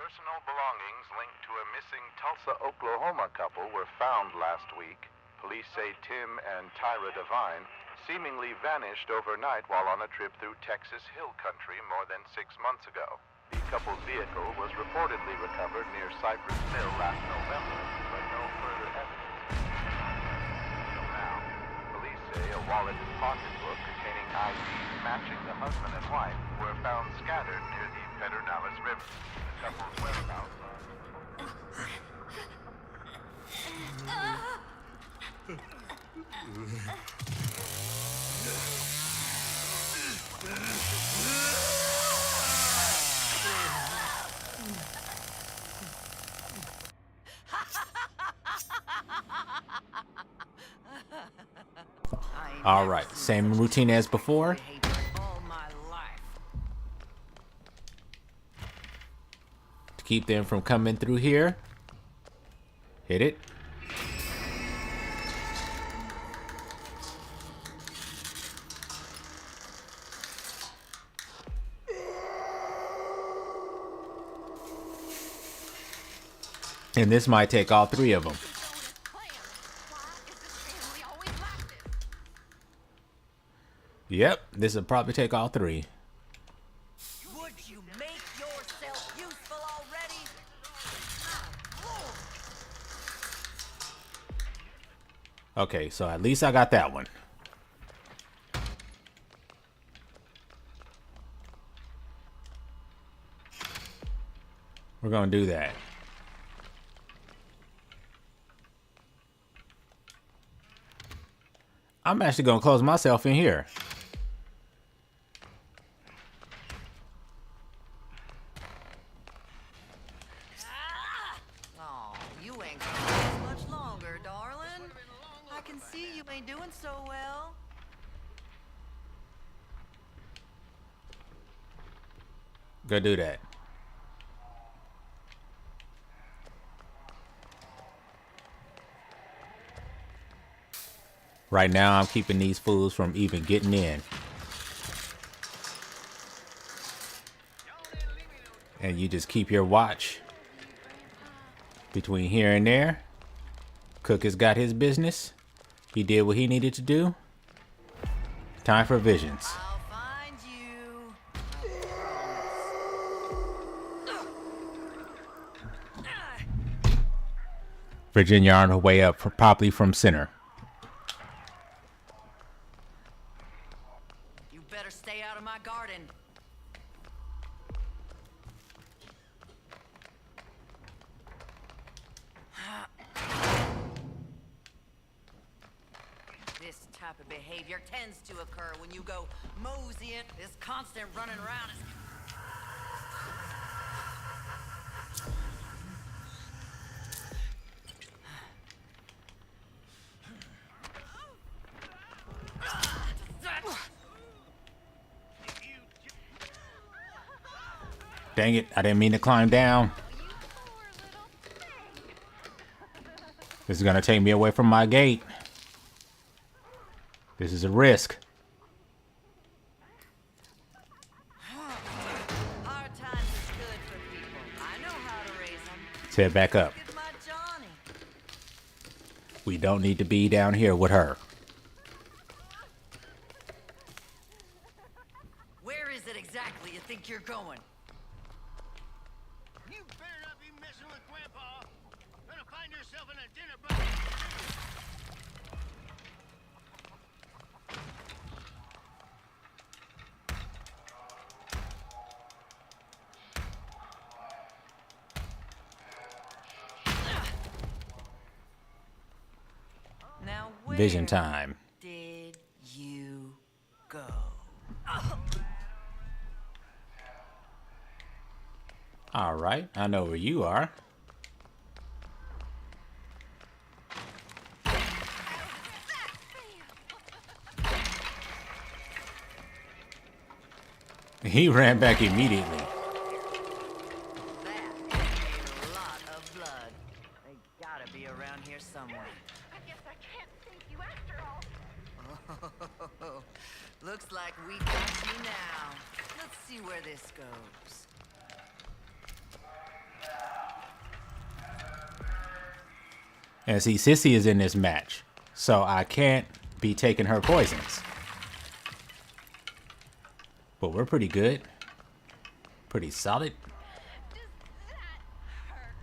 Personal belongings linked to a missing Tulsa, Oklahoma couple were found last week. Police say Tim and Tyra Devine seemingly vanished overnight while on a trip through Texas Hill Country more than 6 months ago. The couple's vehicle was reportedly recovered near Cypress Mill last November, but no further evidence. Until now, police say a wallet and pocketbook containing IDs matching the husband and wife were found scattered near the Pedernales River. The couple's whereabouts are... All right, same routine as before. All my life. To keep them from coming through here. Hit it. And this might take all three of them. Yep, this will probably take all three. Would you make yourself useful already? Okay, so at least I got that one. We're gonna do that. I'm actually gonna close myself in here. Oh, you ain't gonna last much longer, darling. I can see you ain't doing so well. Go do that. Right now, I'm keeping these fools from even getting in. And you just keep your watch between here and there. Cook has got his business. He did what he needed to do. Time for visions. I'll find you. Virginia on her way up, probably from center. You better stay out of my garden. This type of behavior tends to occur when you go moseying. This constant running around is... Dang it, I didn't mean to climb down. This is gonna take me away from my gate. This is a risk. Hard times is good for people. I know how to raise them. Let's head back up. Look at my Johnny. We don't need to be down here with her. Where is it exactly you think you're going? You better not be messing with Grandpa. Gonna find yourself in a dinner buggy. Now where Vision time. did you go? All right, I know where you are. He ran back immediately. That is a lot of blood. They gotta be around here somewhere. I guess I can't sink you after all. Looks like we got you now. Let's see where this goes. And see, Sissy is in this match, so I can't be taking her poisons. But we're pretty good. Pretty solid. Does that hurt?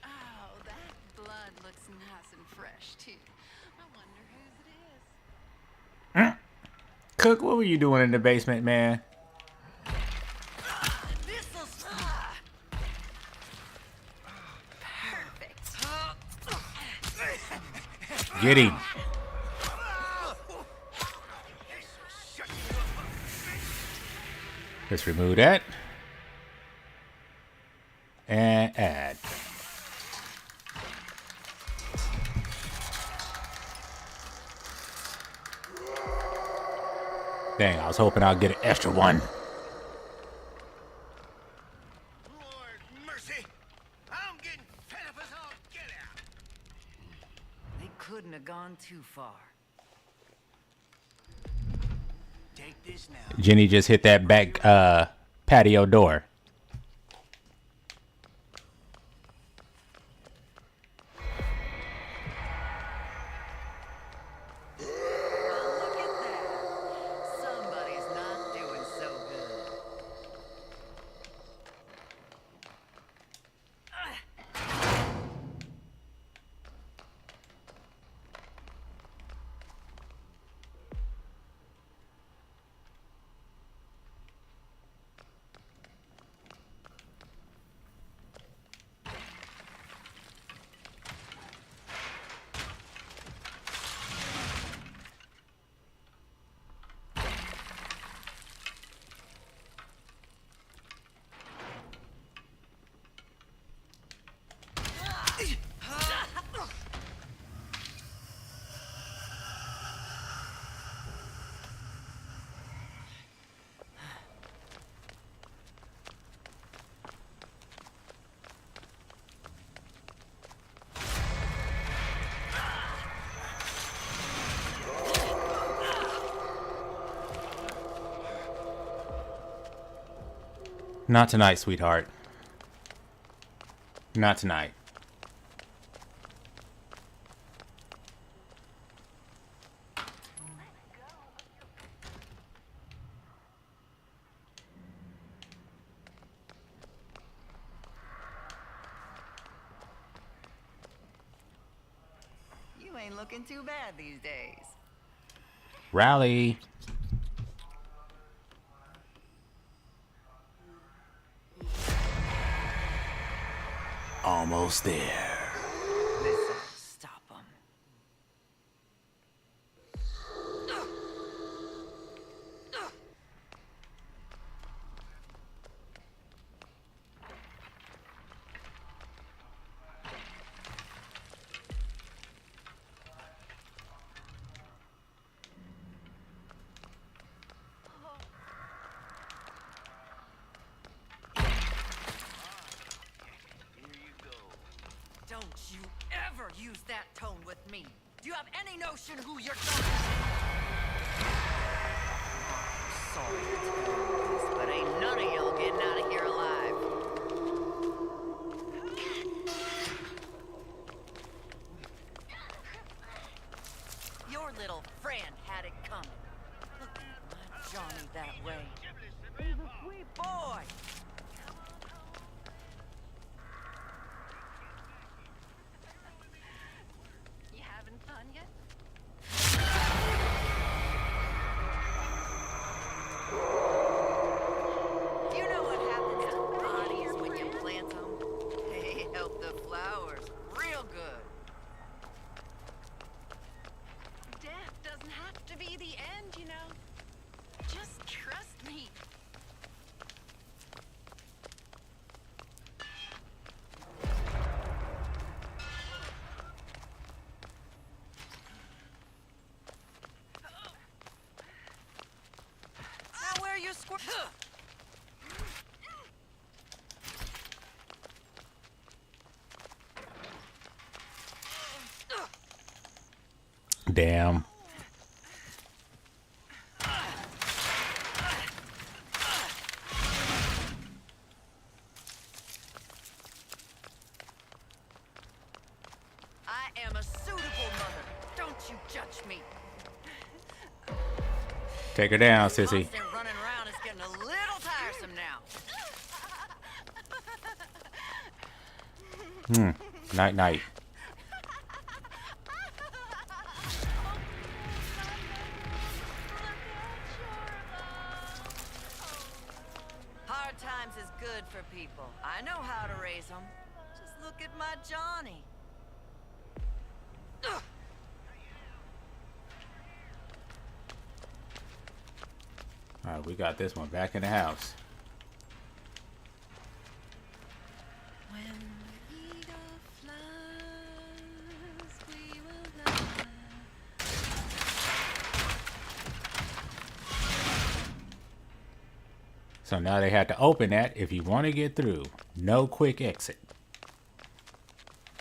Oh, that blood looks nice and fresh, too. I wonder whose it is. Cook, what were you doing in the basement, man? This'll perfect. Get him. Let's remove that. And add. Dang, I was hoping I'd get an extra one. Lord mercy! I'm getting fed up as all get out. They couldn't have gone too far. Take this now. Jenny just hit that back patio door. Look at that. Somebody's not doing so good. Not tonight, sweetheart. Not tonight. You ain't looking too bad these days. Rally. Almost there. This'll stop them. Don't you ever use that tone with me. Do you have any notion who you're talking to? Sorry to tell you this, but ain't none of y'all getting out of here alive. Your little friend had it coming. Look at my Johnny that way. He's a sweet boy. the flowers real good. Death doesn't have to be the end, you know. Just trust me. Now where you squirt? Damn. I am a suitable mother. Don't you judge me. Take her down, Sissy. Constant running around is getting a little tiresome now. Night, night. Hard times is good for people. I know how to raise them. Just look at my Johnny. Ugh. All right, we got this one back in the house. When the eagle flies, we will fly. So now they had to open that if you want to get through. No quick exit.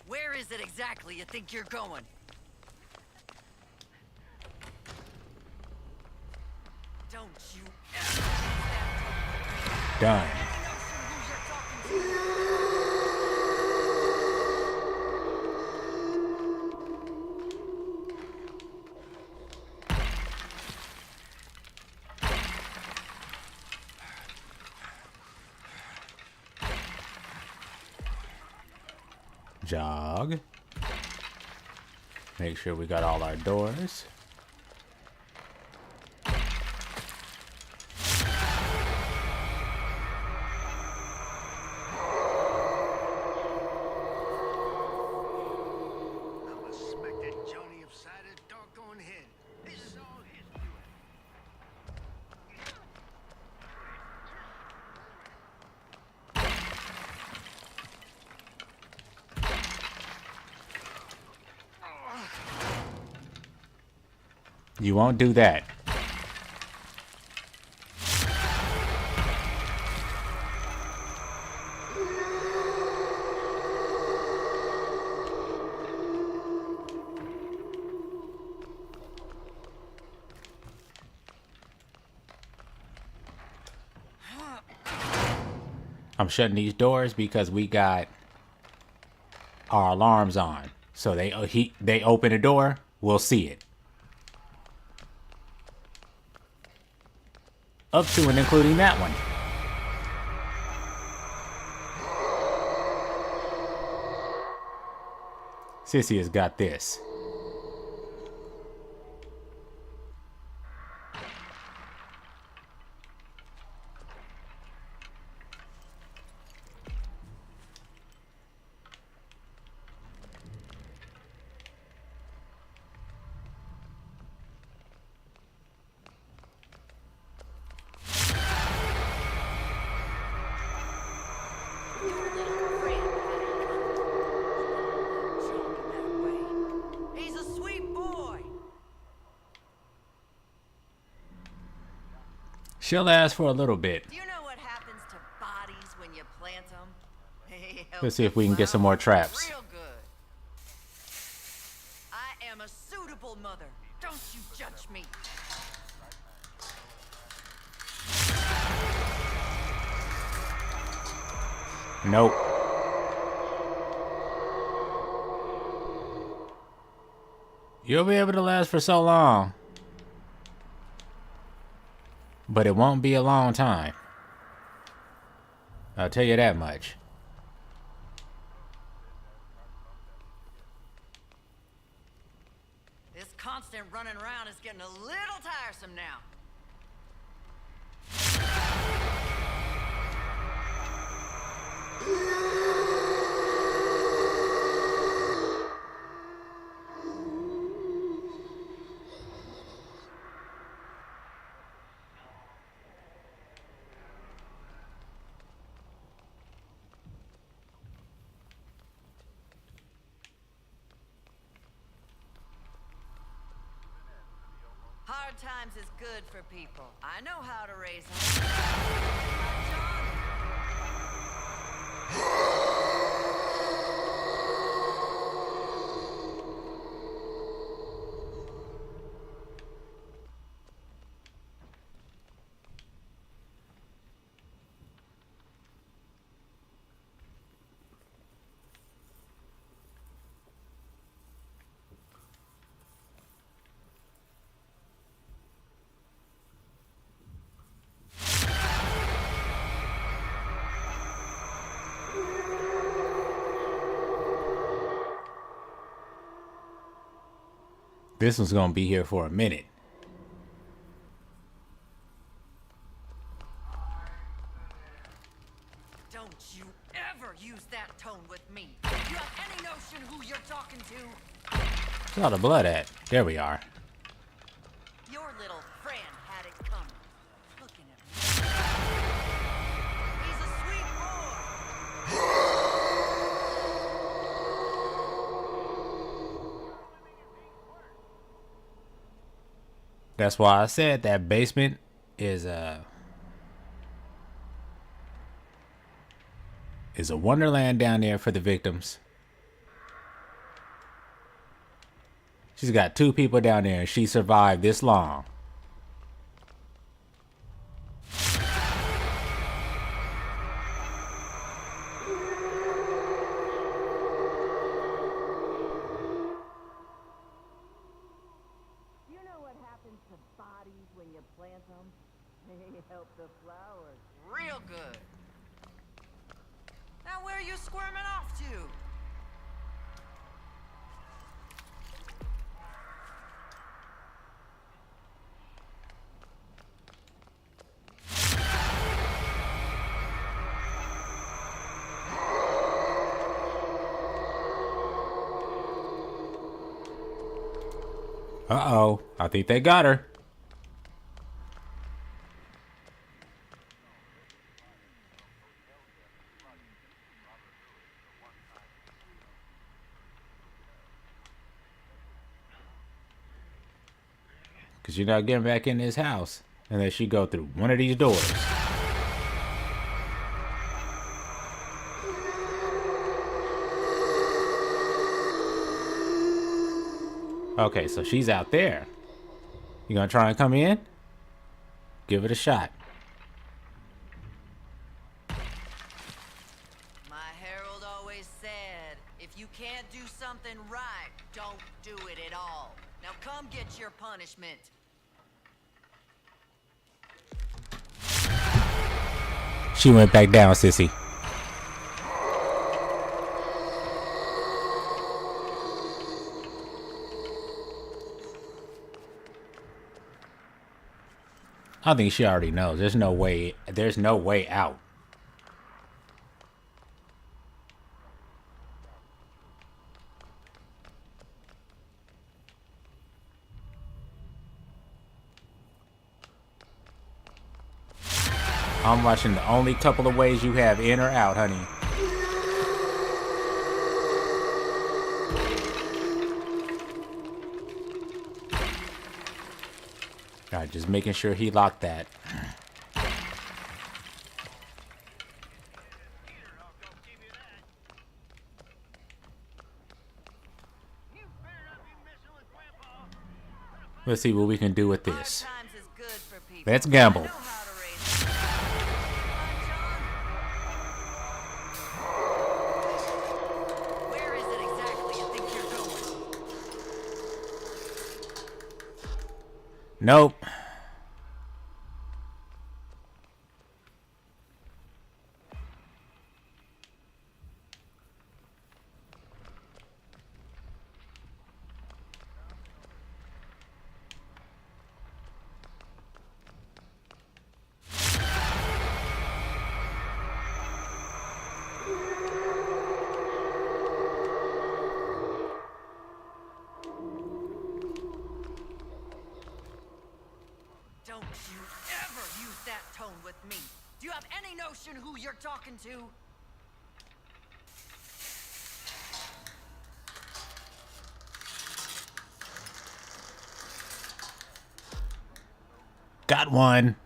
Where is it exactly you think you're going? Don't you ever Done. Jog. Make sure we got all our doors. I'ma smack that Johnny upside his doggone head. This is all his doing. You won't do that. I'm shutting these doors because we got our alarms on. So they open the door, we'll see it. Up to and including that one. Sissy has got this. He's a sweet boy. She'll last for a little bit. Do you know what happens to bodies when you plant them? Let's see if we can get some more traps. Real good. I am a suitable mother. Don't you judge me. Nope. You'll be able to last for so long. But it won't be a long time. I'll tell you that much. This constant running around is getting a little tiresome now. Hard times is good for people. I know how to raise them. My Johnny. This one's gonna be here for a minute. Don't you ever use that tone with me. Do you have any notion who you're talking to? Where's all the blood at? There we are. Your little friend had it coming. Looking at me. He's a sweet boy. That's why I said that basement is a wonderland down there for the victims. She's got 2 people down there and she survived this long. You know what happens to bodies when you plant them? They help the flowers real good. Now where are you squirming off to? Uh-oh, I think they got her. Because you're not getting back in this house unless you go through one of these doors. Okay, so she's out there. You gonna try and come in? Give it a shot. My Herald always said, if you can't do something right, don't do it at all. Now come get your punishment. She went back down, Sissy. I think she already knows. There's no way out. I'm watching the only couple of ways you have in or out, honey. Alright, just making sure he locked that. Let's see what we can do with this. Let's gamble. Where is it exactly you think you're going? Nope. Don't you ever use that tone with me. Do you have any notion who you're talking to? Got one.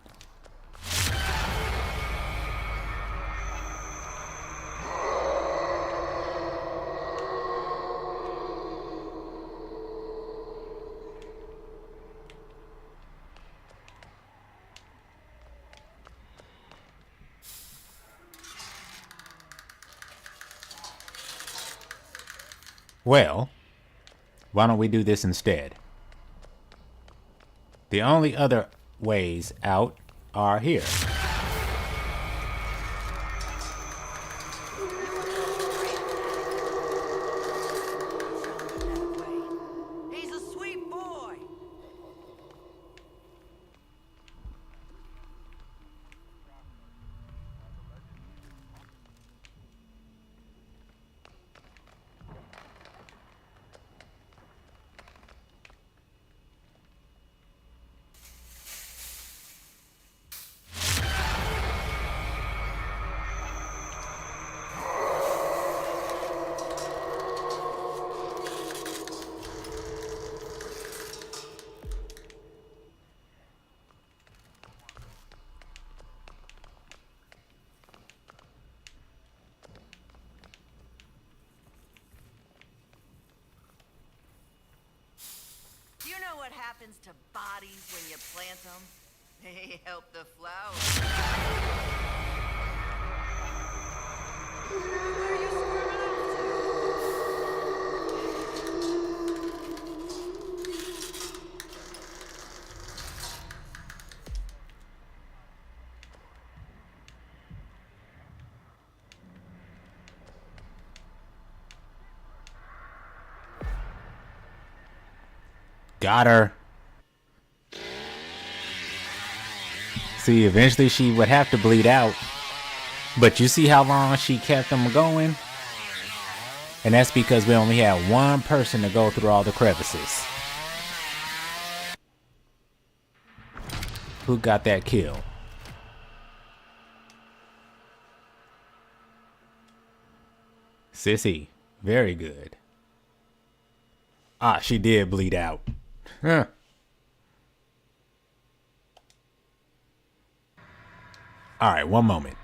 Well, why don't we do this instead? The only other ways out are here. He's a sweet boy. Do you know what happens to bodies when you plant them? They help the flowers. Where are you squirming Got her. See, eventually she would have to bleed out. But you see how long she kept them going? And that's because we only had one person to go through all the crevices. Who got that kill? Sissy. Very good. Ah, she did bleed out. Huh. All right, one moment.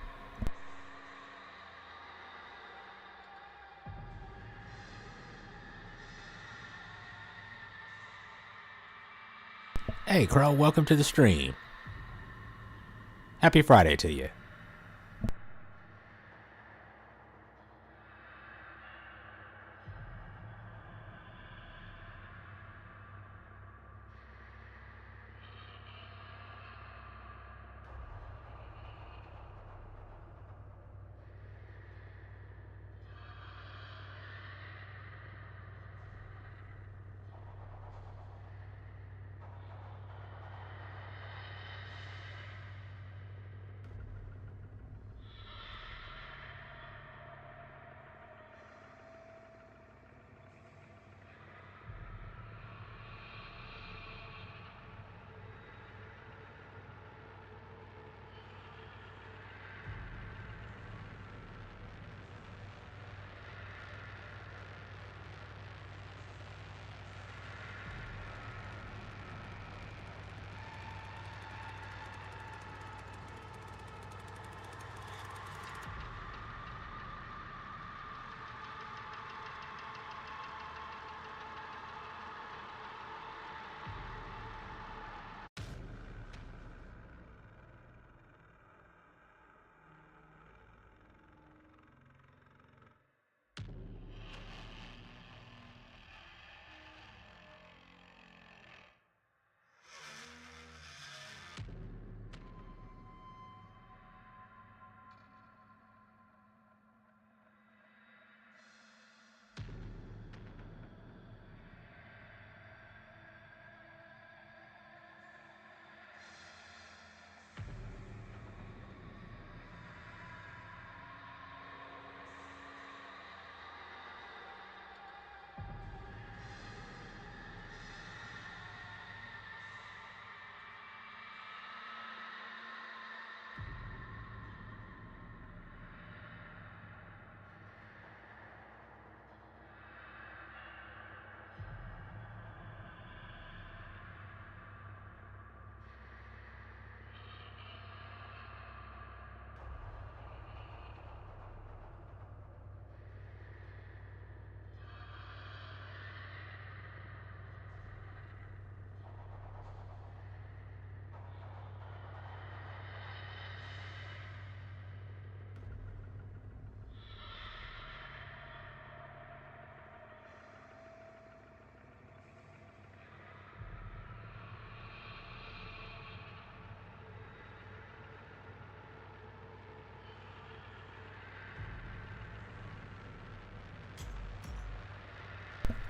Hey, Crow, welcome to the stream. Happy Friday to you.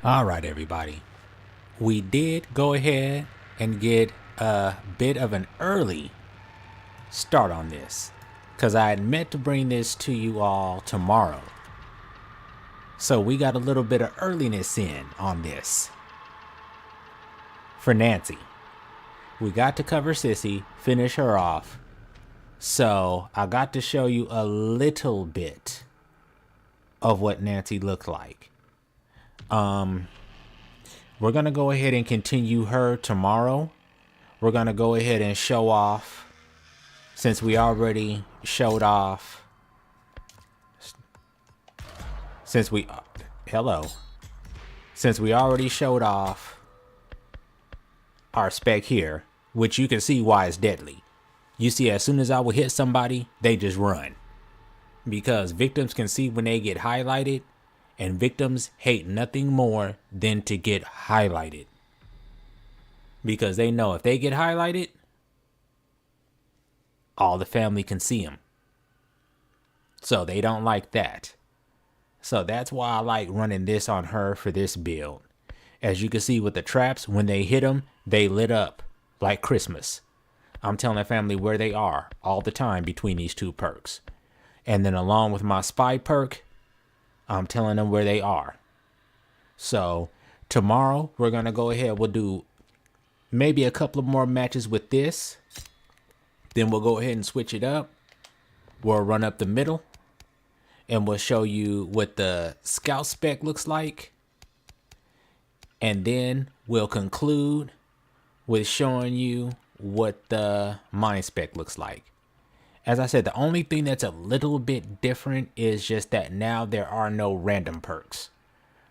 All right, everybody. We did go ahead and get a bit of an early start on this, because I had meant to bring this to you all tomorrow. So we got a little bit of earliness in on this. For Nancy, we got to cover Sissy, finish her off. So I got to show you a little bit of what Nancy looked like. We're going to go ahead and continue her tomorrow. We're going to go ahead and show off, since we already showed off. Since we already showed off our Spec here, which you can see why it's deadly. You see, as soon as I would hit somebody, they just run. Because victims can see when they get highlighted, and victims hate nothing more than to get highlighted. Because they know if they get highlighted, all the family can see them. So they don't like that. So that's why I like running this on her for this build. As you can see with the traps, when they hit them, they lit up like Christmas. I'm telling the family where they are all the time between these two perks. And then along with my spy perk, I'm telling them where they are. So tomorrow we're going to go ahead. We'll do maybe a couple of more matches with this. Then we'll go ahead and switch it up. We'll run up the middle. And we'll show you what the scout spec looks like. And then we'll conclude with showing you what the mine spec looks like. As I said, the only thing that's a little bit different is just that now there are no random perks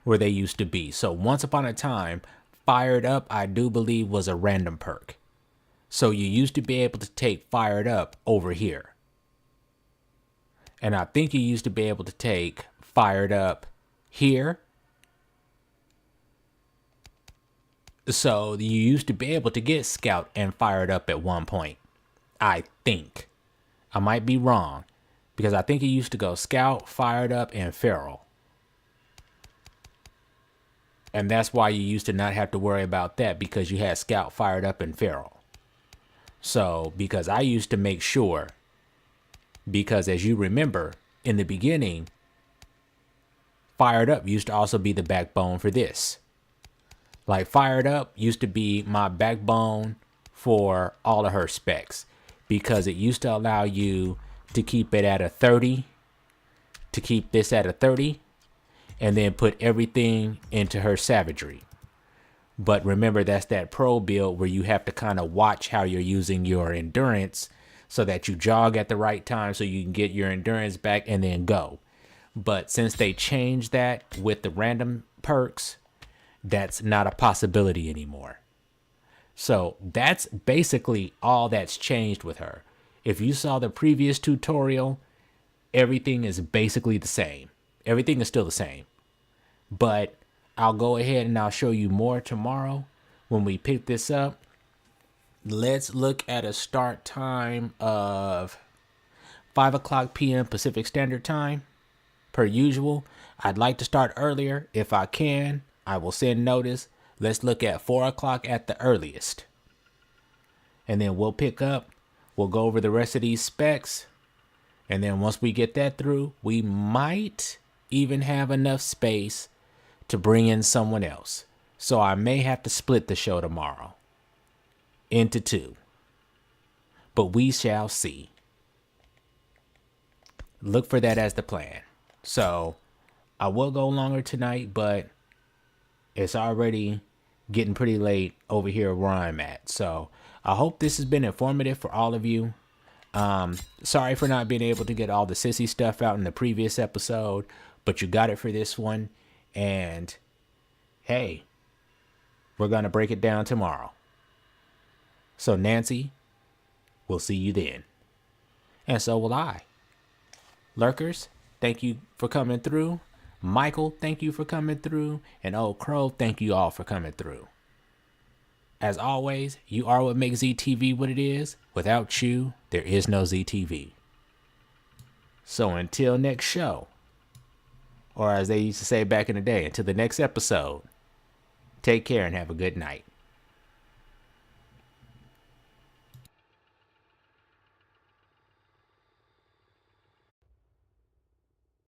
where they used to be. So once upon a time, Fired Up, I do believe, was a random perk. So you used to be able to take Fired Up over here. And I think you used to be able to take Fired Up here. So you used to be able to get Scout and Fired Up at one point. I think. I might be wrong, because I think it used to go Scout, Fired Up, and Feral. And that's why you used to not have to worry about that, because you had Scout, Fired Up, and Feral. So, because I used to make sure, because as you remember, in the beginning, Fired Up used to also be the backbone for this. Like, Fired Up used to be my backbone for all of her specs, because it used to allow you to keep it at a 30, to keep this at a 30, and then put everything into her savagery. But remember, that's that pro build where you have to kind of watch how you're using your endurance so that you jog at the right time so you can get your endurance back and then go. But since they changed that with the random perks, that's not a possibility anymore. So that's basically all that's changed with her. If you saw the previous tutorial, everything is basically the same. Everything is still the same. But I'll go ahead and I'll show you more tomorrow when we pick this up. Let's look at a start time of 5 o'clock p.m. Pacific Standard Time. Per usual, I'd like to start earlier. If I can, I will send notice. Let's look at 4 o'clock at the earliest. And then we'll pick up. We'll go over the rest of these specs. And then once we get that through, we might even have enough space to bring in someone else. So I may have to split the show tomorrow into two. But we shall see. Look for that as the plan. So I will go longer tonight, but it's already getting pretty late over here where I'm at. So I hope this has been informative for all of you. Sorry for not being able to get all the Sissy stuff out in the previous episode, but you got it for this one. And hey, we're going to break it down tomorrow. So Nancy, we'll see you then. And so will I. Lurkers, thank you for coming through. Michael, thank you for coming through. And Old Crow, thank you all for coming through. As always, you are what makes ZTV what it is. Without you, there is no ZTV. So until next show, or as they used to say back in the day, until the next episode, Take care and have a good night.